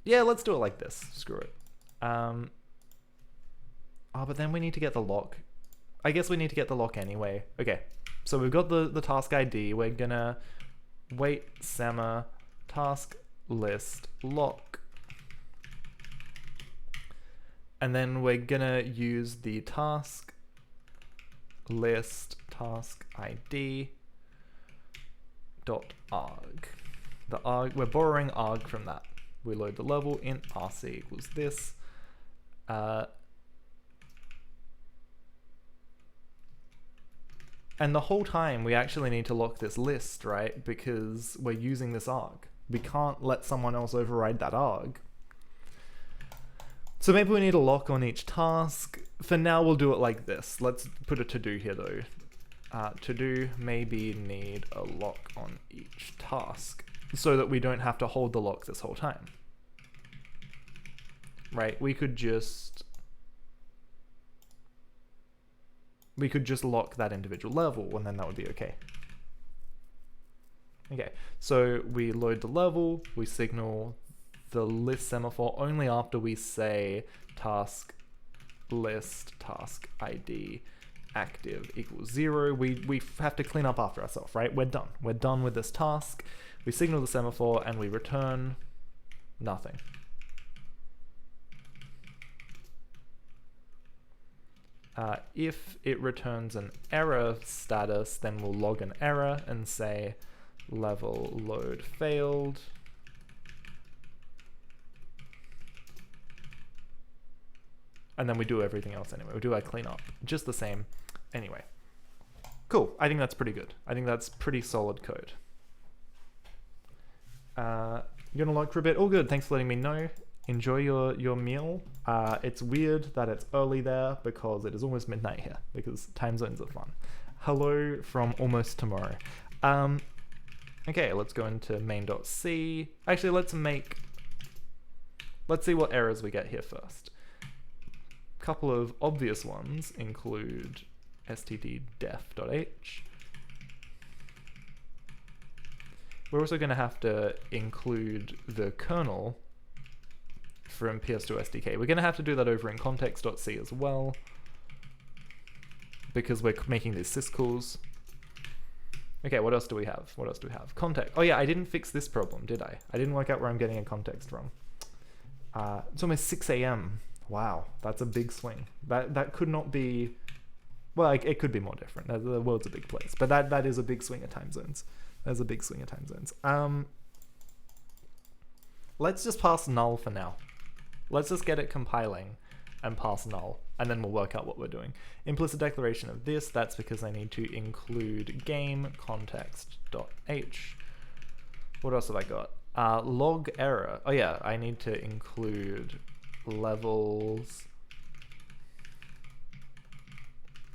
Yeah, let's do it like this. Screw it. Oh, but then we need to get the lock. I guess we need to get the lock anyway. Okay, so we've got the task ID. We're gonna wait semma task list lock. And then we're gonna use the task list task ID dot arg. The arg, we're borrowing arg from that. We load the level int rc equals this. And the whole time we actually need to lock this list, right? Because we're using this arg. We can't let someone else override that arg. So maybe we need a lock on each task. For now, we'll do it like this. Let's put a to-do here though. To-do maybe need a lock on each task so that we don't have to hold the lock this whole time. Right, we could just lock that individual level and then that would be okay. Okay, so we load the level, we signal the list semaphore only after we say task list task ID active equals 0. We have to clean up after ourselves, right? We're done. We're done with this task. We signal the semaphore and we return nothing. If it returns an error status, then we'll log an error and say level load failed. And then we do everything else anyway. We do our cleanup, just the same anyway. Cool, I think that's pretty good. I think that's pretty solid code. You're gonna log for a bit? All good, thanks for letting me know. Enjoy your meal. It's weird that it's early there because it is almost midnight here, because time zones are fun. Hello from almost tomorrow. Okay, let's go into main.c. Actually, let's see what errors we get here first. Couple of obvious ones include stddef.h. We're also going to have to include the kernel from PS2 SDK. We're going to have to do that over in context.c as well, because we're making these syscalls. Okay, what else do we have? What else do we have? Context. Oh yeah, I didn't fix this problem, did I? I didn't work out where I'm getting a context from. It's almost 6 AM. Wow, that's a big swing. That could not be... Well, it could be more different. The world's a big place. But that is a big swing of time zones. There's a big swing of time zones. Let's just pass null for now. Let's just get it compiling and pass null, and then we'll work out what we're doing. Implicit declaration of this, that's because I need to include game context.h. What else have I got? Log error. Oh yeah, I need to include levels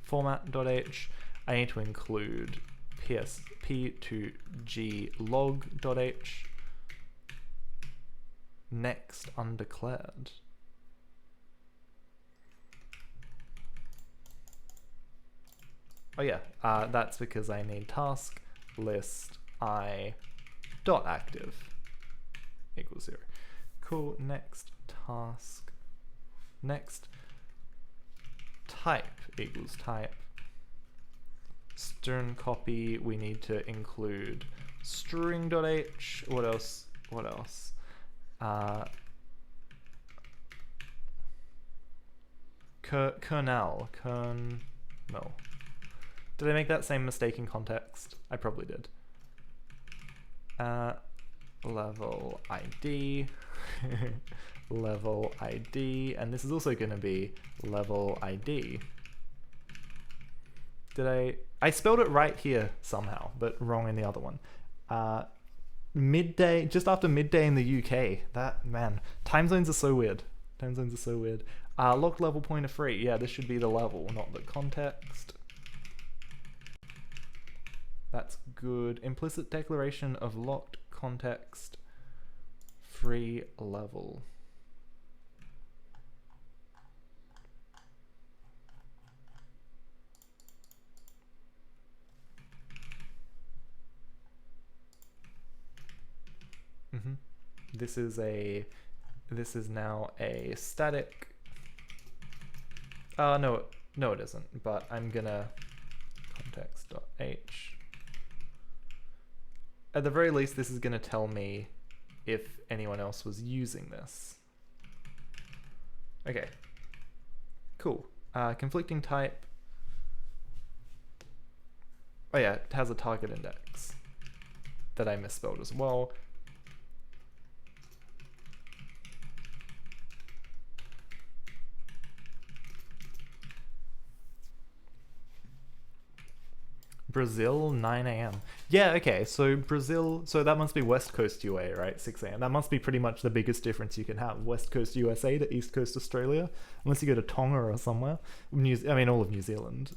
format.h. I need to include p2g log.h. Next undeclared. Oh yeah, that's because I need task list I dot active equals 0. Cool. Next task. Next type equals type. String copy. We need to include string.h. What else? What else? Kernel. Did I make that same mistake in context? I probably did. Level ID. Level ID. And this is also going to be level ID. I spelled it right here somehow, but wrong in the other one. Midday, just after midday in the UK. That, man, time zones are so weird. Time zones are so weird. Locked level pointer free. Yeah, this should be the level, not the context. That's good. Implicit declaration of locked context free level. This is now a static. No, it isn't. But I'm gonna context.h. At the very least, this is gonna tell me if anyone else was using this. Okay. Cool. Conflicting type. Oh yeah, it has a target index that I misspelled as well. Brazil, 9 a.m. Yeah, okay, so Brazil, so that must be West Coast UA, right? 6 a.m. That must be pretty much the biggest difference you can have. West Coast USA to East Coast Australia, unless you go to Tonga or somewhere. All of New Zealand.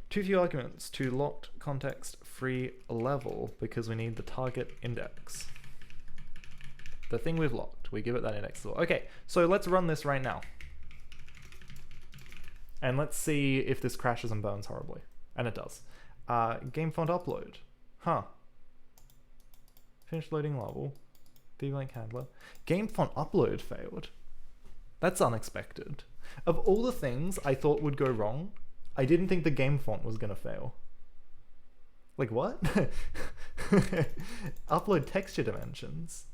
Too few arguments to locked context free level because we need the target index. The thing we've locked, we give it that index as well. Okay, so let's run this right now. And let's see if this crashes and burns horribly. And it does. Game font upload. Huh. Finish loading level. Vblank handler. Game font upload failed. That's unexpected. Of all the things I thought would go wrong, I didn't think the game font was gonna fail. Like what? Upload texture dimensions.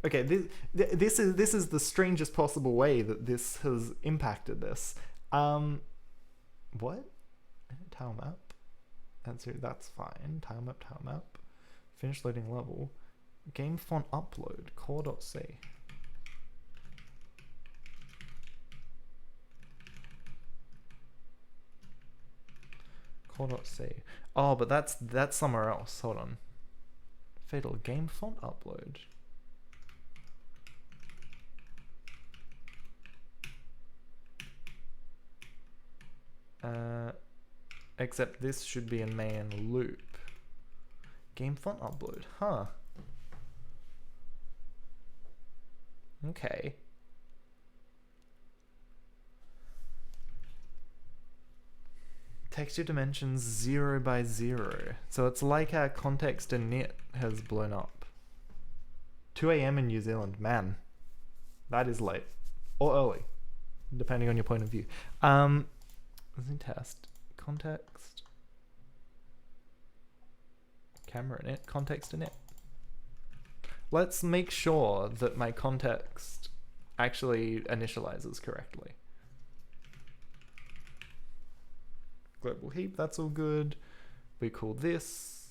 Okay, this is the strangest possible way that this has impacted this. What? Tile map. That's fine. Tile map. Finish loading level. Game font upload. Core.c. Core.c. Oh, but that's somewhere else. Hold on. Fatal game font upload. Except this should be in main loop. Game font upload, huh? Okay. Texture dimensions 0 by 0. So it's like our context init has blown up. 2 a.m. in New Zealand, man. That is late. Or early, depending on your point of view. Test. Context. Camera init. Context init. Let's make sure that my context actually initializes correctly. Global heap, that's all good. We call this.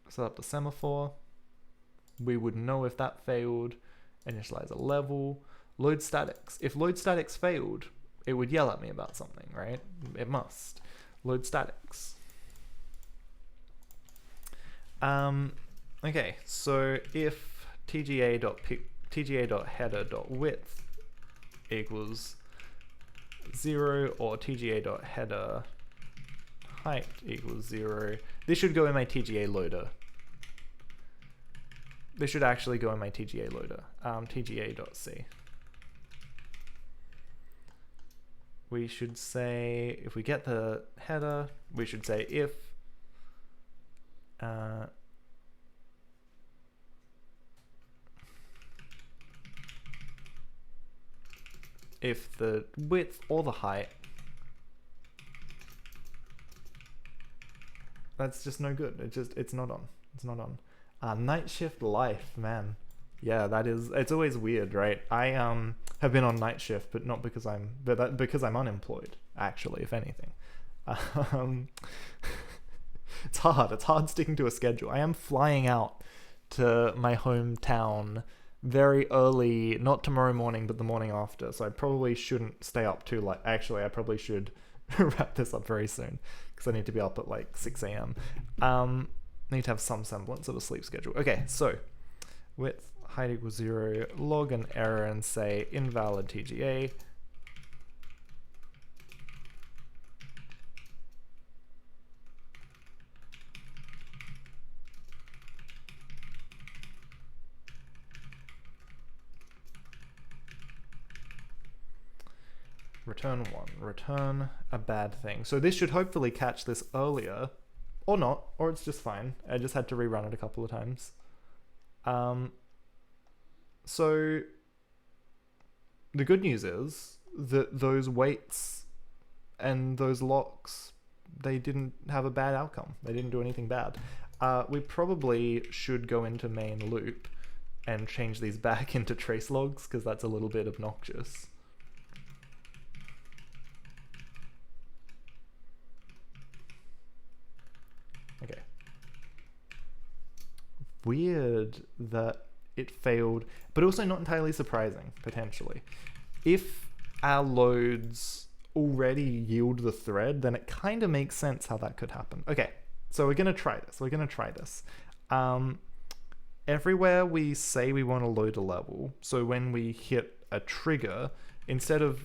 Set up the semaphore. We would know if that failed. Initialize a level. Load statics. If load statics failed, it would yell at me about something, right? It must. Load statics. Okay, so if tga.header.width equals 0 or tga.header height equals 0, this should go in my TGA loader. This should actually go in my TGA loader. tga.c. We should say, if we get the header, we should say if the width or the height, that's just no good. It's not on. It's not on. Night shift life, man. Yeah, it's always weird, right? I have been on night shift, but not because because I'm unemployed, actually, if anything. It's hard sticking to a schedule. I am flying out to my hometown very early, not tomorrow morning, but the morning after, so I probably shouldn't stay up too late. Actually, I probably should wrap this up very soon, because I need to be up at like 6 a.m. need to have some semblance of a sleep schedule. Okay, so width height equals 0, log an error and say invalid TGA. Return 1, return a bad thing. So this should hopefully catch this earlier, or not, or it's just fine. I just had to rerun it a couple of times. So the good news is that those waits and those locks, they didn't have a bad outcome. They didn't do anything bad. We probably should go into main loop and change these back into trace logs, because that's a little bit obnoxious. Okay. Weird that it failed, but also not entirely surprising, potentially. If our loads already yield the thread, then it kind of makes sense how that could happen. Okay, so we're going to try this. Everywhere we say we want to load a level, so when we hit a trigger, instead of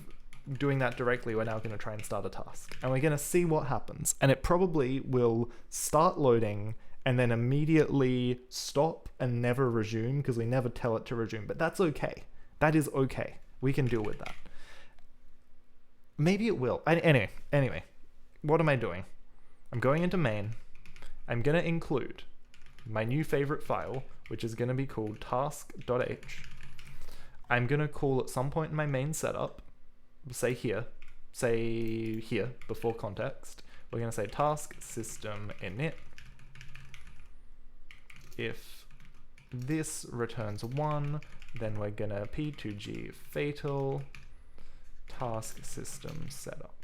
doing that directly, we're now going to try and start a task. And we're going to see what happens. And it probably will start loading and then immediately stop and never resume, because we never tell it to resume. But that's okay. That is okay. We can deal with that. Maybe it will. Anyway, what am I doing? I'm going into main. I'm going to include my new favorite file, which is going to be called task.h. I'm going to call at some point in my main setup, say here before context, we're going to say task system init. If this returns 1, then we're going to p2g fatal task system setup.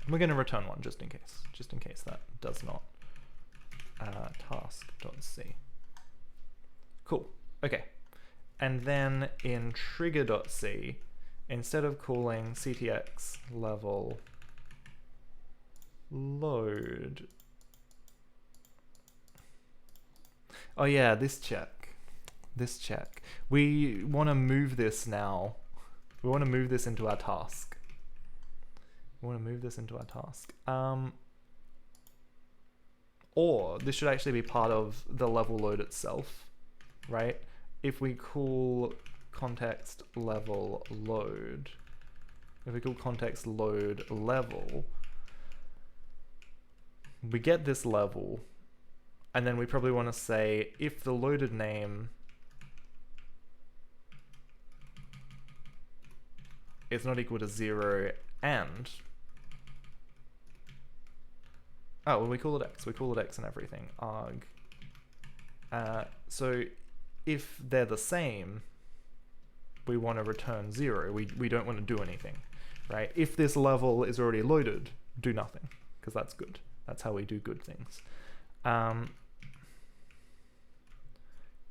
And we're going to return 1 just in case that does not. Task.c. Cool. Okay. And then in trigger.c, instead of calling ctx level load, oh yeah, this check. We want to move this now. We want to move this into our task. Or this should actually be part of the level load itself, right? If we call context level load, level, we get this level, and then we probably want to say if the loaded name is not equal to 0 and, oh, well, we call it x and everything, arg. So if they're the same, we want to return 0. We don't want to do anything, right? If this level is already loaded, do nothing, because that's good. That's how we do good things.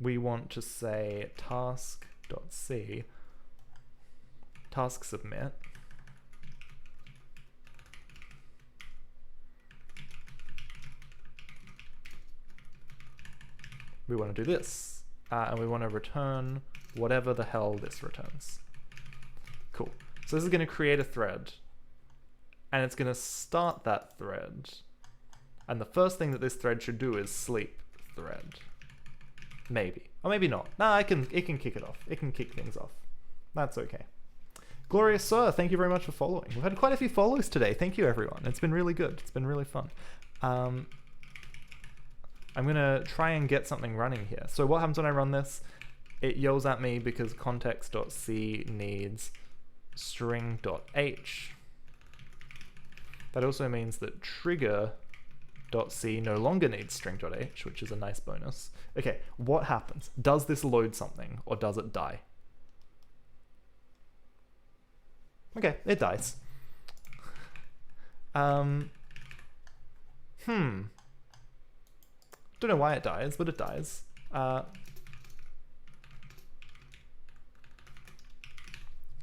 We want to say task.c, task submit. We want to do this, and we want to return whatever the hell this returns. Cool. So this is going to create a thread, and it's going to start that thread. And the first thing that this thread should do is sleep thread. Maybe. Or maybe not. Nah, it can kick it off. It can kick things off. That's okay. Glorious Sir, thank you very much for following. We've had quite a few follows today. Thank you, everyone. It's been really good. It's been really fun. I'm going to try and get something running here. So what happens when I run this? It yells at me because context.c needs string.h. That also means that trigger.c no longer needs string.h, which is a nice bonus. Okay, what happens? Does this load something, or does it die? Okay, it dies. Don't know why it dies, but it dies.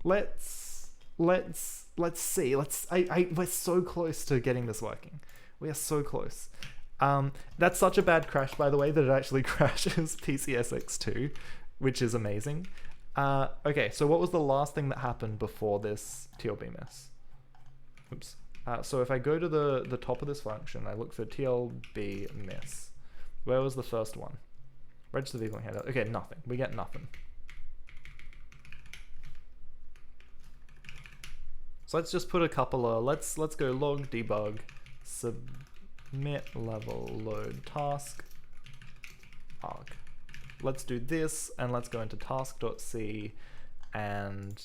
Let's let's see. We're so close to getting this working. We are so close. That's such a bad crash, by the way, that it actually crashes PCSX2, which is amazing. Okay, so what was the last thing that happened before this TLB miss? Oops. So if I go to the top of this function, I look for TLB miss. Where was the first one? Register vehicle handle. Okay, nothing. We get nothing. So let's just put a couple of, let's go log debug submit level load task arg. Let's do this, and let's go into task.c and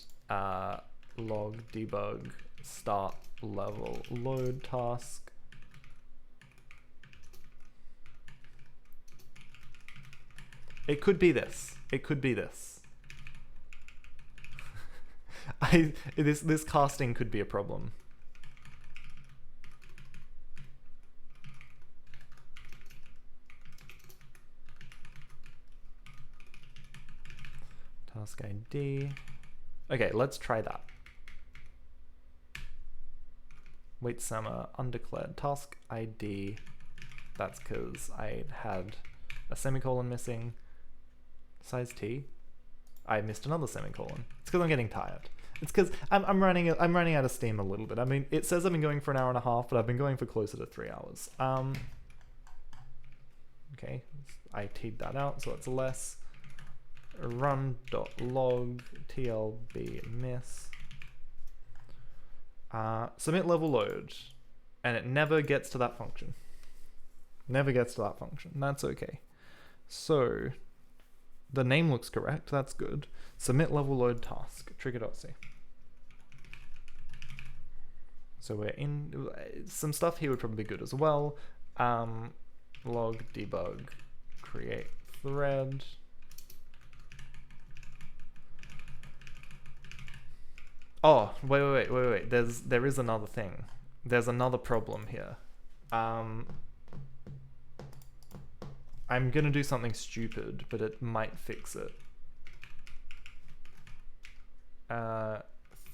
log debug start level load task. It could be this. It could be this. This casting could be a problem. Task ID. Okay, let's try that. Wait summer undeclared task ID. That's because I had a semicolon missing. Size T. I missed another semicolon. It's because I'm getting tired. It's because I'm running out of steam a little bit. I mean, it says I've been going for an hour and a half, but I've been going for closer to 3 hours. Okay, I T'd that out, so it's less. Run.log TLB miss. Submit level load, and it never gets to that function. Never gets to that function. That's okay. So the name looks correct. That's good. Submit level load task trigger.c. So we're in some stuff here would probably be good as well. Log debug create thread. Oh, wait. There is another thing. There's another problem here. I'm gonna do something stupid, but it might fix it.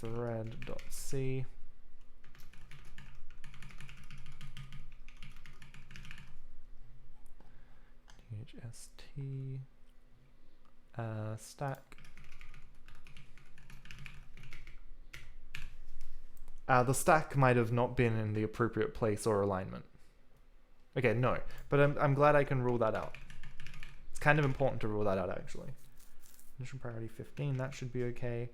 Thread.c. THST. Stack. The stack might have not been in the appropriate place or alignment. Okay, no, but I'm glad I can rule that out. It's kind of important to rule that out, actually. Initial priority 15, that should be okay.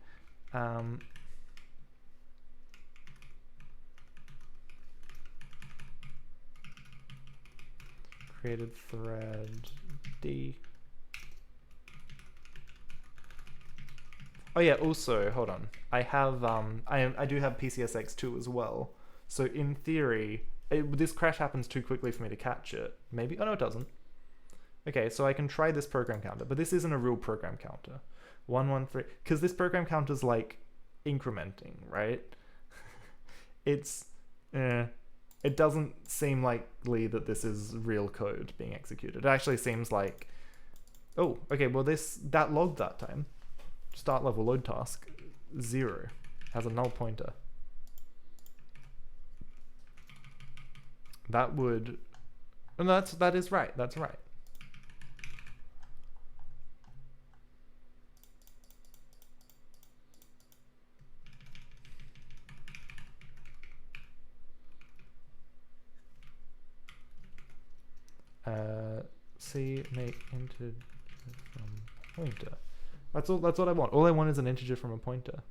Created thread D. Oh yeah, also, hold on. I have, I do have PCSX2 as well. So in theory, this crash happens too quickly for me to catch it. Maybe, oh no it doesn't. Okay, so I can try this program counter, but this isn't a real program counter. 113, because this program counter is like incrementing, right? It doesn't seem likely that this is real code being executed. It actually seems like, oh, okay, well that logged that time. Start level load task 0 has a null pointer. That would, and that is right. That's right. C make integer from pointer. That's what I want. All I want is an integer from a pointer.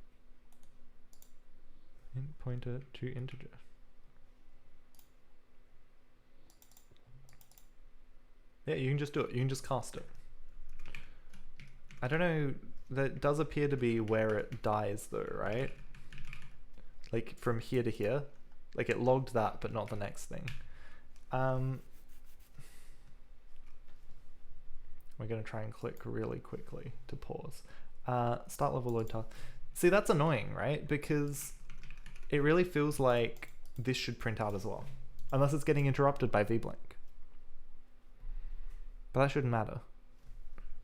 Pointer to integer. Yeah, you can just do it. You can just cast it. I don't know. That does appear to be where it dies though, right? Like from here to here. Like it logged that, but not the next thing. We're going to try and click really quickly to pause. Start level load task. See, that's annoying, right? Because it really feels like this should print out as well. Unless it's getting interrupted by vblink. But that shouldn't matter.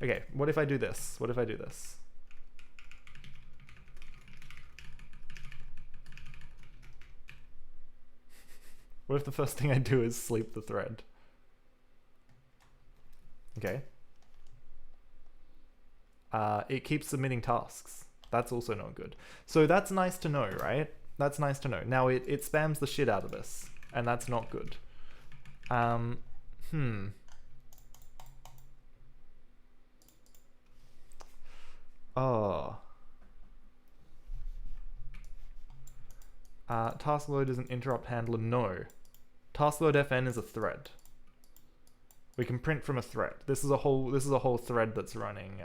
Okay, what if I do this? What if I do this? What if the first thing I do is sleep the thread? Okay. It keeps submitting tasks. That's also not good. So that's nice to know, right? That's nice to know. Now it spams the shit out of this, and that's not good. Oh. Task load is an interrupt handler. No. Task load FN is a thread. We can print from a thread. This is a whole thread that's running.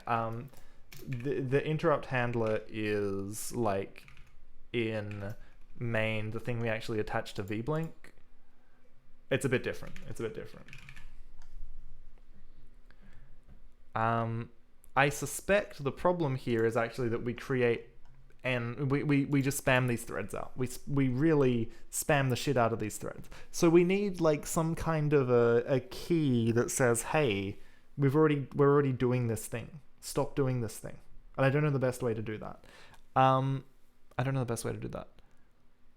The interrupt handler is like in main, the thing we actually attach to vblink. It's a bit different. I suspect the problem here is actually that we create and we just spam these threads out. We really spam the shit out of these threads. So we need like some kind of a key that says, hey, we're already doing this thing. Stop doing this thing. And I don't know the best way to do that.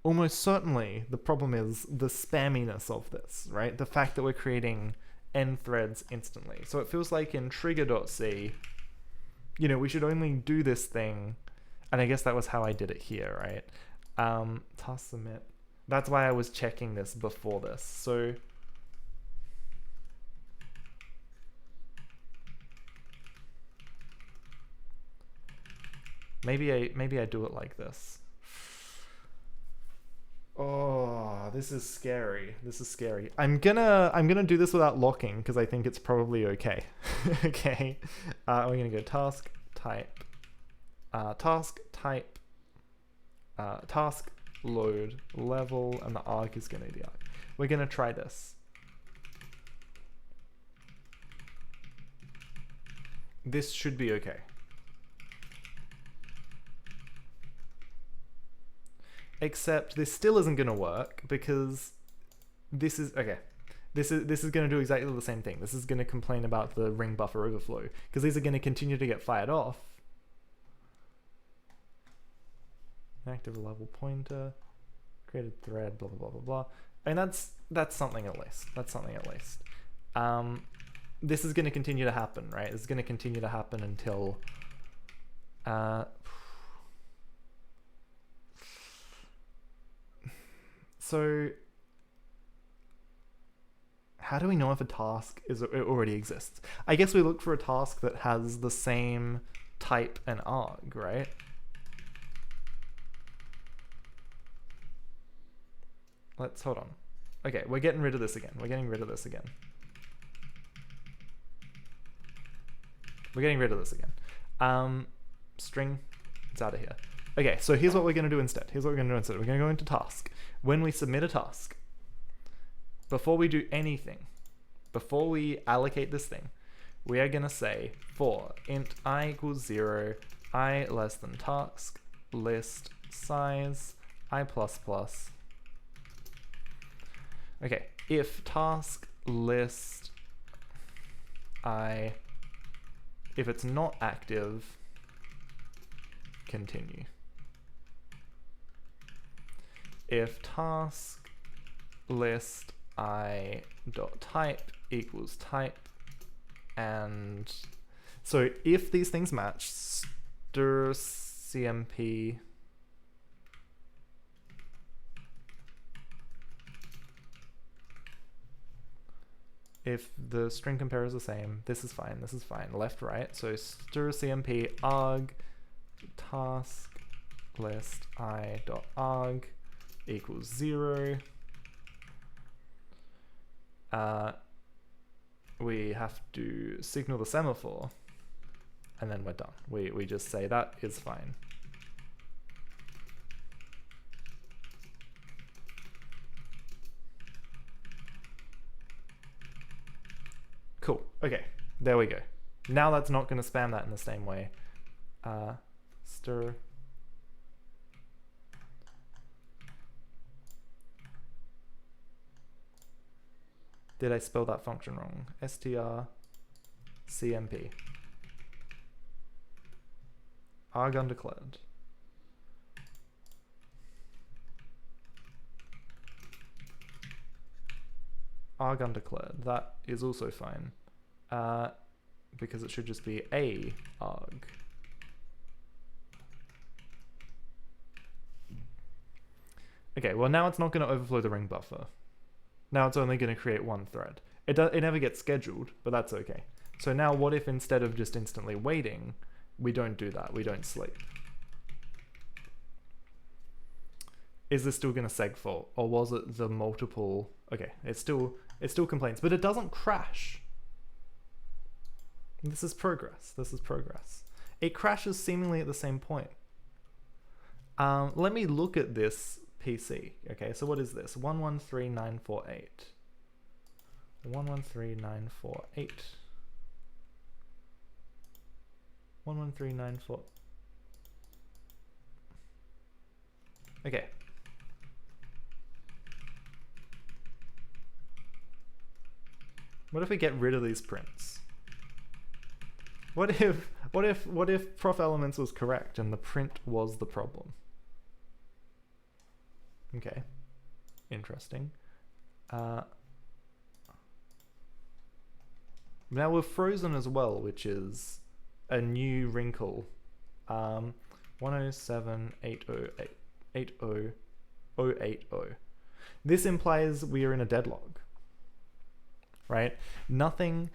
Almost certainly the problem is the spamminess of this, right? The fact that we're creating end threads instantly. So it feels like in trigger.c, you know, we should only do this thing. And I guess that was how I did it here, right? Task submit. That's why I was checking this before this. So maybe I do it like this. Oh, this is scary. I'm gonna do this without locking because I think it's probably okay. Okay. We're gonna go task type. Task load level, and the arg is going to be the arg. We're going to try this. This should be okay. Except this still isn't going to work because this is okay. This is going to do exactly the same thing. This is going to complain about the ring buffer overflow because these are going to continue to get fired off. Active level pointer, created thread, blah blah blah blah blah. I mean that's something at least. This is going to continue to happen, right? This is going to continue to happen until. So, how do we know if a task it already exists? I guess we look for a task that has the same type and arg, right? Let's hold on. Okay, we're getting rid of this again. String, it's out of here. Okay, so here's what we're going to do instead. We're going to go into task. When we submit a task, before we do anything, before we allocate this thing, we are going to say for int I equals 0, I less than task, list size, I plus plus. Okay, if task list I, if it's not active, continue. If task list I dot type equals type, and so if these things match, stir CMP if the string compare is the same, this is fine, left, right. So stir CMP arg task list I dot arg equals 0. We have to signal the semaphore, and then we're done. We just say that is fine. Cool. Okay, there we go. Now that's not going to spam that in the same way. Stir. Did I spell that function wrong? str cmp. Arg undeclared. arg undeclared. That is also fine. Because it should just be a arg. Okay, well now it's not going to overflow the ring buffer. Now it's only going to create one thread. It never gets scheduled, but that's okay. So now what if instead of just instantly waiting, we don't do that, we don't sleep? Is this still going to segfault, or was it the multiple? Okay, it still complains, but it doesn't crash. This is progress. This is progress. It crashes seemingly at the same point. Let me look at this PC. Okay, so what is this? 113948. 113948. 113948. Okay. What if we get rid of these prints? What if prof elements was correct and the print was the problem? Okay, interesting. Now we're frozen as well, which is a new wrinkle. 107.808.80080. This implies we are in a deadlock, right? Nothing.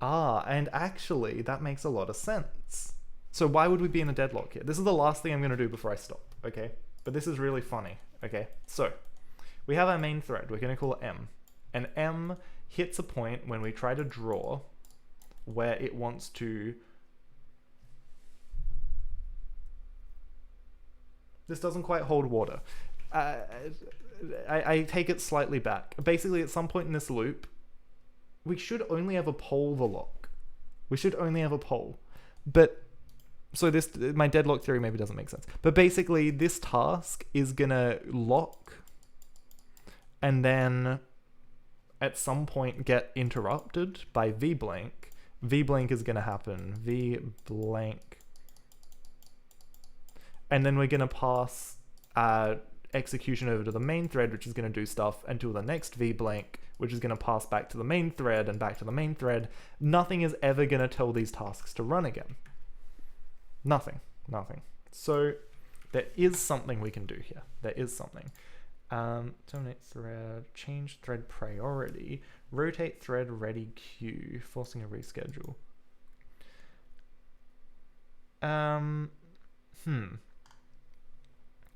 And actually that makes a lot of sense. So why would we be in a deadlock here? This is the last thing I'm going to do before I stop, okay? But this is really funny, okay? So we have our main thread. We're going to call it M. And M hits a point when we try to draw where it wants to... This doesn't quite hold water. I take it slightly back. Basically, at some point in this loop, we should only ever poll the lock. We should only have a poll. But, so this, my deadlock theory maybe doesn't make sense. But basically, this task is gonna lock and then at some point get interrupted by v blank. V blank is gonna happen. V blank. And then we're gonna pass execution over to the main thread, which is gonna do stuff until the next v blank, which is going to pass back to the main thread and back to the main thread. Nothing is ever going to tell these tasks to run again. Nothing. So there is something we can do here. There is something. Terminate thread, change thread priority, rotate thread ready queue, forcing a reschedule.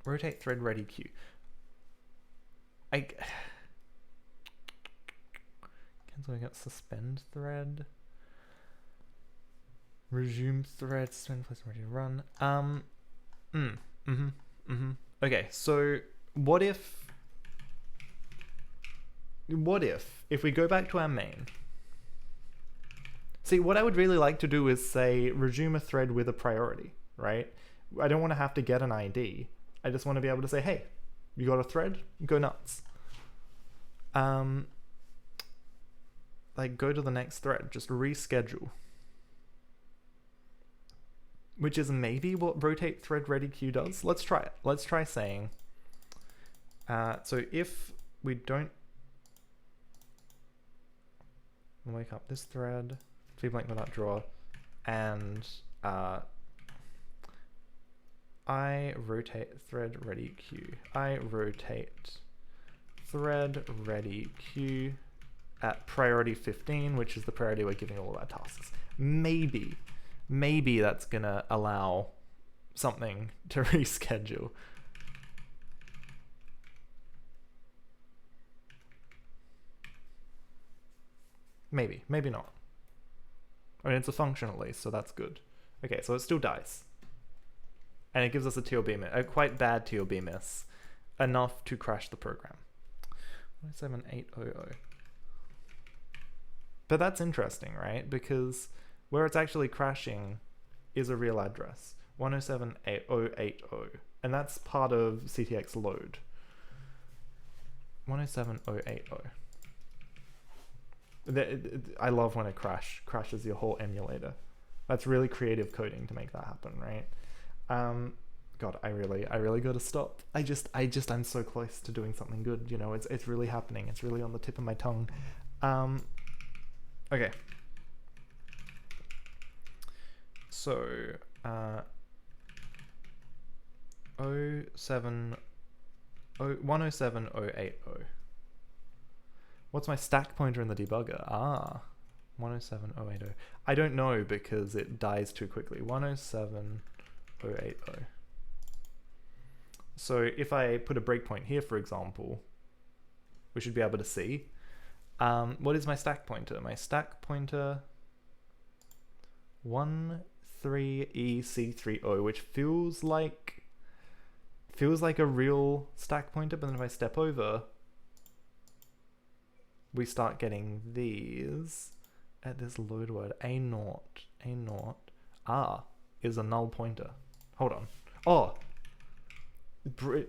Rotate thread ready queue. So we got suspend thread, resume thread, suspend place ready to run. Okay, so what if we go back to our main? See, what I would really like to do is say resume a thread with a priority, right? I don't want to have to get an ID. I just want to be able to say, hey, you got a thread? Go nuts. Like go to the next thread, just reschedule. Which is maybe what rotate thread ready queue does. Let's try it. Let's try saying, so if we don't wake up this thread, v blank without draw, and I rotate thread ready queue. I rotate thread ready queue at priority 15, which is the priority we're giving all of our tasks. Maybe that's gonna allow something to reschedule. Maybe not. I mean, it's a function at least, so that's good. Okay, so it still dies. And it gives us a TLB miss, a quite bad TLB miss, enough to crash the program. 107.800. But that's interesting, right? Because where it's actually crashing is a real address, 107.8.0.80, and that's part of CTX load. 107.0.80. I love when it crashes your whole emulator. That's really creative coding to make that happen, right? God, I really gotta stop. I'm so close to doing something good, you know, it's really happening. It's really on the tip of my tongue. Okay. So, 107080. What's my stack pointer in the debugger? 107080. I don't know because it dies too quickly. 107080. So if I put a breakpoint here, for example, we should be able to see. What is my stack pointer? My stack pointer 13EC30, which feels like a real stack pointer, but then if I step over, we start getting these at this load word. A0 is a null pointer. Hold on. Oh, the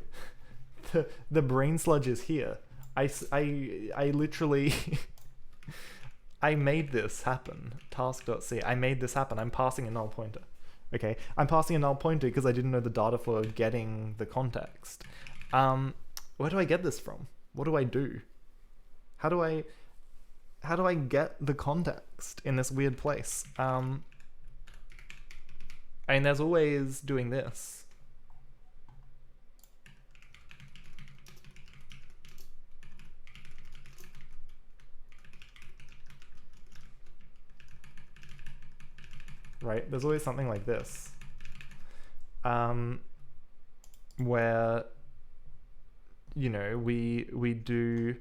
brain sludge is here. I literally I made this happen. Task.c. I made this happen. I'm passing a null pointer. Okay, I'm passing a null pointer because I didn't know the data for getting the context. Where do I get this from? What do I do? How do I get the context in this weird place? I mean, there's always doing this. Right? There's always something like this. Where, you know, we do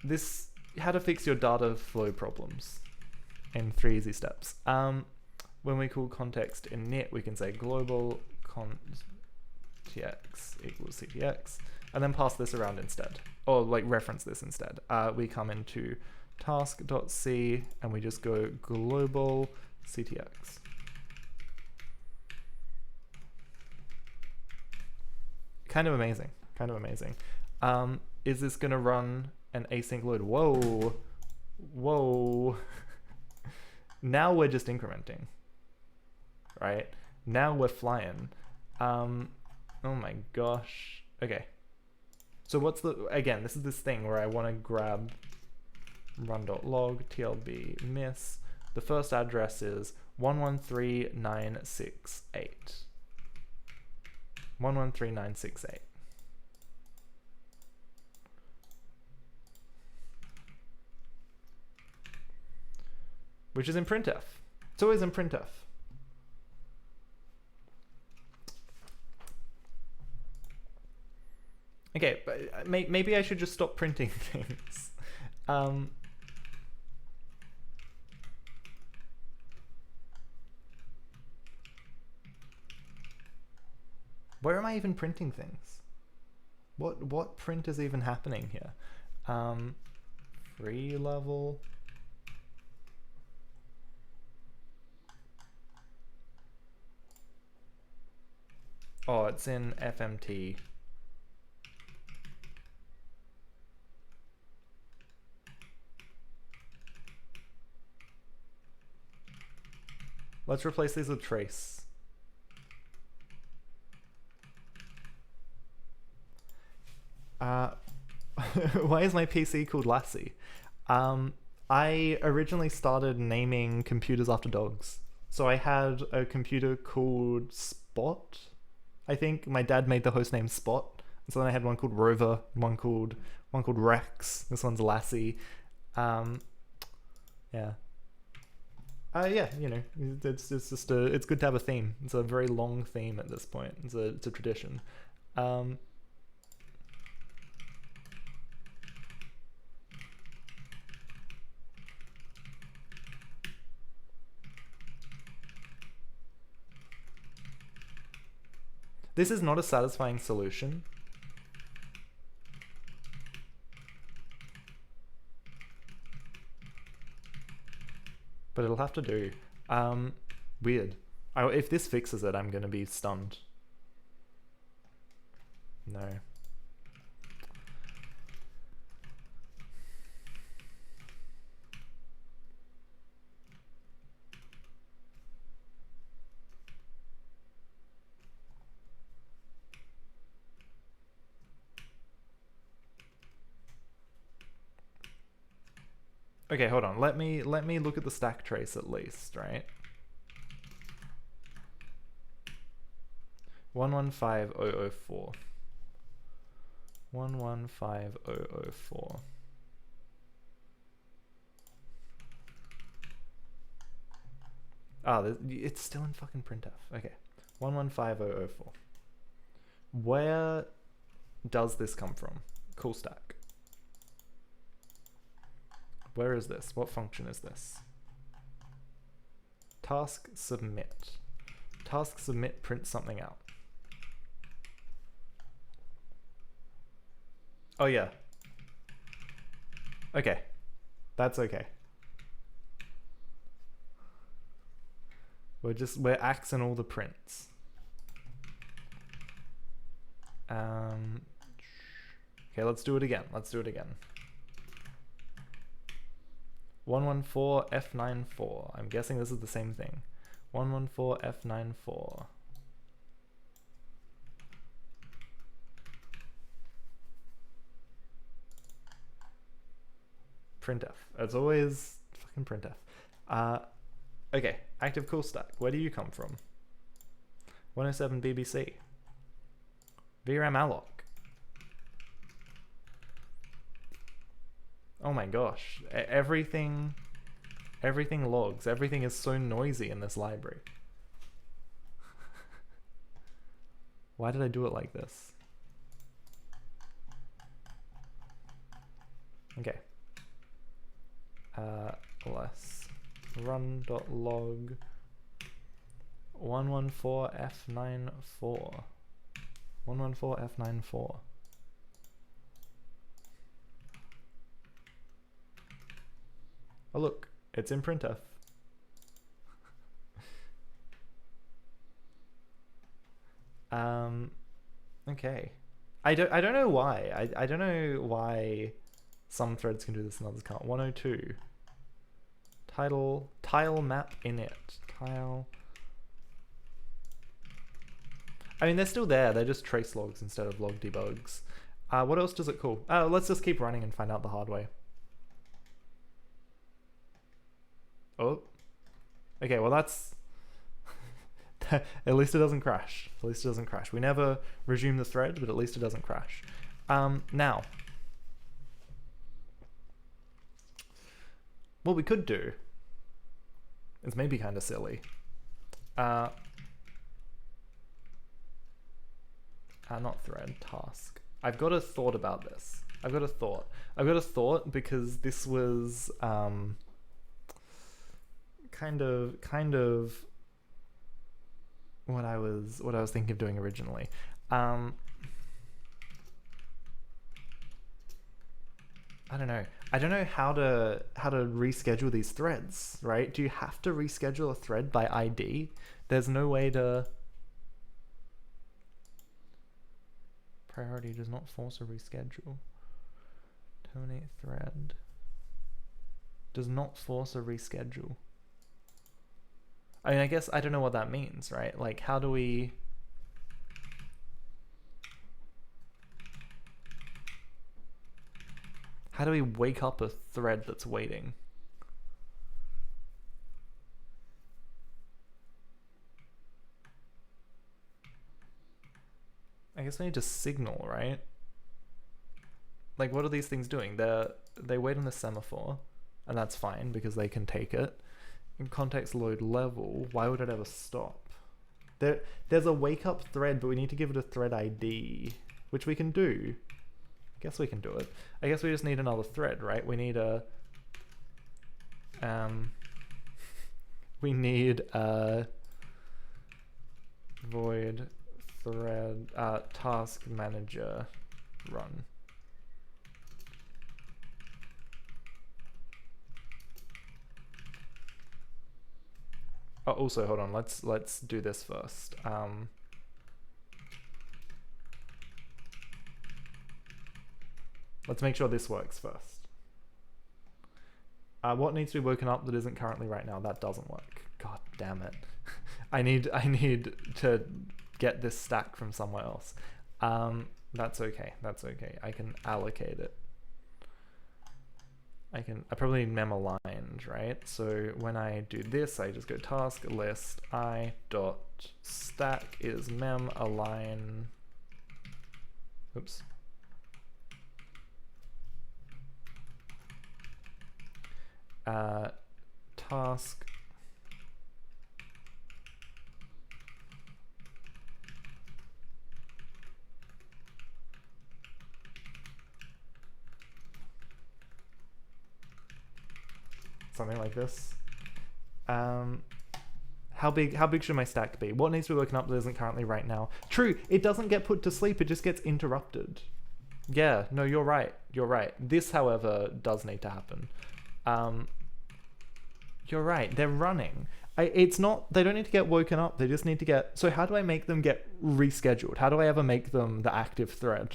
this how to fix your data flow problems in 3 easy steps. When we call context init, we can say global context equals ctx, and then pass this around instead, or like reference this instead. We come into task.c and we just go global ctx. Kind of amazing. Is this gonna run an async load? Whoa. Now we're just incrementing, right? Now we're flying. Oh my gosh. Okay. So what's again, this is this thing where I want to grab run.log tlb miss. The first address is 113968. 113968. Which is in printf. It's always in printf. Okay, but maybe I should just stop printing things. Where am I even printing things? What print is even happening here? Free level. Oh, it's in FMT. Let's replace these with trace. Why is my PC called Lassie? I originally started naming computers after dogs. So I had a computer called Spot. I think my dad made the host name Spot. And so then I had one called Rover, one called Rex. This one's Lassie. Yeah. Yeah, you know, it's just it's good to have a theme. It's a very long theme at this point. It's a tradition. This is not a satisfying solution. But it'll have to do. Weird. If this fixes it, I'm gonna be stunned. No. Okay, hold on. Let me look at the stack trace at least, right? 115004. 115004. Ah, it's still in fucking printf. Okay. 115004. Where does this come from? Cool stack. Where is this? What function is this? Task submit. Task submit prints something out. Oh yeah. Okay. That's okay. We're axing all the prints. Okay, let's do it again. 114F94. I'm guessing this is the same thing. 114F94. Printf. As always, fucking printf. Okay, active cool stack. Where do you come from? 107 BBC. VRAM alloc. Oh my gosh, everything logs. Everything is so noisy in this library. Why did I do it like this? Okay. Less run.log 114F94. 114F94. Oh look, it's in printf. Okay. I don't know why. I don't know why some threads can do this and others can't. 102. Tile map init. Tile. I mean, they're still there. They're just trace logs instead of log debugs. What else does it call? Let's just keep running and find out the hard way. Oh. Okay, well that's... at least it doesn't crash. At least it doesn't crash. We never resume the thread, but at least it doesn't crash. Now, what we could do is maybe kind of silly. Not thread, task. I've got a thought about this. I've got a thought because this was kind of what I was thinking of doing originally. I don't know how to reschedule these threads, right? Do you have to reschedule a thread by ID? There's no way to... Priority does not force a reschedule. Terminate thread. Does not force a reschedule. I mean, I guess I don't know what that means, right? Like, how do we... How do we wake up a thread that's waiting? I guess we need to signal, right? Like, what are these things doing? They wait on the semaphore, and that's fine because they can take it. In context load level, why would it ever stop? There's a wake up thread, but we need to give it a thread ID, which we can do. I guess we can do it. I guess we just need another thread, right? We need a void thread task manager run. Oh, also hold on, let's do this first. Let's make sure this works first. What needs to be woken up that isn't currently right now? That doesn't work. God damn it. I need to get this stack from somewhere else. That's okay. I can allocate it. I probably need mem aligned, right? So when I do this, I just go task list I dot stack is mem align. Oops. Task something like this. How big should my stack be? What needs to be woken up that isn't currently right now? True, it doesn't get put to sleep, it just gets interrupted. Yeah, no, you're right. You're right. This, however, does need to happen. You're right. They're running. It's not. They don't need to get woken up. They just need to get. So how do I make them get rescheduled? How do I ever make them the active thread?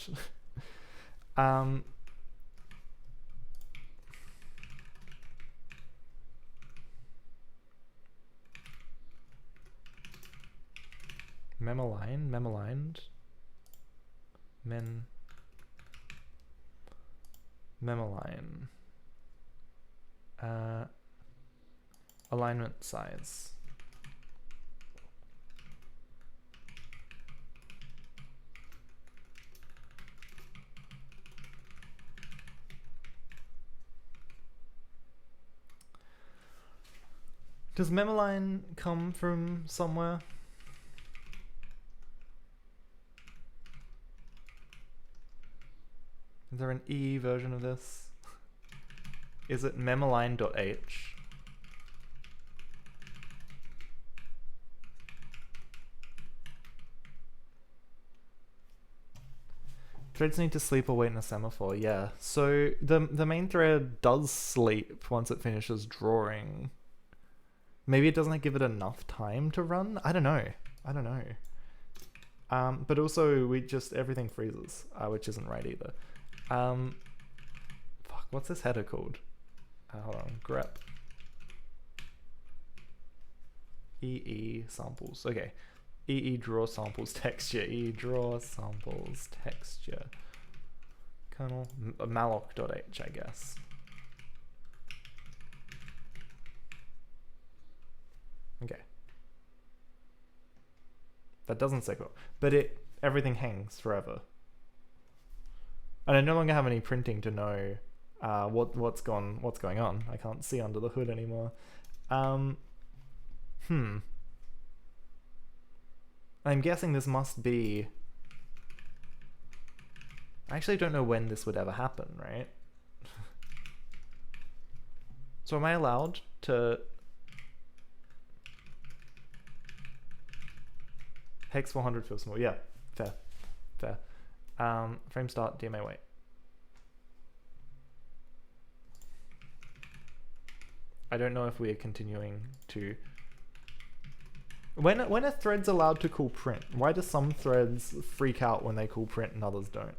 Mem aligned. Mem align. Alignment size. Does mem-align come from somewhere? Is there an E version of this? Is it mem-align.h? Threads need to sleep or wait in a semaphore, yeah. So the main thread does sleep once it finishes drawing. Maybe it doesn't give it enough time to run? I don't know. But also everything freezes, which isn't right either. Fuck, what's this header called? Hold on, grep. EE samples, okay. EE draw samples texture, EE draw samples texture. Kernel, malloc.h, I guess. Okay. That doesn't say cool, but everything hangs forever. And I no longer have any printing to know what's going on. I can't see under the hood anymore. I'm guessing this must be. I actually don't know when this would ever happen, right? So am I allowed to hex 400 feels small? Yeah, fair. Frame start, DMA wait. I don't know if we are continuing to. When a thread's allowed to call print, why do some threads freak out when they call print and others don't?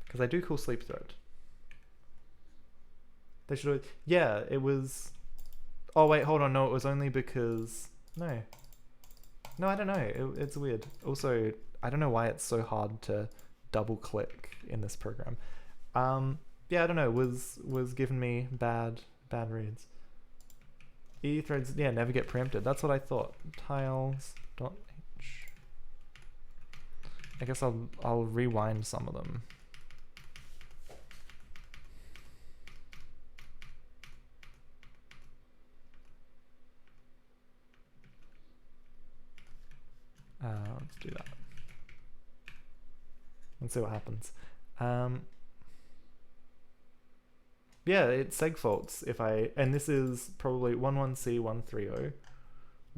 Because I do call sleep thread. They should. Yeah, it was. Oh wait, hold on. No, it was only because. No, I don't know. It's weird. Also, I don't know why it's so hard to double click in this program. Yeah, I don't know. Was giving me bad reads. E threads, yeah, never get preempted. That's what I thought. Tiles.h. I guess I'll rewind some of them. Let's do that. Let's see what happens. Yeah, it segfaults if and this is probably 11C130,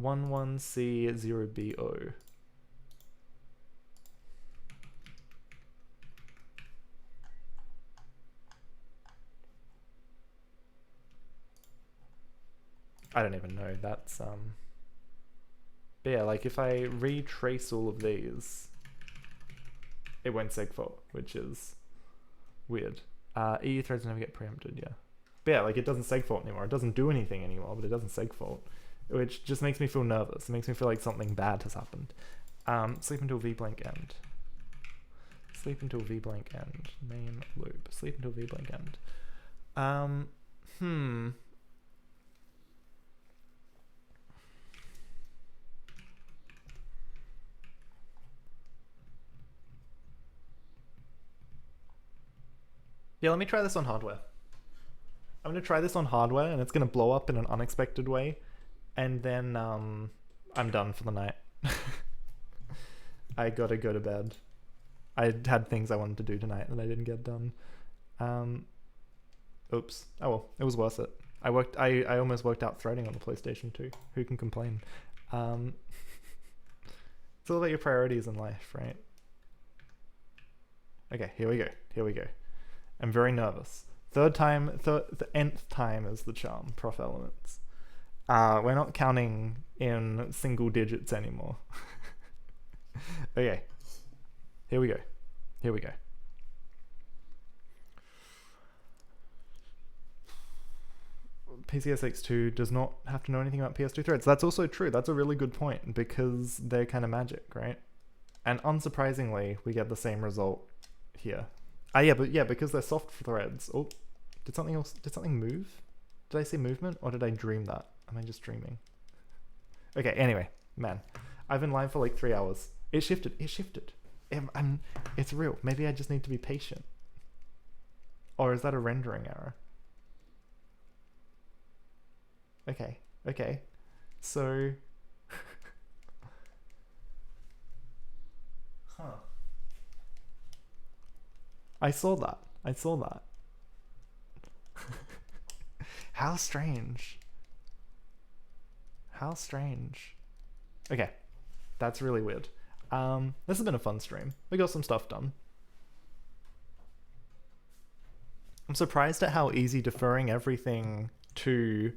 11C0BO. I don't even know. That's but yeah, like if I retrace all of these, it won't segfault, which is weird. EU threads never get preempted, yeah. But yeah, like it doesn't segfault anymore. It doesn't do anything anymore, but it doesn't segfault. which just makes me feel nervous. It makes me feel like something bad has happened. Sleep until v-blank end. Sleep until v-blank end. Main loop. Sleep until v-blank end. Yeah, let me try this on hardware. I'm going to try this on hardware, and it's going to blow up in an unexpected way, and then I'm done for the night. I gotta go to bed. I had things I wanted to do tonight that I didn't get done. Oops. Oh well, it was worth it. I almost worked out threading on the PlayStation 2. Who can complain? It's all about your priorities in life, right? Okay, here we go. Here we go. I'm very nervous. The nth time is the charm, Prof Elements. We're not counting in single digits anymore. Okay. Here we go. Here we go. PCSX2 does not have to know anything about PS2 threads. That's also true. That's a really good point, because they're kind of magic, right? And unsurprisingly, we get the same result here. Yeah, because they're soft threads. Oh, did something move? Did I see movement, or did I dream that? Am I just dreaming? Okay, anyway, man. I've been live for like 3 hours. It shifted. It's real. Maybe I just need to be patient. Or is that a rendering error? Okay. So... huh. I saw that. How strange. Okay. That's really weird. This has been a fun stream. We got some stuff done. I'm surprised at how easy deferring everything to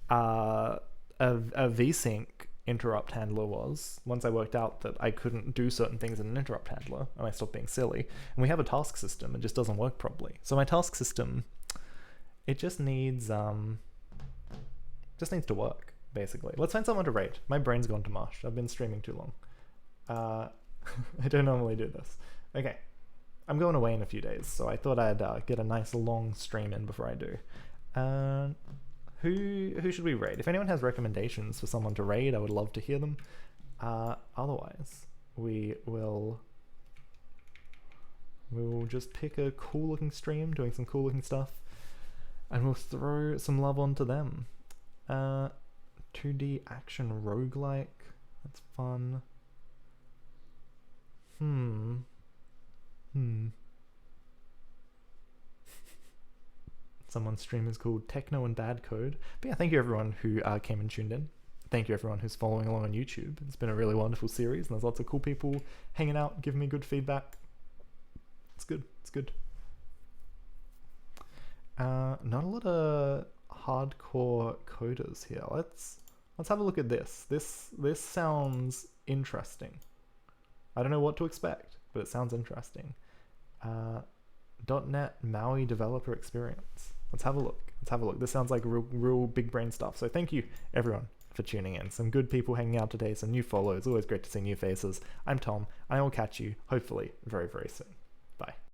a Vsync interrupt handler was, once I worked out that I couldn't do certain things in an interrupt handler, and I stopped being silly. And we have a task system, it just doesn't work properly. So my task system, it just needs to work, basically. Let's find someone to raid. My brain's gone to mush. I've been streaming too long. I don't normally do this. Okay. I'm going away in a few days, so I thought I'd get a nice long stream in before I do. Who should we raid? If anyone has recommendations for someone to raid, I would love to hear them. Otherwise, we will just pick a cool looking stream doing some cool looking stuff, and we'll throw some love onto them. 2D action roguelike. That's fun. Someone's stream is called Techno and Bad Code. But yeah, thank you everyone who came and tuned in. Thank you everyone who's following along on YouTube. It's been a really wonderful series, and there's lots of cool people hanging out, giving me good feedback. It's good. Not a lot of hardcore coders here. Let's have a look at this. This sounds interesting. I don't know what to expect, but it sounds interesting. .NET MAUI developer experience. Let's have a look. This sounds like real big brain stuff. So thank you everyone for tuning in. Some good people hanging out today, some new follows. Always great to see new faces. I'm Tom. I will catch you hopefully very, very soon. Bye.